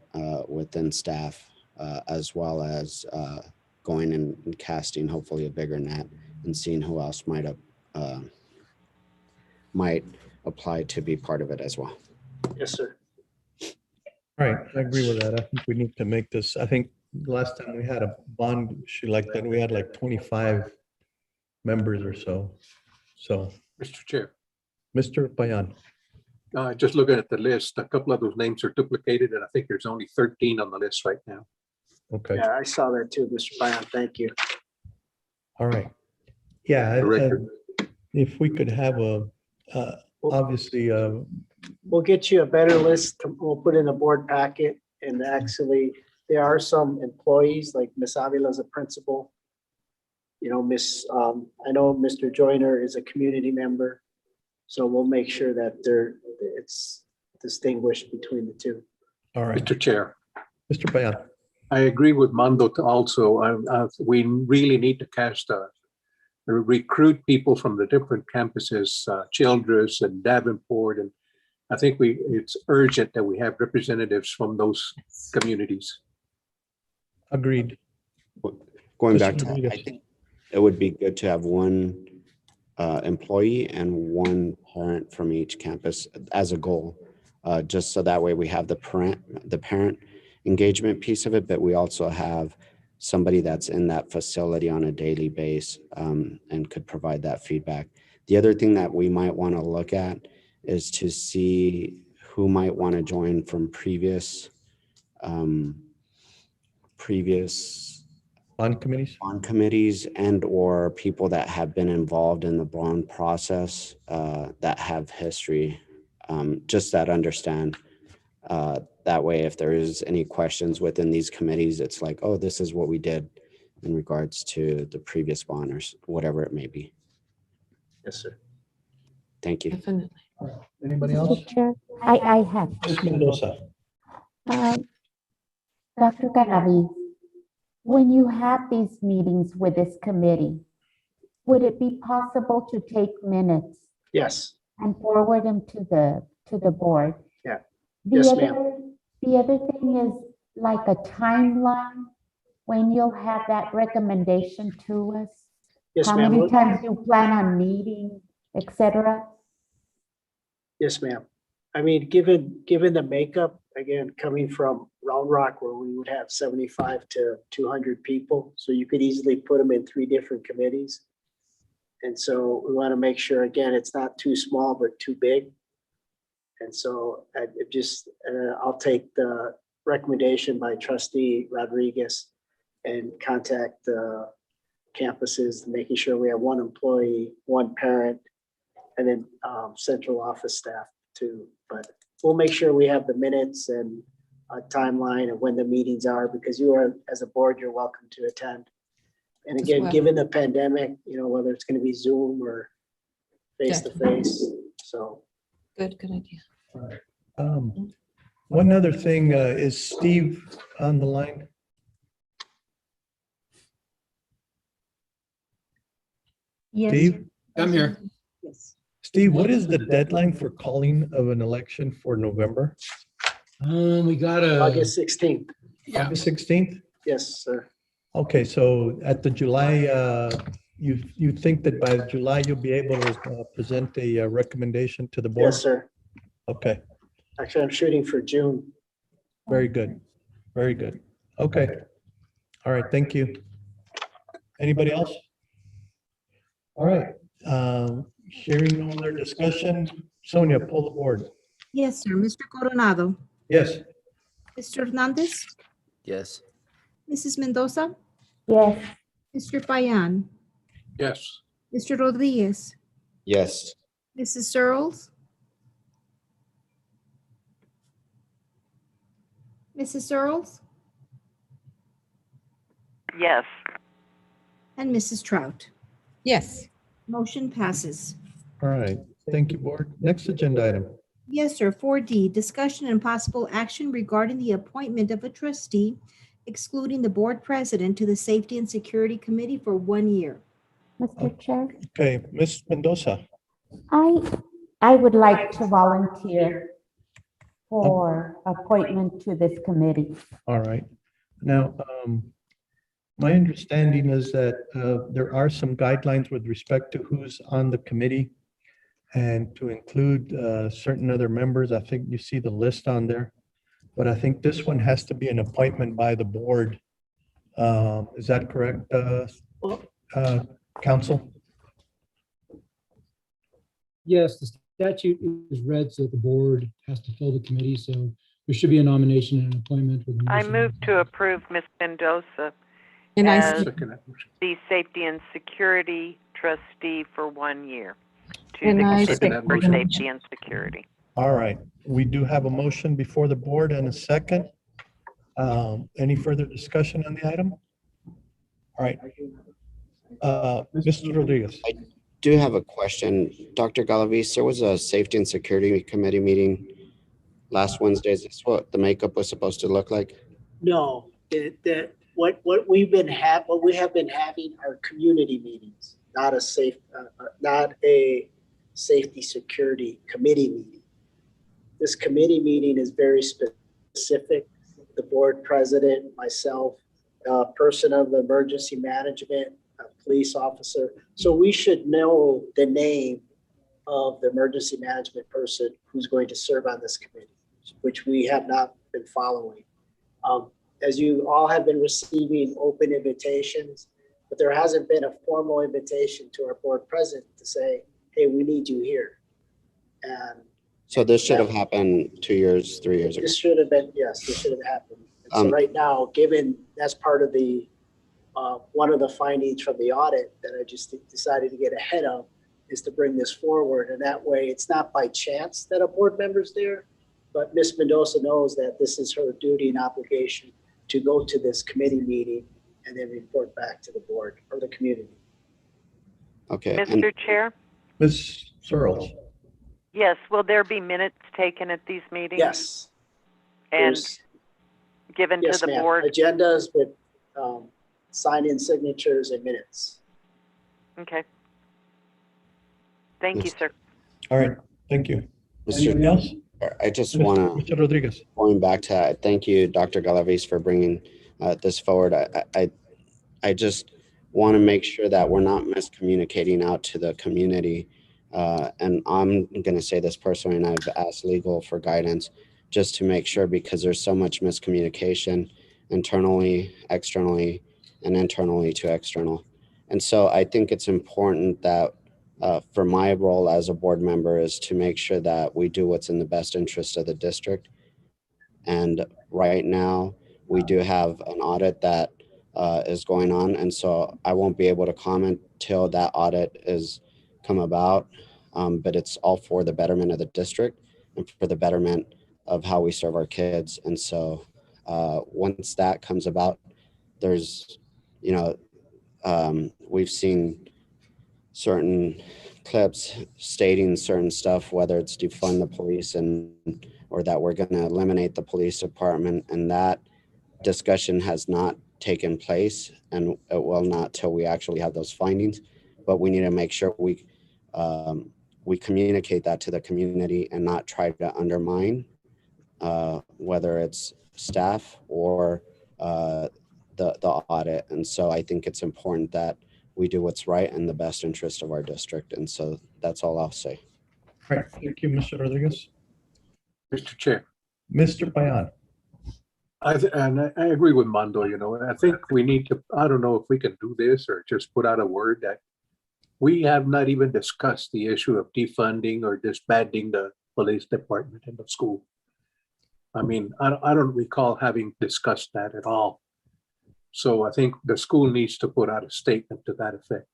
within staff, as well as going and casting hopefully a bigger net and seeing who else might apply to be part of it as well. Yes, sir. Right, I agree with that. I think we need to make this, I think last time we had a bond issue like that, we had like 25 members or so. So, Mr. Chair, Mr. Payan. just looking at the list, a couple of those names are duplicated, and I think there's only 13 on the list right now. Okay, Yeah, I saw that too, Mr. Bayan. Thank you. all right. Yeah, The record. if we could have obviously, We'll get you a better list. We'll put in a board packet, and actually there are some employees like Miss Avila is a principal. I know Mr. Joyner is a community member. So we'll make sure that it's distinguished between the two. all right, Mr. Chair, Mr. Payan. I agree with Mando also. We really need to recruit people from the different campuses, Childress and Davenport, and I think it's urgent that we have representatives from those communities. Agreed. Going Mr. back to that, Rodriguez. I think it would be good to have one employee and one parent from each campus as a goal, just so that way we have the parent engagement piece of it, but we also have somebody that's in that facility on a daily basis, and could provide that feedback. The other thing that we might want to look at is to see who might want to join from previous bond committees and or people that have been involved in the bond process, that have history, just that understand. That way, if there is any questions within these committees, it's like, oh, this is what we did in regards to the previous bond or whatever it may be. Yes, sir. Thank you. Definitely. Anybody else? Mr. Chair, I have. Ms. Mendoza. Dr. Galaviz, when you have these meetings with this committee, would it be possible to take minutes Yes. and forward them to the board? Yeah. Yes, ma'am. The other thing is like a timeline when you'll have that recommendation to us. Yes, How ma'am. many times you plan on meeting, etc.? Yes, ma'am. I mean, given the makeup, again, coming from Round Rock where we would have 75 to 200 people, so you could easily put them in 3 different committees. And so we want to make sure, again, it's not too small, but too big. And so I'll take the recommendation by trustee Rodriguez and contact the campuses, making sure we have 1 employee, 1 parent, and then central office staff too. But we'll make sure we have the minutes and a timeline of when the meetings are, because you are, as a board, you're welcome to attend. And again, well. given the pandemic, whether it's going to be Zoom or face to face. So Good idea. One other thing, is Steve on the line? Yes. Steve? I'm here. Yes. Steve, what is the deadline for calling of an election for November? We got August 16th. August 16th? Yes, sir. Okay, so at the July, you think that by July you'll be able to present a recommendation to the board? Yes, sir. Okay, Actually, I'm shooting for June. very good. Very good. Okay. All right, thank you. Anybody else? All right, hearing no other discussion, Sonia, pull the board. Yes, sir. Mr. Coronado, Yes. Mr. Hernandez, Yes. Mrs. Mendoza, Yes. Mr. Payan, Yes. Mr. Rodriguez, Yes. Mrs. Searles, Mrs. Searles, Yes. and Mrs. Trout. Yes. Motion passes. All right, thank you, board. Next agenda item. Yes, sir. 4D, discussion and possible action regarding the appointment of a trustee excluding the board president to the Safety and Security Committee for 1 year. Mr. Chair, Okay, Ms. Mendoza. I would like to volunteer for appointment to this committee. All right. Now, my understanding is that there are some guidelines with respect to who's on the committee and to include certain other members. I think you see the list on there, but I think this one has to be an appointment by the board. Is that correct, council? Yes, the statute is read so that the board has to fill the committee, so there should be a nomination and an appointment. With a I motion. move to approve Ms. Mendoza And I as second the Safety and Security Trustee for 1 year to And the I Committee second for the motion. Safety and Security. All right, we do have a motion before the board and a second. Any further discussion on the item? All right. Mr. Rodriguez. I do have a question. Dr. Galavis, there was a Safety and Security Committee meeting last Wednesday. Is this what the makeup was supposed to look like? No, what we have been having are community meetings, not a safety security committee meeting. This committee meeting is very specific. The board president, myself, person of the emergency management, a police officer. So we should know the name of the emergency management person who's going to serve on this committee, which we have not been following. As you all have been receiving open invitations, but there hasn't been a formal invitation to our board president to say, hey, we need you here. And So this should have happened 2 years, 3 years ago. this should have been, yes, this should have happened. And so right now, given that's part of the, one of the findings from the audit that I just decided to get ahead of is to bring this forward. And that way it's not by chance that a board member's there, but Ms. Mendoza knows that this is her duty and obligation to go to this committee meeting and then report back to the board or the community. Okay. Mr. Chair? Ms. Searles. Yes, will there be minutes taken at these meetings? Yes. And There's- given Yes, to the ma'am. board? Agendas with sign-in signatures and minutes. Okay. Thank you, sir. All right, thank you. Mr. Anybody else? I just want to, Mr. Rodriguez. going back to, thank you, Dr. Galavis, for bringing this forward. I just want to make sure that we're not miscommunicating out to the community. And I'm going to say this personally, and I've asked legal for guidance just to make sure, because there's so much miscommunication internally, externally, and internally to external. And so I think it's important that for my role as a board member is to make sure that we do what's in the best interest of the district. And right now we do have an audit that is going on. And so I won't be able to comment till that audit is come about. But it's all for the betterment of the district and for the betterment of how we serve our kids. And so once that comes about, there's, you know, we've seen certain clips stating certain stuff, whether it's defund the police or that we're going to eliminate the police department, and that discussion has not taken place, and it will not till we actually have those findings. But we need to make sure we communicate that to the community and not try to undermine whether it's staff or the audit. And so I think it's important that we do what's right in the best interest of our district. And so that's all I'll say. All right, thank you, Mr. Rodriguez. Mr. Chair. Mr. Payan. I agree with Mando, you know, I think we need to, I don't know if we can do this or just put out a word that we have not even discussed the issue of defunding or disbanding the police department in the school. I mean, I don't recall having discussed that at all. So I think the school needs to put out a statement to that effect.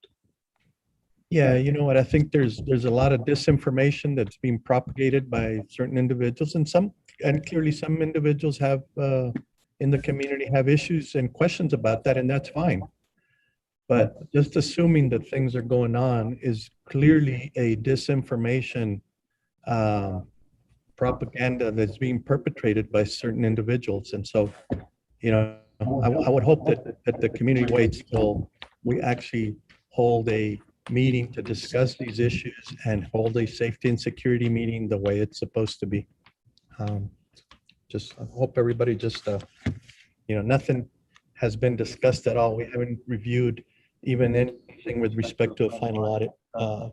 Yeah, you know what? I think there's a lot of disinformation that's being propagated by certain individuals, and clearly some individuals have in the community have issues and questions about that, and that's fine. But just assuming that things are going on is clearly a disinformation propaganda that's being perpetrated by certain individuals. And so, you know, I would hope that the community waits till we actually hold a meeting to discuss these issues and hold a safety and security meeting the way it's supposed to be. Just I hope everybody just, you know, nothing has been discussed at all. We haven't reviewed even anything with respect to a final audit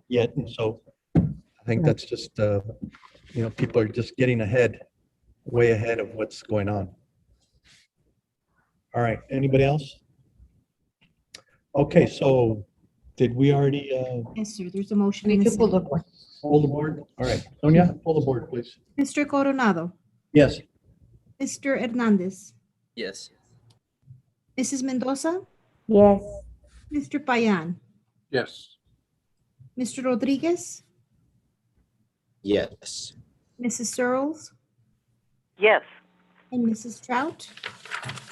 yet. And so I think that's just, you know, people are just getting ahead, way ahead of what's going on. All right, anybody else? Okay, so did we already? Yes, sir. There's a motion. Need and a to pull the second. board. Pull the board? All right, Sonia, pull the board, please. Mr. Coronado, Yes. Mr. Hernandez, Yes. Mrs. Mendoza, Yes. Mr. Payan, Yes. Mr. Rodriguez, Yes. Mrs. Searles, Yes. and Mrs. Trout.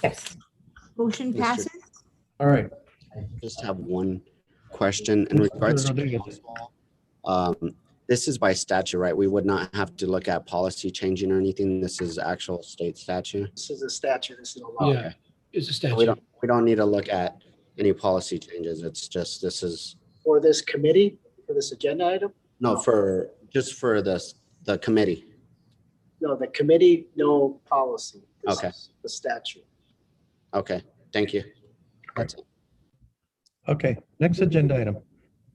Yes. Motion Mr. passes. All right. I just have one question in regards to Rodriguez. council. This is by statute, right? We would not have to look at policy changing or anything. This is actual state statute. This is a statute, this is a law. Yeah, it's a So statute. we don't need to look at any policy changes. It's just, this is, For this committee, for this agenda item? no, just for this, the committee. No, the committee, no policy. This Okay. is the statute. Okay, thank you. That's it. Okay, next agenda item.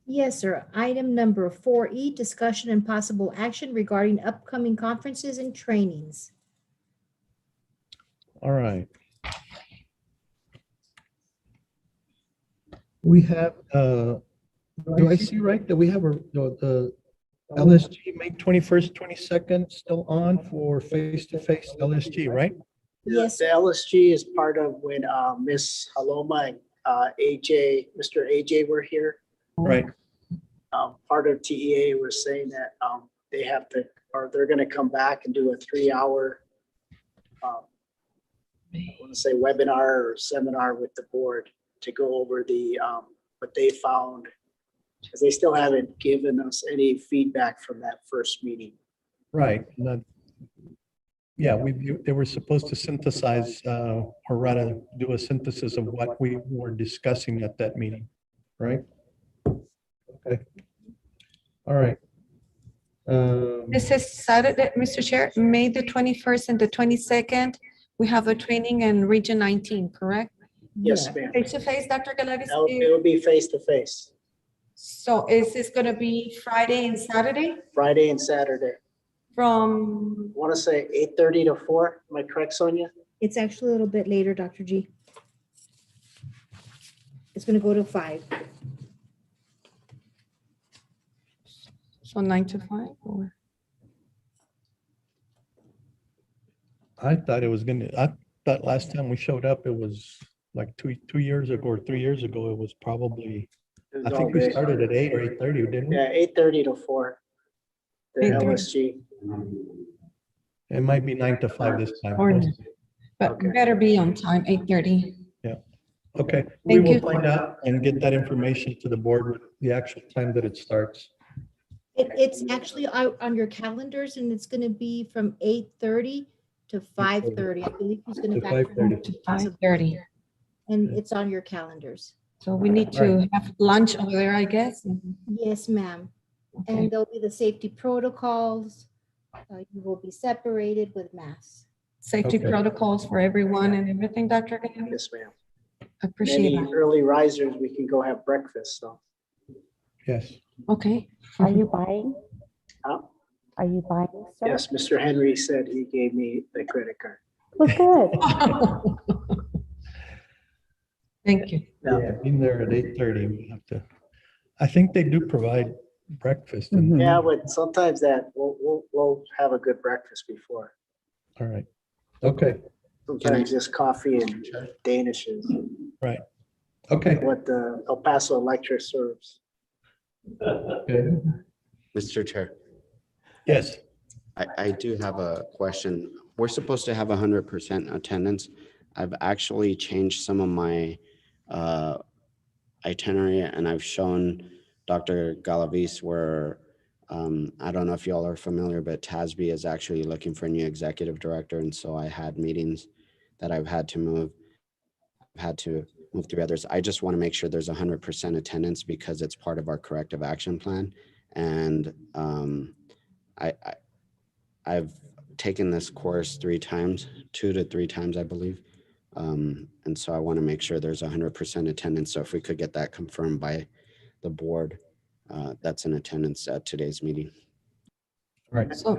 Yes, sir. Item number 4E, discussion and possible action regarding upcoming conferences and trainings. All right. We have, do I see right that we have the LSG, May 21st, 22nd still on for face-to-face LSG, right? Yes. The LSG is part of when Miss Haloma and Mr. AJ were here. Right. Part of TEA was saying that they have to, or they're going to come back and do a 3-hour, I want to say webinar or seminar with the board to go over the what they found, because they still haven't given us any feedback from that first meeting. Right. Yeah, they were supposed to synthesize, or rather do a synthesis of what we were discussing at that meeting, right? Okay. All right. This is Saturday, Mr. Chair, May the 21st and the 22nd. We have a training in Region 19, correct? Yes, ma'am. Face to face, Dr. Galavis? It'll be face to face, So is this gonna be Friday and Saturday Friday and Saturday. from, I want to say 8:30 to 4. Am I correct, Sonia? It's actually a little bit later, Dr. G. It's gonna go to 5. so 9 to 5 or? I thought it was I thought last time we showed up, it was like 2 years ago or 3 years ago, it was probably, It was I all think we day. started at 8 or 8:30, didn't we? Yeah, 8:30 to 4. The 8:30. LSG. It might be 9 to 5 this time. Or, We'll see. but better be on time, 8:30. Okay, we Thank will you. find out and get that information to the board with the actual time that it starts. It's actually out on your calendars and it's gonna be from 8:30 to 5:30. I believe he's gonna. To 5:30. To 5:30. And it's on your calendars. So we need to have lunch over there, I guess. Yes, ma'am. Okay. And there'll be the safety protocols. You will be separated with masks. Safety Okay. protocols for everyone and everything, Dr. Galavis? Yes, ma'am. Appreciate Any that. early risers, we can go have breakfast, so. Yes. Okay. Are you buying? Huh? Are you buying, sir? Yes, Mr. Henry said he gave me the credit card. Well, good. Thank you. Yeah, being there at 8:30, we have to, I think they do provide breakfast. And Yeah, but sometimes that, we'll have a good breakfast before. all right. Okay, Sometimes just coffee and danishes, right. Okay. what the El Paso Electric serves. Okay. Mr. Chair, Yes. I do have a question. We're supposed to have 100% attendance. I've actually changed some of my itinerary and I've shown Dr. Galavis where, I don't know if y'all are familiar, but TASB is actually looking for a new executive director. And so I had meetings that I've had to move through others. I just want to make sure there's 100% attendance because it's part of our corrective action plan. And I've taken this course 2 to 3 times, I believe. And so I want to make sure there's 100% attendance. So if we could get that confirmed by the board, that's in attendance at today's meeting. Right. So,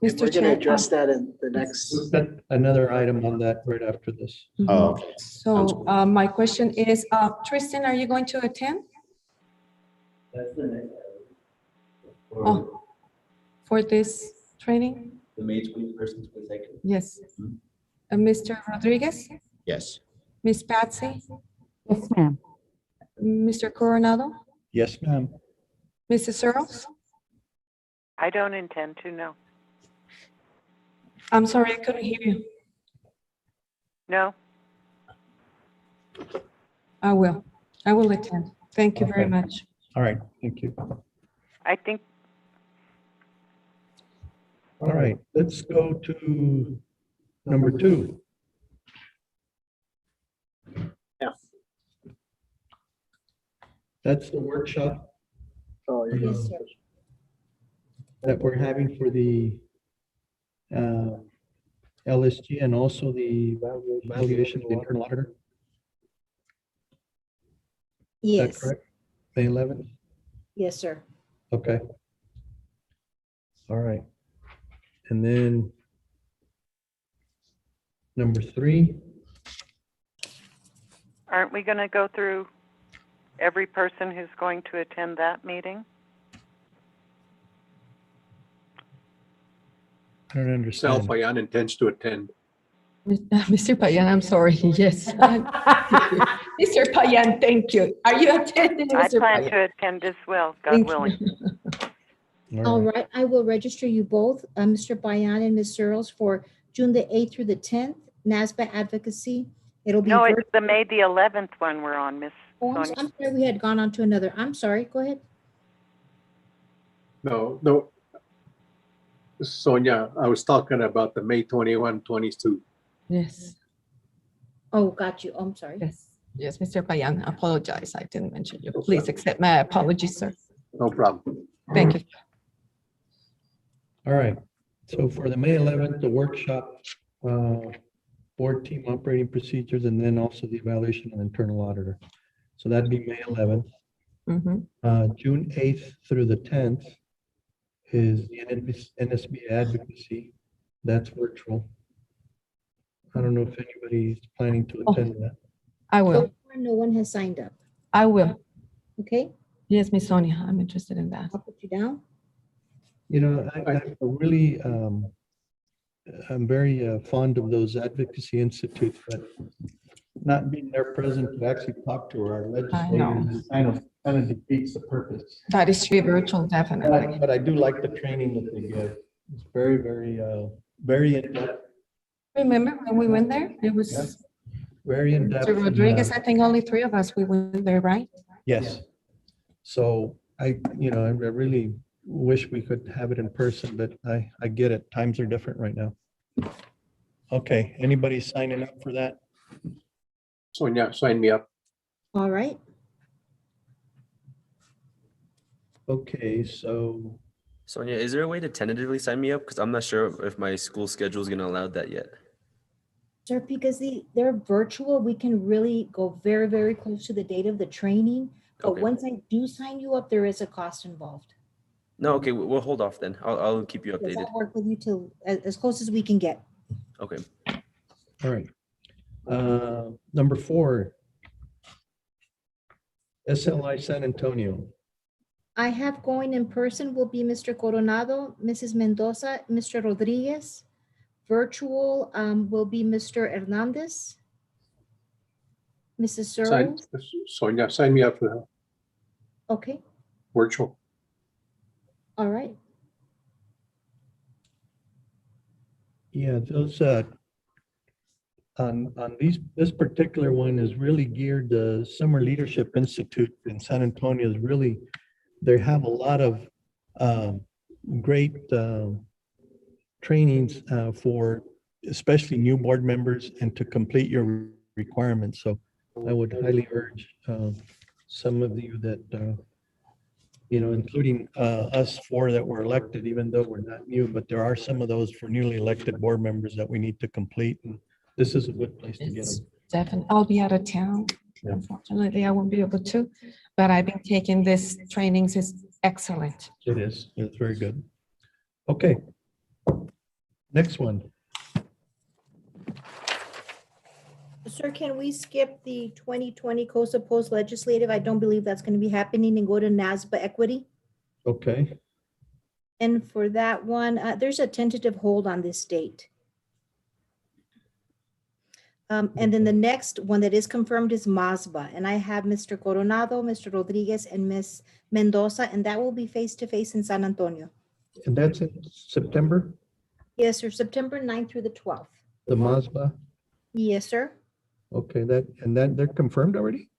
And Mr. we're gonna Chair. address that in the next. We've got another item on that right after this. Oh, okay. So my question is, Tristan, are you going to attend? Oh, for this training? The May 21st, 22nd. Yes. Mr. Rodriguez, Yes. Miss Patsy, Yes, ma'am. Mr. Coronado, Yes, ma'am. Mrs. Searles? I don't intend to, no. I'm sorry, I couldn't hear you. No? I will attend. Thank you very Okay. much. All right, thank you. I think, All right, let's go to number 2. Yeah. That's the workshop Oh, yeah. Yes, sir. that we're having for the LSG and also the evaluation of the internal auditor. Is that Yes, correct? May 11th? yes, sir. Okay. All right. And then number 3, aren't we going to go through every person who's going to attend that meeting? I don't understand. Sal Payan intends to attend. Mr. Payan, I'm sorry. Yes. Mr. Payan, thank you. Are you attending, I Mr. plan Payan? to attend as well, God Thank willing. you. All right, I will register you both, Mr. Bayan and Ms. Searles, for June the 8th through the 10th, NASBA advocacy. It'll be. No, it's the May the 11th one we're on, Miss Oh, I'm Sonia. sorry, we had gone on to another. I'm sorry, go ahead. No, Sonia, I was talking about the May 21, 22. Yes, Oh, got you. I'm sorry. yes, Mr. Payan, I apologize. I didn't mention you. Please accept my apologies, sir. No problem. Thank you. All right. So for the May 11th, the workshop, board team operating procedures, and then also the evaluation of internal auditor. So that'd be May 11th. June 8th through the 10th is the NSB advocacy. That's virtual. I don't know if anybody's planning to attend that. I So will. far, no one has signed up. I will. Okay, Yes, Miss Sonia, I'm interested in that. I'll put you down. You know, I really, I'm very fond of those advocacy institutes, but not being there present to actually talk to our legislators kind of defeats the purpose. That is to be virtual, definitely. But I do like the training that they give. It's very, very in-depth, Remember when we went there? It was very in-depth. Mr. Rodriguez, I think only 3 of us, we went there, right? Yes. So I really wish we could have it in person, but I get it. Times are different right now. Okay, anybody signing up for that? Sonia, sign me up. All right. Okay, so Sonia, is there a way to tentatively sign me up? Because I'm not sure if my school schedule is going to allow that yet. Sir, because they're virtual, we can really go very, very close to the date of the training. But Okay. once I do sign you up, there is a cost involved. No, okay, we'll hold off then. I'll keep you Yes, updated. I'll work with you till as close as we can get. Okay. all right. Number 4. SLI San Antonio. I have going in person will be Mr. Coronado, Mrs. Mendoza, Mr. Rodriguez. Virtual will be Mr. Hernandez, Mrs. Searles. Sonia, sign me up for that Okay, virtual. all right. Yeah, those on this particular one is really geared, the Summer Leadership Institute in San Antonio is really, they have a lot of great trainings for especially new board members and to complete your requirements. So I would highly urge some of you that including us 4 that were elected, even though we're not new, but there are some of those for newly elected board members that we need to complete. And this is a good place to get them. Definitely. I'll be out of town. Yeah. Unfortunately, I won't be able to, but I've been taking this trainings. It's excellent. It is. It's very good. Okay. Next one. Sir, can we skip the 2020 Coastal Post Legislative? I don't believe that's going to be happening, and go to NASBA Equity. Okay. And for that one, there's a tentative hold on this date. And then the next one that is confirmed is MASBA, and I have Mr. Coronado, Mr. Rodriguez, and Ms. Mendoza, and that will be face-to-face in San Antonio. And that's in September, Yes, sir, September 9th through the 12th. the MASBA. Yes, sir. Okay, that they're confirmed already?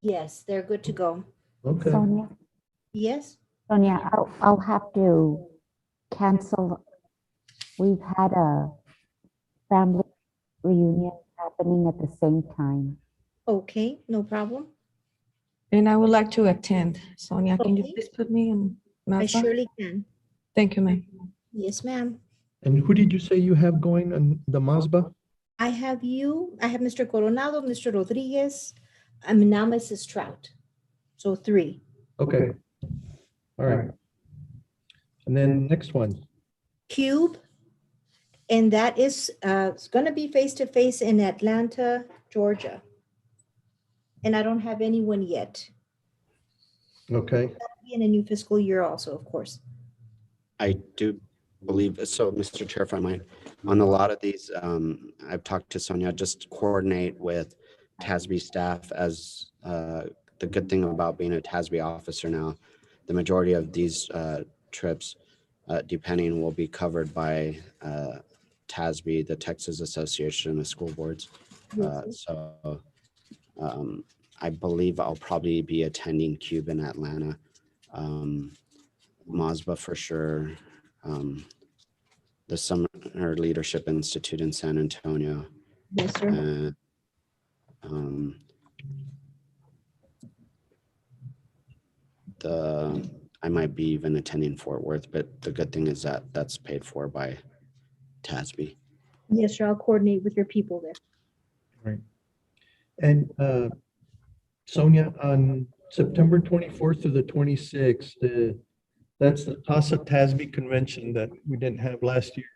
Yes, they're good to go. Okay. Sonia, Yes, Sonia, I'll have to cancel. We've had a family reunion happening at the same time. okay, no problem. And I would like to attend. Sonia, can you Okay. please put me in? I MASBA? surely can. Thank you, ma'am. Yes, ma'am. And who did you say you have going on the MASBA? I have Mr. Coronado, Mr. Rodriguez, and now Mrs. Trout. So 3. Okay. All right. And then next one. Cube, and that is it's going to be face-to-face in Atlanta, Georgia. And I don't have anyone yet. Okay. That'll be in a new fiscal year also, of course. I do believe, so Mr. Chair, if I might, on a lot of these, I've talked to Sonia, just coordinate with TASB staff. As the good thing about being a TASB officer now, the majority of these trips, depending, will be covered by TASB, the Texas Association of School Boards. So I believe I'll probably be attending CUBE in Atlanta, MASBA for sure, the Summer Leadership Institute in San Antonio. Yes, sir. I might be even attending Fort Worth, but the good thing is that that's paid for by TASB. Yes, sir. I'll coordinate with your people there. Right. And Sonia, on September 24th to the 26th, that's the TASA TASB convention that we didn't have last year.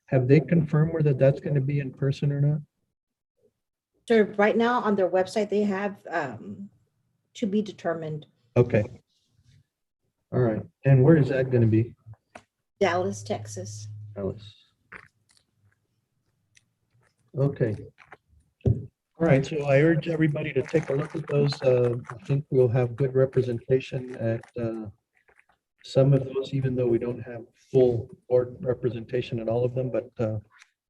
Have they confirmed whether that's going to be in person or not? So right now on their website, they have to be determined. Okay. All right. And where is that going to be? Dallas, Texas. Dallas. Okay. All right. So I urge everybody to take a look at those. I think we'll have good representation at some of those, even though we don't have full board representation at all of them, but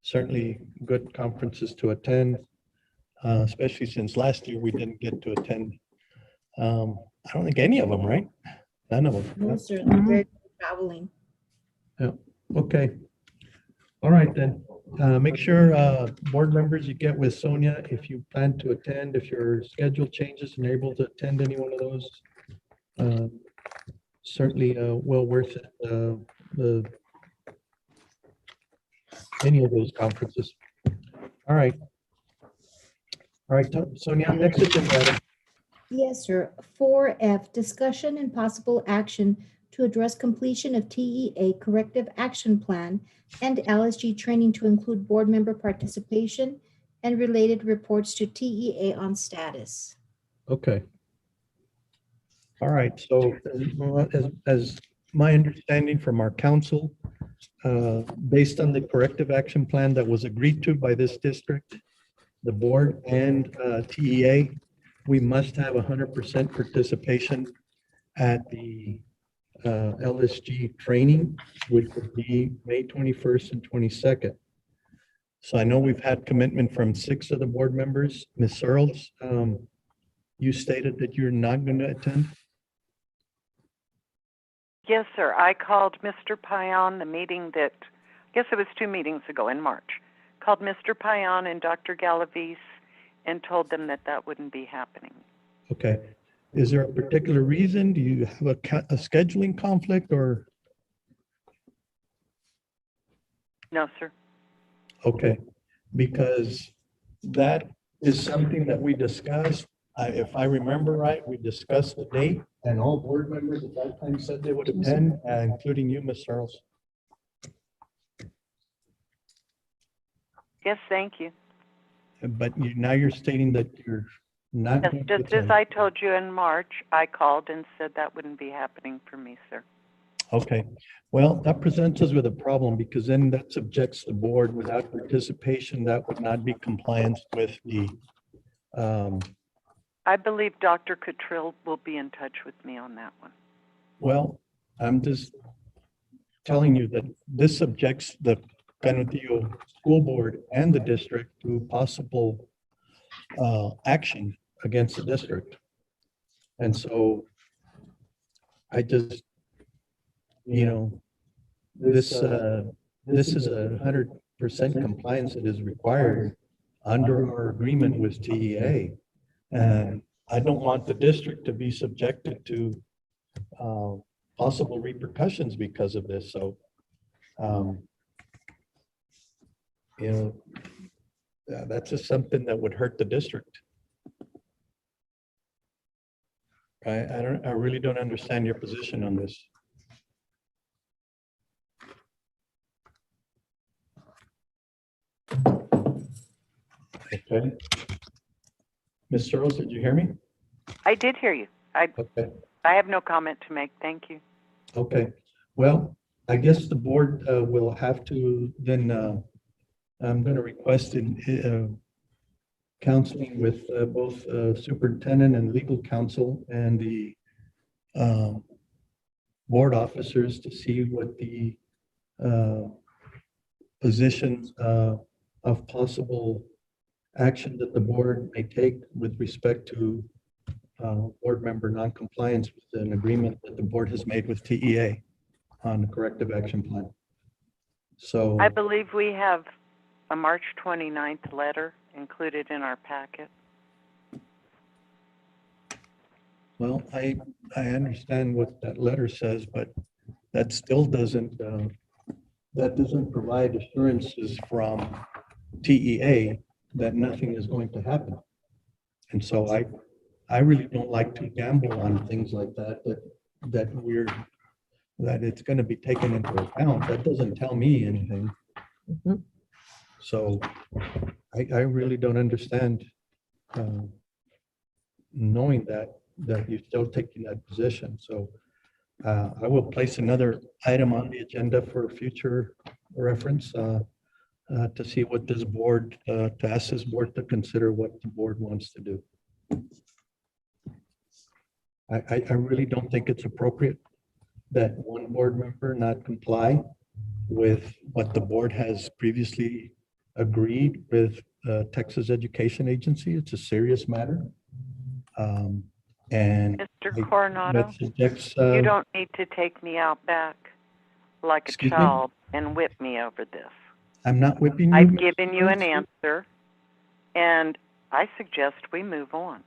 certainly good conferences to attend, especially since last year we didn't get to attend. I don't think any of them, right? None of them. No, sir. They're traveling. Yeah. Okay. All right, then. Make sure, board members, you get with Sonia if you plan to attend, if your schedule changes and you're able to attend any one of those. Certainly well worth it, any of those conferences. All right. All right, Sonia, next agenda item. Yes, sir. 4F, discussion and possible action to address completion of TEA corrective action plan and LSG training to include board member participation and related reports to TEA on status. Okay. All right, so as my understanding from our council, based on the corrective action plan that was agreed to by this district, the board and TEA, we must have 100% participation at the LSG training, which would be May 21st and 22nd. So I know we've had commitment from 6 of the board members. Ms. Searles, you stated that you're not going to attend? Yes, sir. I called Mr. Payan the meeting that, I guess it was 2 meetings ago in March. Called Mr. Payan and Dr. Galavis and told them that that wouldn't be happening. Okay. Is there a particular reason? Do you have a scheduling conflict or? No, sir. Okay, because that is something that we discussed. If I remember right, we discussed the date and all board members at that time said they would attend, including you, Ms. Searles. Yes, thank you. But now you're stating that you're not. Yes, going to just as attend. I told you in March, I called and said that wouldn't be happening for me, sir. Okay, well, that presents us with a problem because then that subjects the board without participation. That would not be compliance with the, I believe Dr. Cottrill will be in touch with me on that one. well, I'm just telling you that this subjects the Canutillo School Board and the district to possible action against the district. And so I just, you know, this is 100% compliance that is required under our agreement with TEA. And I don't want the district to be subjected to possible repercussions because of this. So, you know, that's just something that would hurt the district. I really don't understand your position on this. Okay. Ms. Searles, did you hear me? I did hear you. Okay. I have no comment to make. Thank you. Okay. Well, I guess the board will have to then, I'm going to request counseling with both superintendent and legal counsel and the board officers to see what the positions of possible action that the board may take with respect to board member noncompliance with an agreement that the board has made with TEA on the corrective action plan. So I believe we have a March 29th letter included in our packet. well, I understand what that letter says, but that still doesn't provide assurances from TEA, that nothing is going to happen. And so I really don't like to gamble on things like that, that it's going to be taken into account. That doesn't tell me anything. So I really don't understand knowing that you're still taking that position. So I will place another item on the agenda for future reference to see what this board, to ask this board to consider what the board wants to do. I really don't think it's appropriate that one board member not comply with what the board has previously agreed with Texas Education Agency. It's a serious matter. And Mr. Coronado, you don't need to take me out back like a Excuse me? child and whip me over this. I'm not whipping you. I've given you an answer, and I suggest we move on.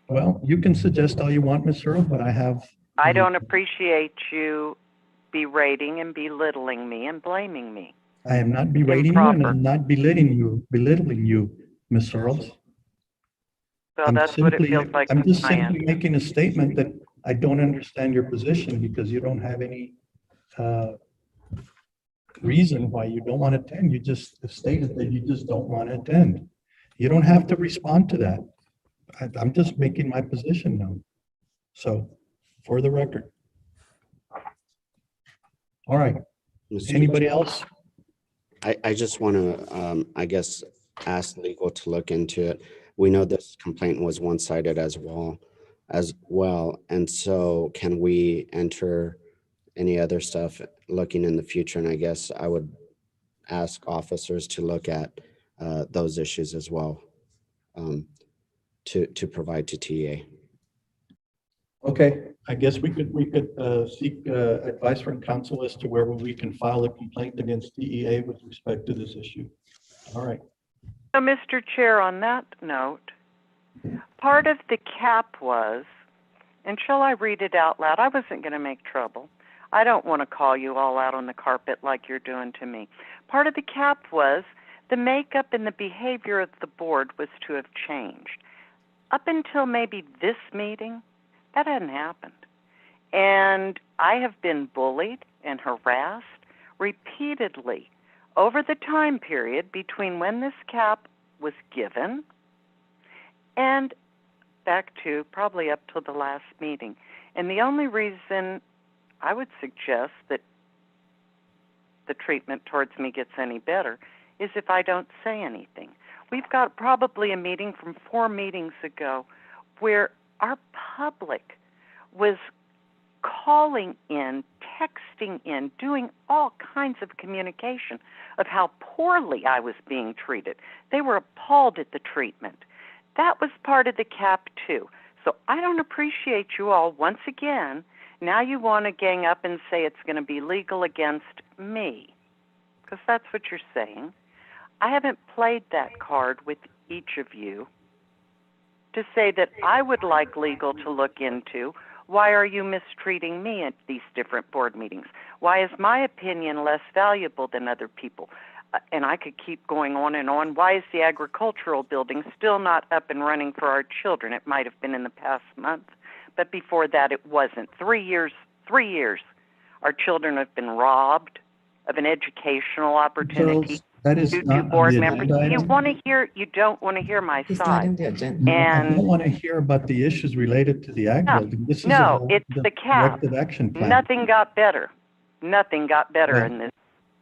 Well, you can suggest all you want, Ms. Earl, but I have. I don't appreciate you berating and belittling me and blaming me. I am not berating you, and I'm not belittling you, Ms. Earls. So that's what it feels like. I'm just on my end. simply making a statement that I don't understand your position because you don't have any reason why you don't want to attend. You just stated that you just don't want to attend. You don't have to respond to that. I'm just making my position known. So, for the record. All right. Anybody else? I just want to, I guess, ask legal to look into it. We know this complaint was one-sided as well. And so can we enter any other stuff looking in the future? And I guess I would ask officers to look at those issues as well, to provide to TA. Okay, I guess we could seek advice from counsel as to where we can file a complaint against DEA with respect to this issue. All right. So, Mr. Chair, on that note, part of the cap was, and shall I read it out loud? I wasn't going to make trouble. I don't want to call you all out on the carpet like you're doing to me. Part of the cap was the makeup and the behavior of the board was to have changed. Up until maybe this meeting, that hadn't happened. And I have been bullied and harassed repeatedly over the time period between when this cap was given and back to probably up till the last meeting. And the only reason I would suggest that the treatment towards me gets any better is if I don't say anything. We've got probably a meeting from 4 meetings ago where our public was calling in, texting in, doing all kinds of communication of how poorly I was being treated. They were appalled at the treatment. That was part of the cap too. So I don't appreciate you all once again. Now you want to gang up and say it's going to be legal against me, because that's what you're saying. I haven't played that card with each of you to say that I would like legal to look into why are you mistreating me at these different board meetings? Why is my opinion less valuable than other people? And I could keep going on and on. Why is the agricultural building still not up and running for our children? It might have been in the past month, but before that it wasn't. 3 years, our children have been robbed of an educational opportunity. So that is due not to on board the members. agenda You item? want to hear, you don't want to hear my It's not side. in the agenda. No, I And don't want to hear about the issues related to the ag No, building. This is no, about it's the cap. corrective action plan. Nothing got better. Nothing got better Well, in this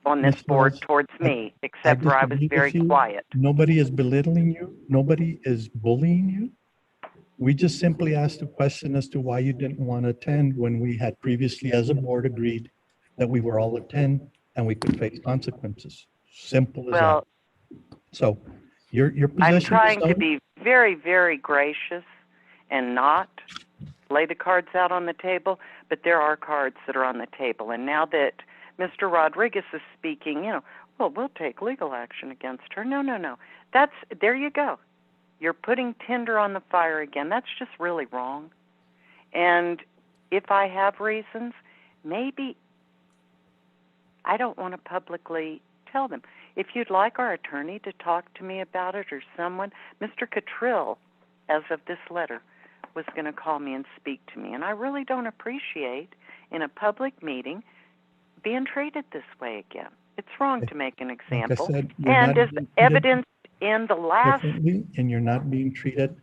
on this Ms. board Wells, towards me, except for I was disagree with very you. quiet. Nobody is belittling you. Nobody is bullying you. We just simply asked a question as to why you didn't want to attend when we had previously as a board agreed that we were all attend and we could face consequences. Simple as that. Well, So your I'm position is trying to known. be very, very gracious and not lay the cards out on the table, but there are cards that are on the table. And now that Mr. Rodriguez is speaking, well, we'll take legal action against her. No. There you go. You're putting tinder on the fire again. That's just really wrong. And if I have reasons, maybe I don't want to publicly tell them. If you'd like our attorney to talk to me about it or someone, Mr. Cottrill, as of this letter, was going to call me and speak to me. And I really don't appreciate in a public meeting being treated this way again. It's wrong to make an Like I example. said, you're And not as being treated evidenced in the last, differently, and you're not being treated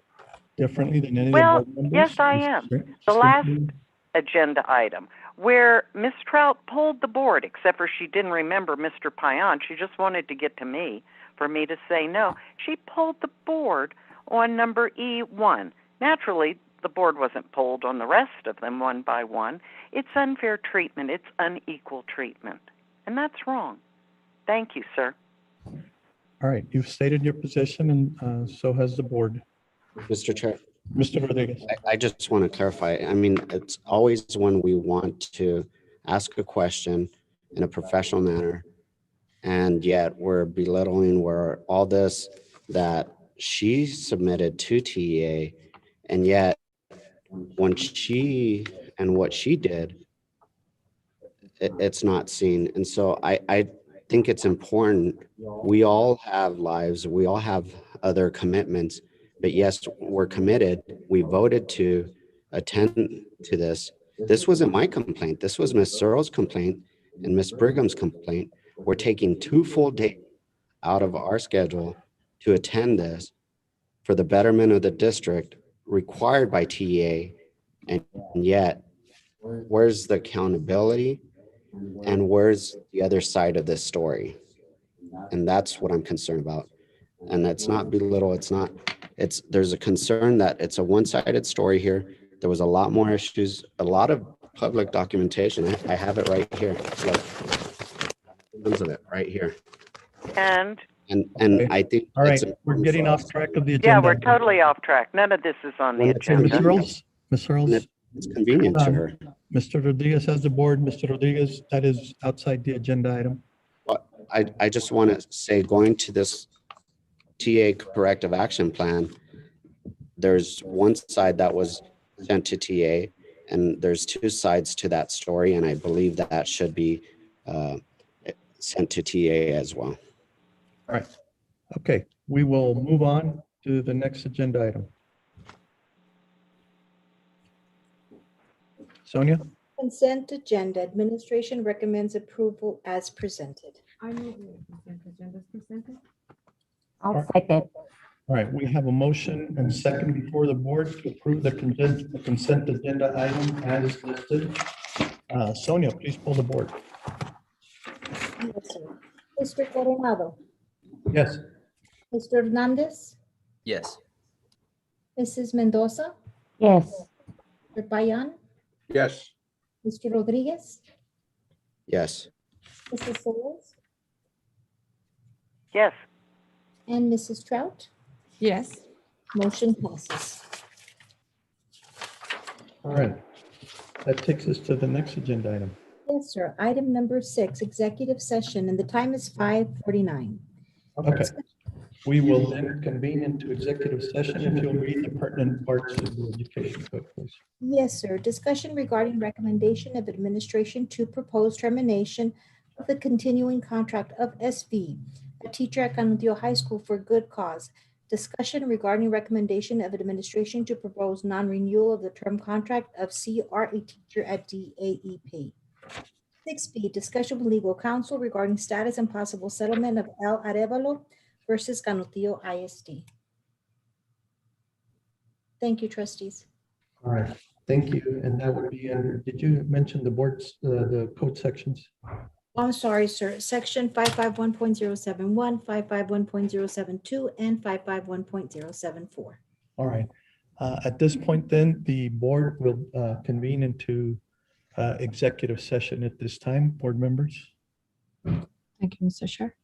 differently than any of the well, board members. yes, I It's am. sim- The last simply- agenda item where Ms. Trout pulled the board, except for she didn't remember Mr. Payan. She just wanted to get to me for me to say no. She pulled the board on number E1. Naturally, the board wasn't pulled on the rest of them one by one. It's unfair treatment. It's unequal treatment. And that's wrong. Thank you, sir. All right, you've stated your position, and so has the board. Mr. Chair, Mr. Rodriguez. I just want to clarify. I mean, it's always when we want to ask a question in a professional manner, and yet we're belittling where all this that she submitted to TEA, and yet when she and what she did, it's not seen. And so I think it's important. We all have lives. We all have other commitments. But yes, we're committed. We voted to attend to this. This wasn't my complaint. This was Ms. Searle's complaint and Ms. Brigham's complaint. We're taking 2 full days out of our schedule to attend this for the betterment of the district required by TEA. And yet, where's the accountability? And where's the other side of this story? And that's what I'm concerned about. And it's not belittle, there's a concern that it's a one-sided story here. There was a lot more issues, a lot of public documentation. I have it right here. Look, tons of it right here. And I think All right, it's we're important getting for off us. track of the agenda. Yeah, we're totally off track. None of this is on the When it's agenda. Ms. Earls, Ms. Earls. It's convenient to her. Mr. Rodriguez has the board. Mr. Rodriguez, that is outside the agenda item. But I just want to say, going to this TA corrective action plan, there's one side that was sent to TA, and there's 2 sides to that story, and I believe that should be sent to TA as well. All right. Okay, we will move on to the next agenda item. Sonia? Consent agenda. Administration recommends approval as presented. I move the consent agenda is presented. I'll second. All right, we have a motion and second before the board to approve the consent agenda item as listed. Sonia, please pull the board. Yes, sir. Mr. Coronado, Yes. Mr. Hernandez, Yes. Mrs. Mendoza, Yes. Mr. Payan, Yes. Mr. Rodriguez, Yes. Mrs. Solis, Yes. and Mrs. Trout. Yes. Motion passes. All right. That takes us to the next agenda item. Yes, sir. Item number 6, executive session, and the time is 5:49. Okay. We will then convene into executive session if you'll read the pertinent parts of the education code, please. Yes, sir. Discussion regarding recommendation of administration to propose termination of the continuing contract of SV, a teacher at Canutillo High School for good cause. Discussion regarding recommendation of administration to propose non-renewal of the term contract of CRA teacher at DAEP. 6B, discussion with legal counsel regarding status and possible settlement of El Arevalo versus Canutillo ISD. Thank you, trustees. All right, thank you. And that would be under, did you mention the boards, the code sections? I'm sorry, sir. Section 551.071, 551.072, and 551.074. All right. At this point then, the board will convene into executive session at this time, board members. Thank you, Mr. Chair.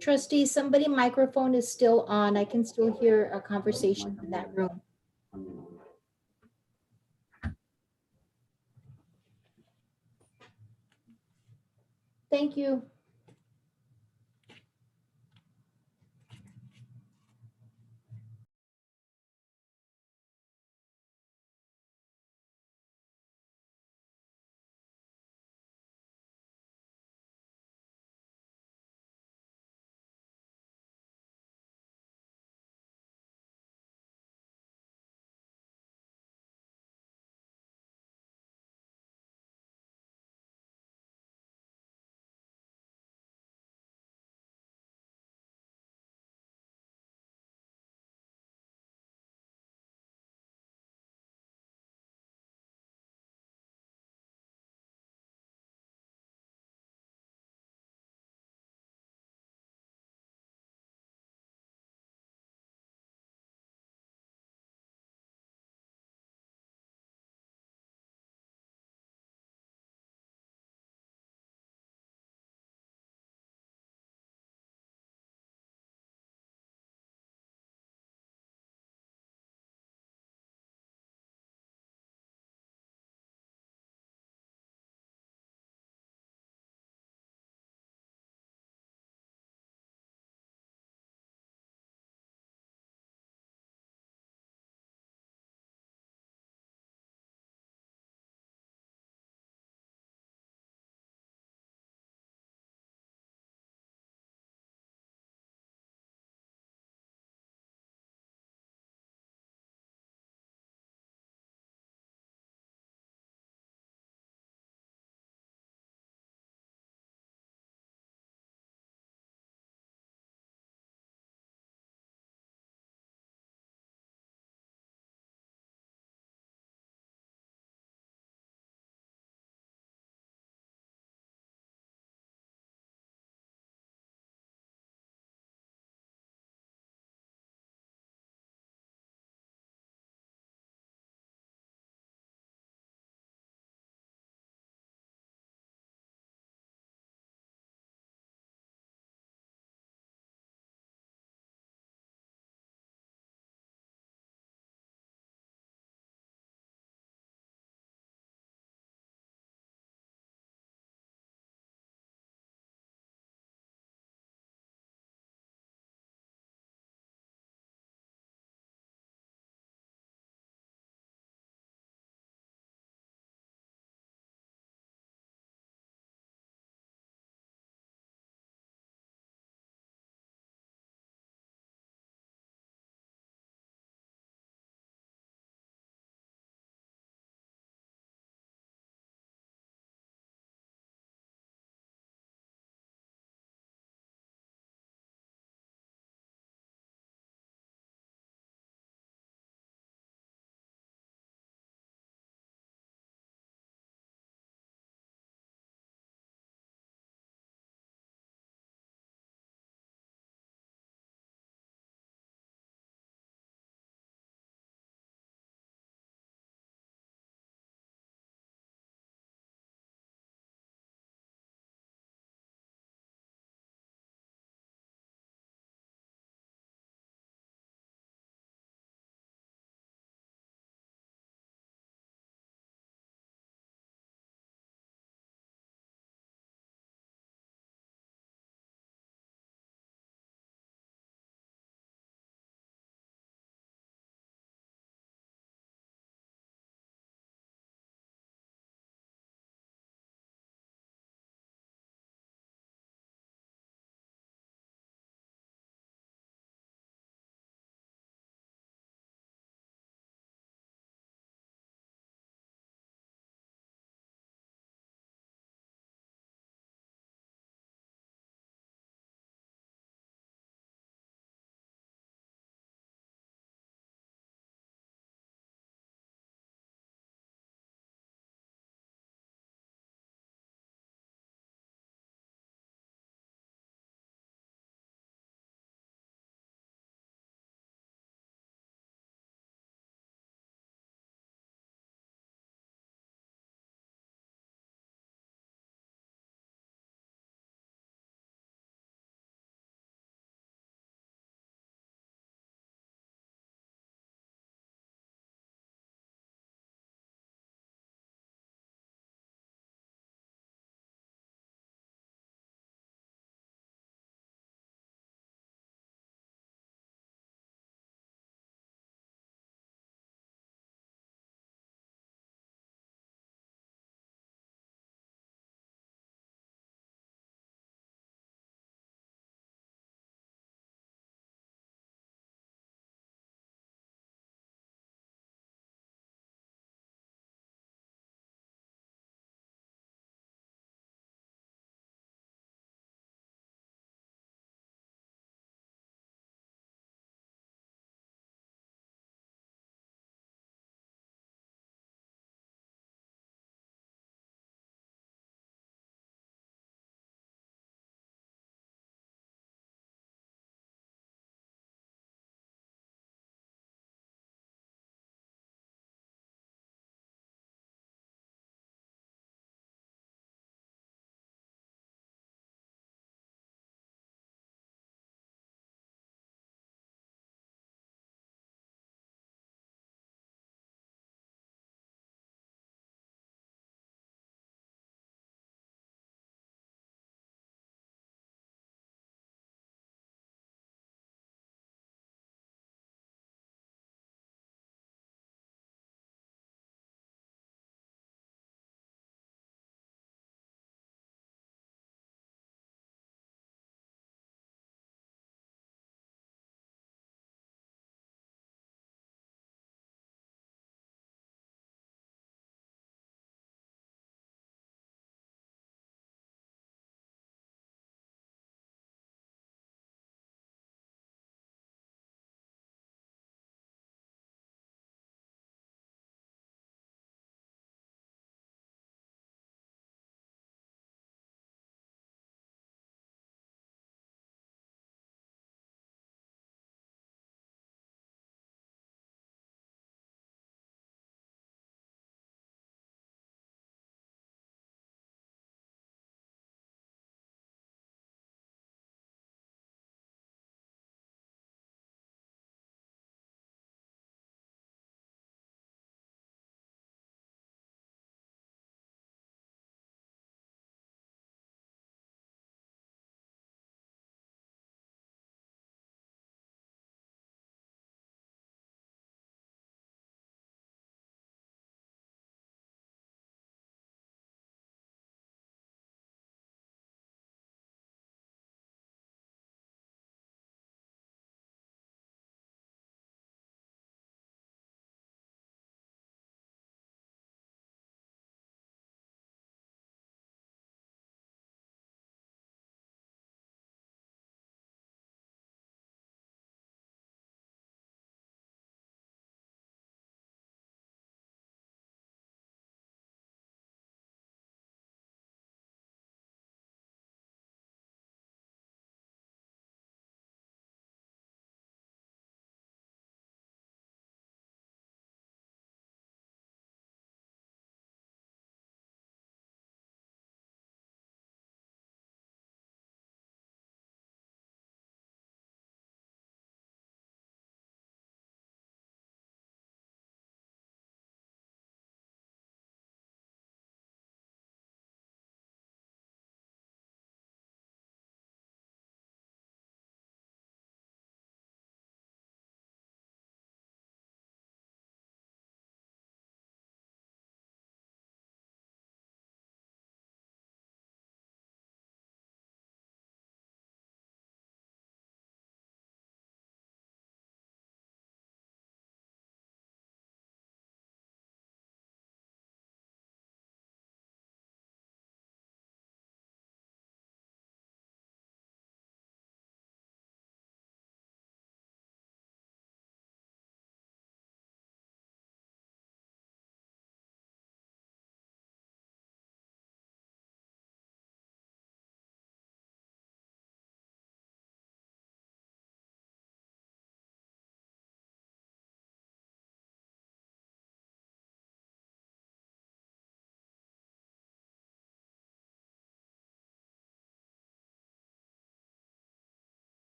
Trustee, somebody microphone is still on. I can still hear a conversation in that room. Thank you.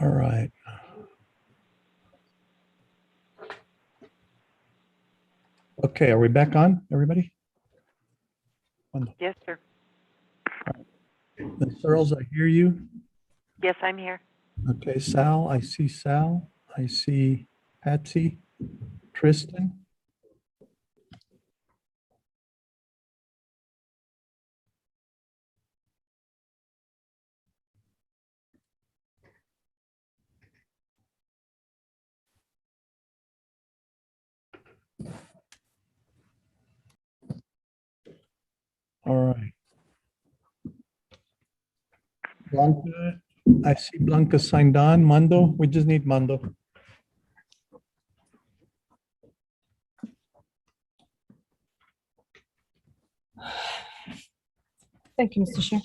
All right. Okay, are we back on, everybody? Yes, sir. Ms. Searles, I hear you. Yes, I'm here. Okay, Sal, I see Sal. I see Patsy, Tristan. All right. Blanca, I see Blanca signed on. Mando, we just need Mando. Thank you, Mr. Chair.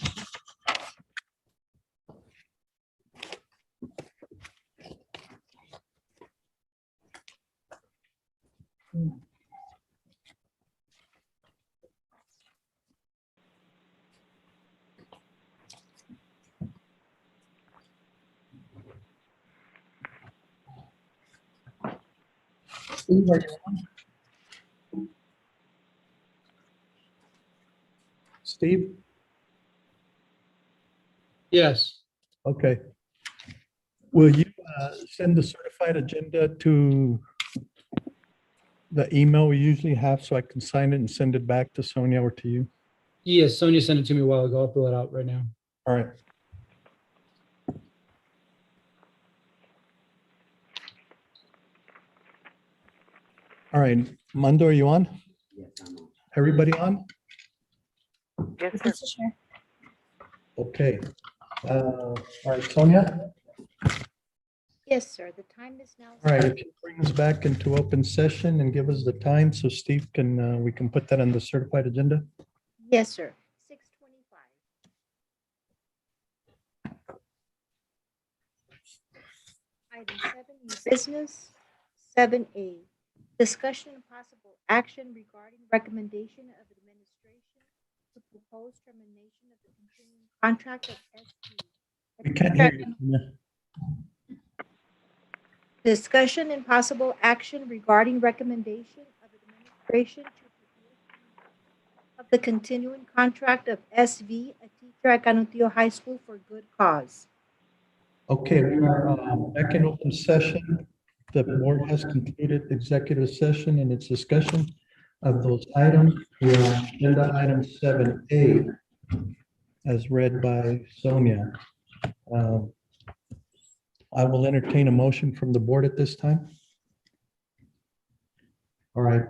Steve, are you on? Steve? Yes. Okay. Will you send the certified agenda to the email we usually have so I can sign it and send it back to Sonia or to you? Yes, Sonia sent it to me a while ago. I'll fill it out right now. All right. All right, Mando, are you on? Yes, I'm on. Everybody on? Yes, Mr. sir. Chair. Okay. All right, Sonia? Yes, sir. The time is now. All right, if you bring us back into open session and give us the time so Steve can, we can put that on the certified agenda. Yes, sir. 6:25. Item 7, new business. 7A, discussion and possible action regarding recommendation of administration to propose termination of the continuing contract of SD. We can't hear you, Sonia. Discussion and possible action regarding recommendation of administration to propose of the continuing contract of SV, a teacher at Canutillo High School for good cause. Okay, we are back in open session. The board has concluded executive session and its discussion of those items. We are on agenda item 7A, as read by Sonia. I will entertain a motion from the board at this time. All right,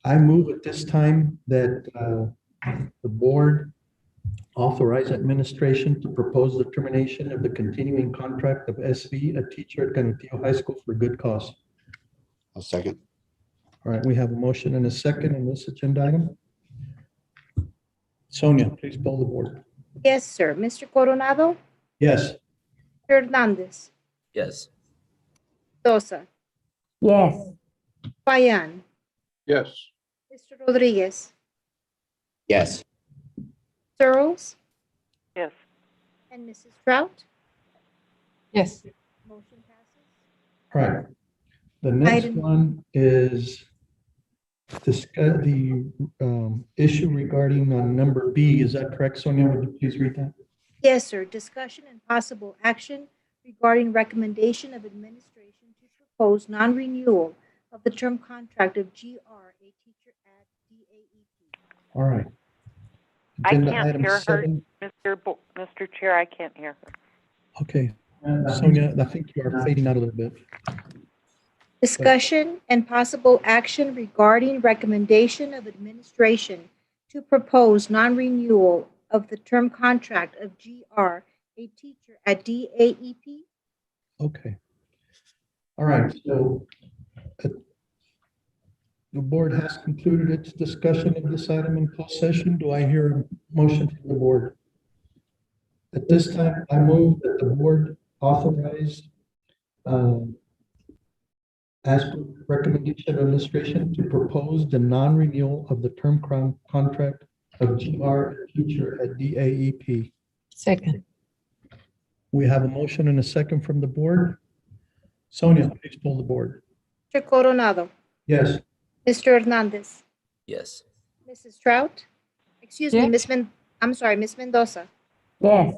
I move at this time that the board authorize administration to propose the termination of the continuing contract of SV, a teacher at Canutillo High School for good cause. I'll second. All right, we have a motion and a second on this agenda item. Sonia, please poll the board. Yes, sir. Mr. Coronado? Yes. Hernandez? Yes. Sosa? Yes. Payan? Yes. Mr. Rodriguez? Yes. Searles? Yes. And Mrs. Trout? Yes. Motion passes. All right. The next Item- one is discuss the issue regarding number B. Is that correct, Sonia? Would you please read that? Yes, sir. Discussion and possible action regarding recommendation of administration to propose non-renewal of the term contract of GR, a teacher at DAEP. All right. I Agenda can't item hear her, 7. Mr. Chair, I can't hear her. Okay. Sonia, I think you are fading out a little bit. Discussion and possible action regarding recommendation of administration to propose non-renewal of the term contract of GR, a teacher at DAEP. Okay. All right, so the board has concluded its discussion of this item in closed session. Do I hear a motion from the board? At this time, I move that the board authorize, as per recommendation of administration, to propose the non-renewal of the term contract of GR teacher at DAEP. Second. We have a motion and a second from the board. Sonia, please pull the board. Mr. Coronado, Yes. Mr. Hernandez, Yes. Mrs. Trout, excuse me, Yes. I'm sorry, Miss Mendoza, Yes.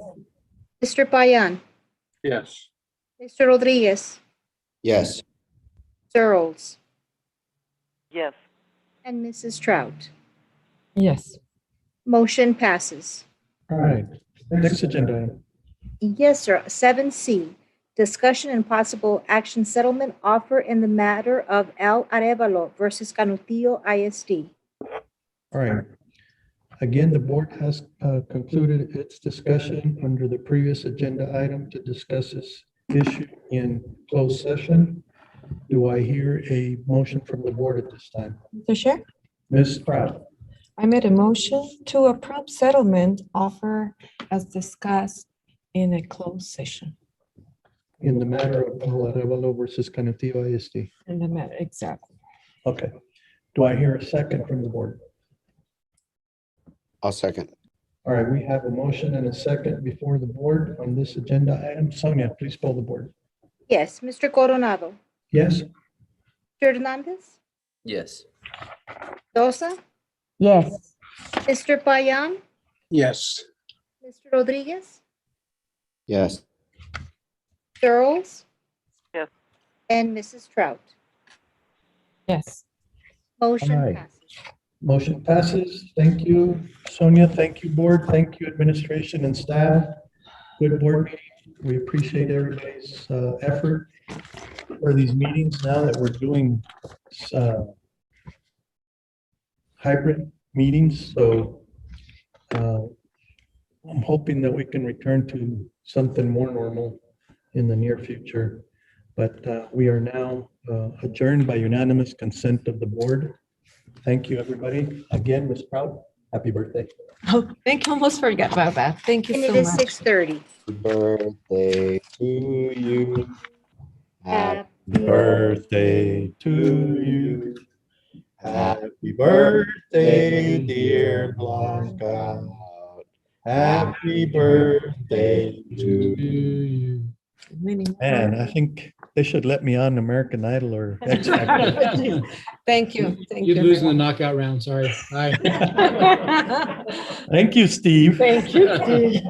Mr. Payan, Yes. Mr. Rodriguez, Yes. Mr. Earls, Yes. and Mrs. Trout. Yes. Motion passes. All right. Next agenda item. Yes, sir. 7C, discussion and possible action settlement offer in the matter of El Arevalo versus Canutillo ISD. All right. Again, the board has concluded its discussion under the previous agenda item to discuss this issue in closed session. Do I hear a motion from the board at this time? Mr. Chair, Ms. Proud? I made a motion to approve settlement offer as discussed in a closed session. In the matter of El Arevalo versus Canutillo ISD. In the matter, exactly. Okay. Do I hear a second from the board? I'll second. All right, we have a motion and a second before the board on this agenda item. Sonia, please pull the board. Yes, Mr. Coronado, Yes? Mr. Hernandez, Yes. Mendoza, Yes. Mr. Payan, Yes. Mr. Rodriguez, Yes. Mr. Earls, Yes. and Mrs. Trout. Yes. Motion All right. passes. Motion passes. Thank you, Sonia. Thank you, board. Thank you, administration and staff. Good board meeting. We appreciate everybody's effort for these meetings now that we're doing hybrid meetings. So I'm hoping that we can return to something more normal in the near future. But we are now adjourned by unanimous consent of the board. Thank you, everybody. Again, Ms. Proud, happy birthday. Oh, thank you. Almost forgot about that. Thank you And so it is much. 6:30. Happy birthday to you. Happy Birthday to you. Happy birthday, dear Blanca. Happy birthday to you. Man, I think they should let me on American Idol or X Factor. Thank you. Thank You'd you. lose in the knockout round, sorry. Bye. Thank you, Steve. Thank you, Steve.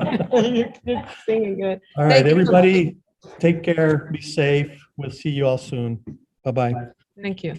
You're singing good. All right, everybody, take care, be safe. We'll see you all soon. Bye-bye. Thank you.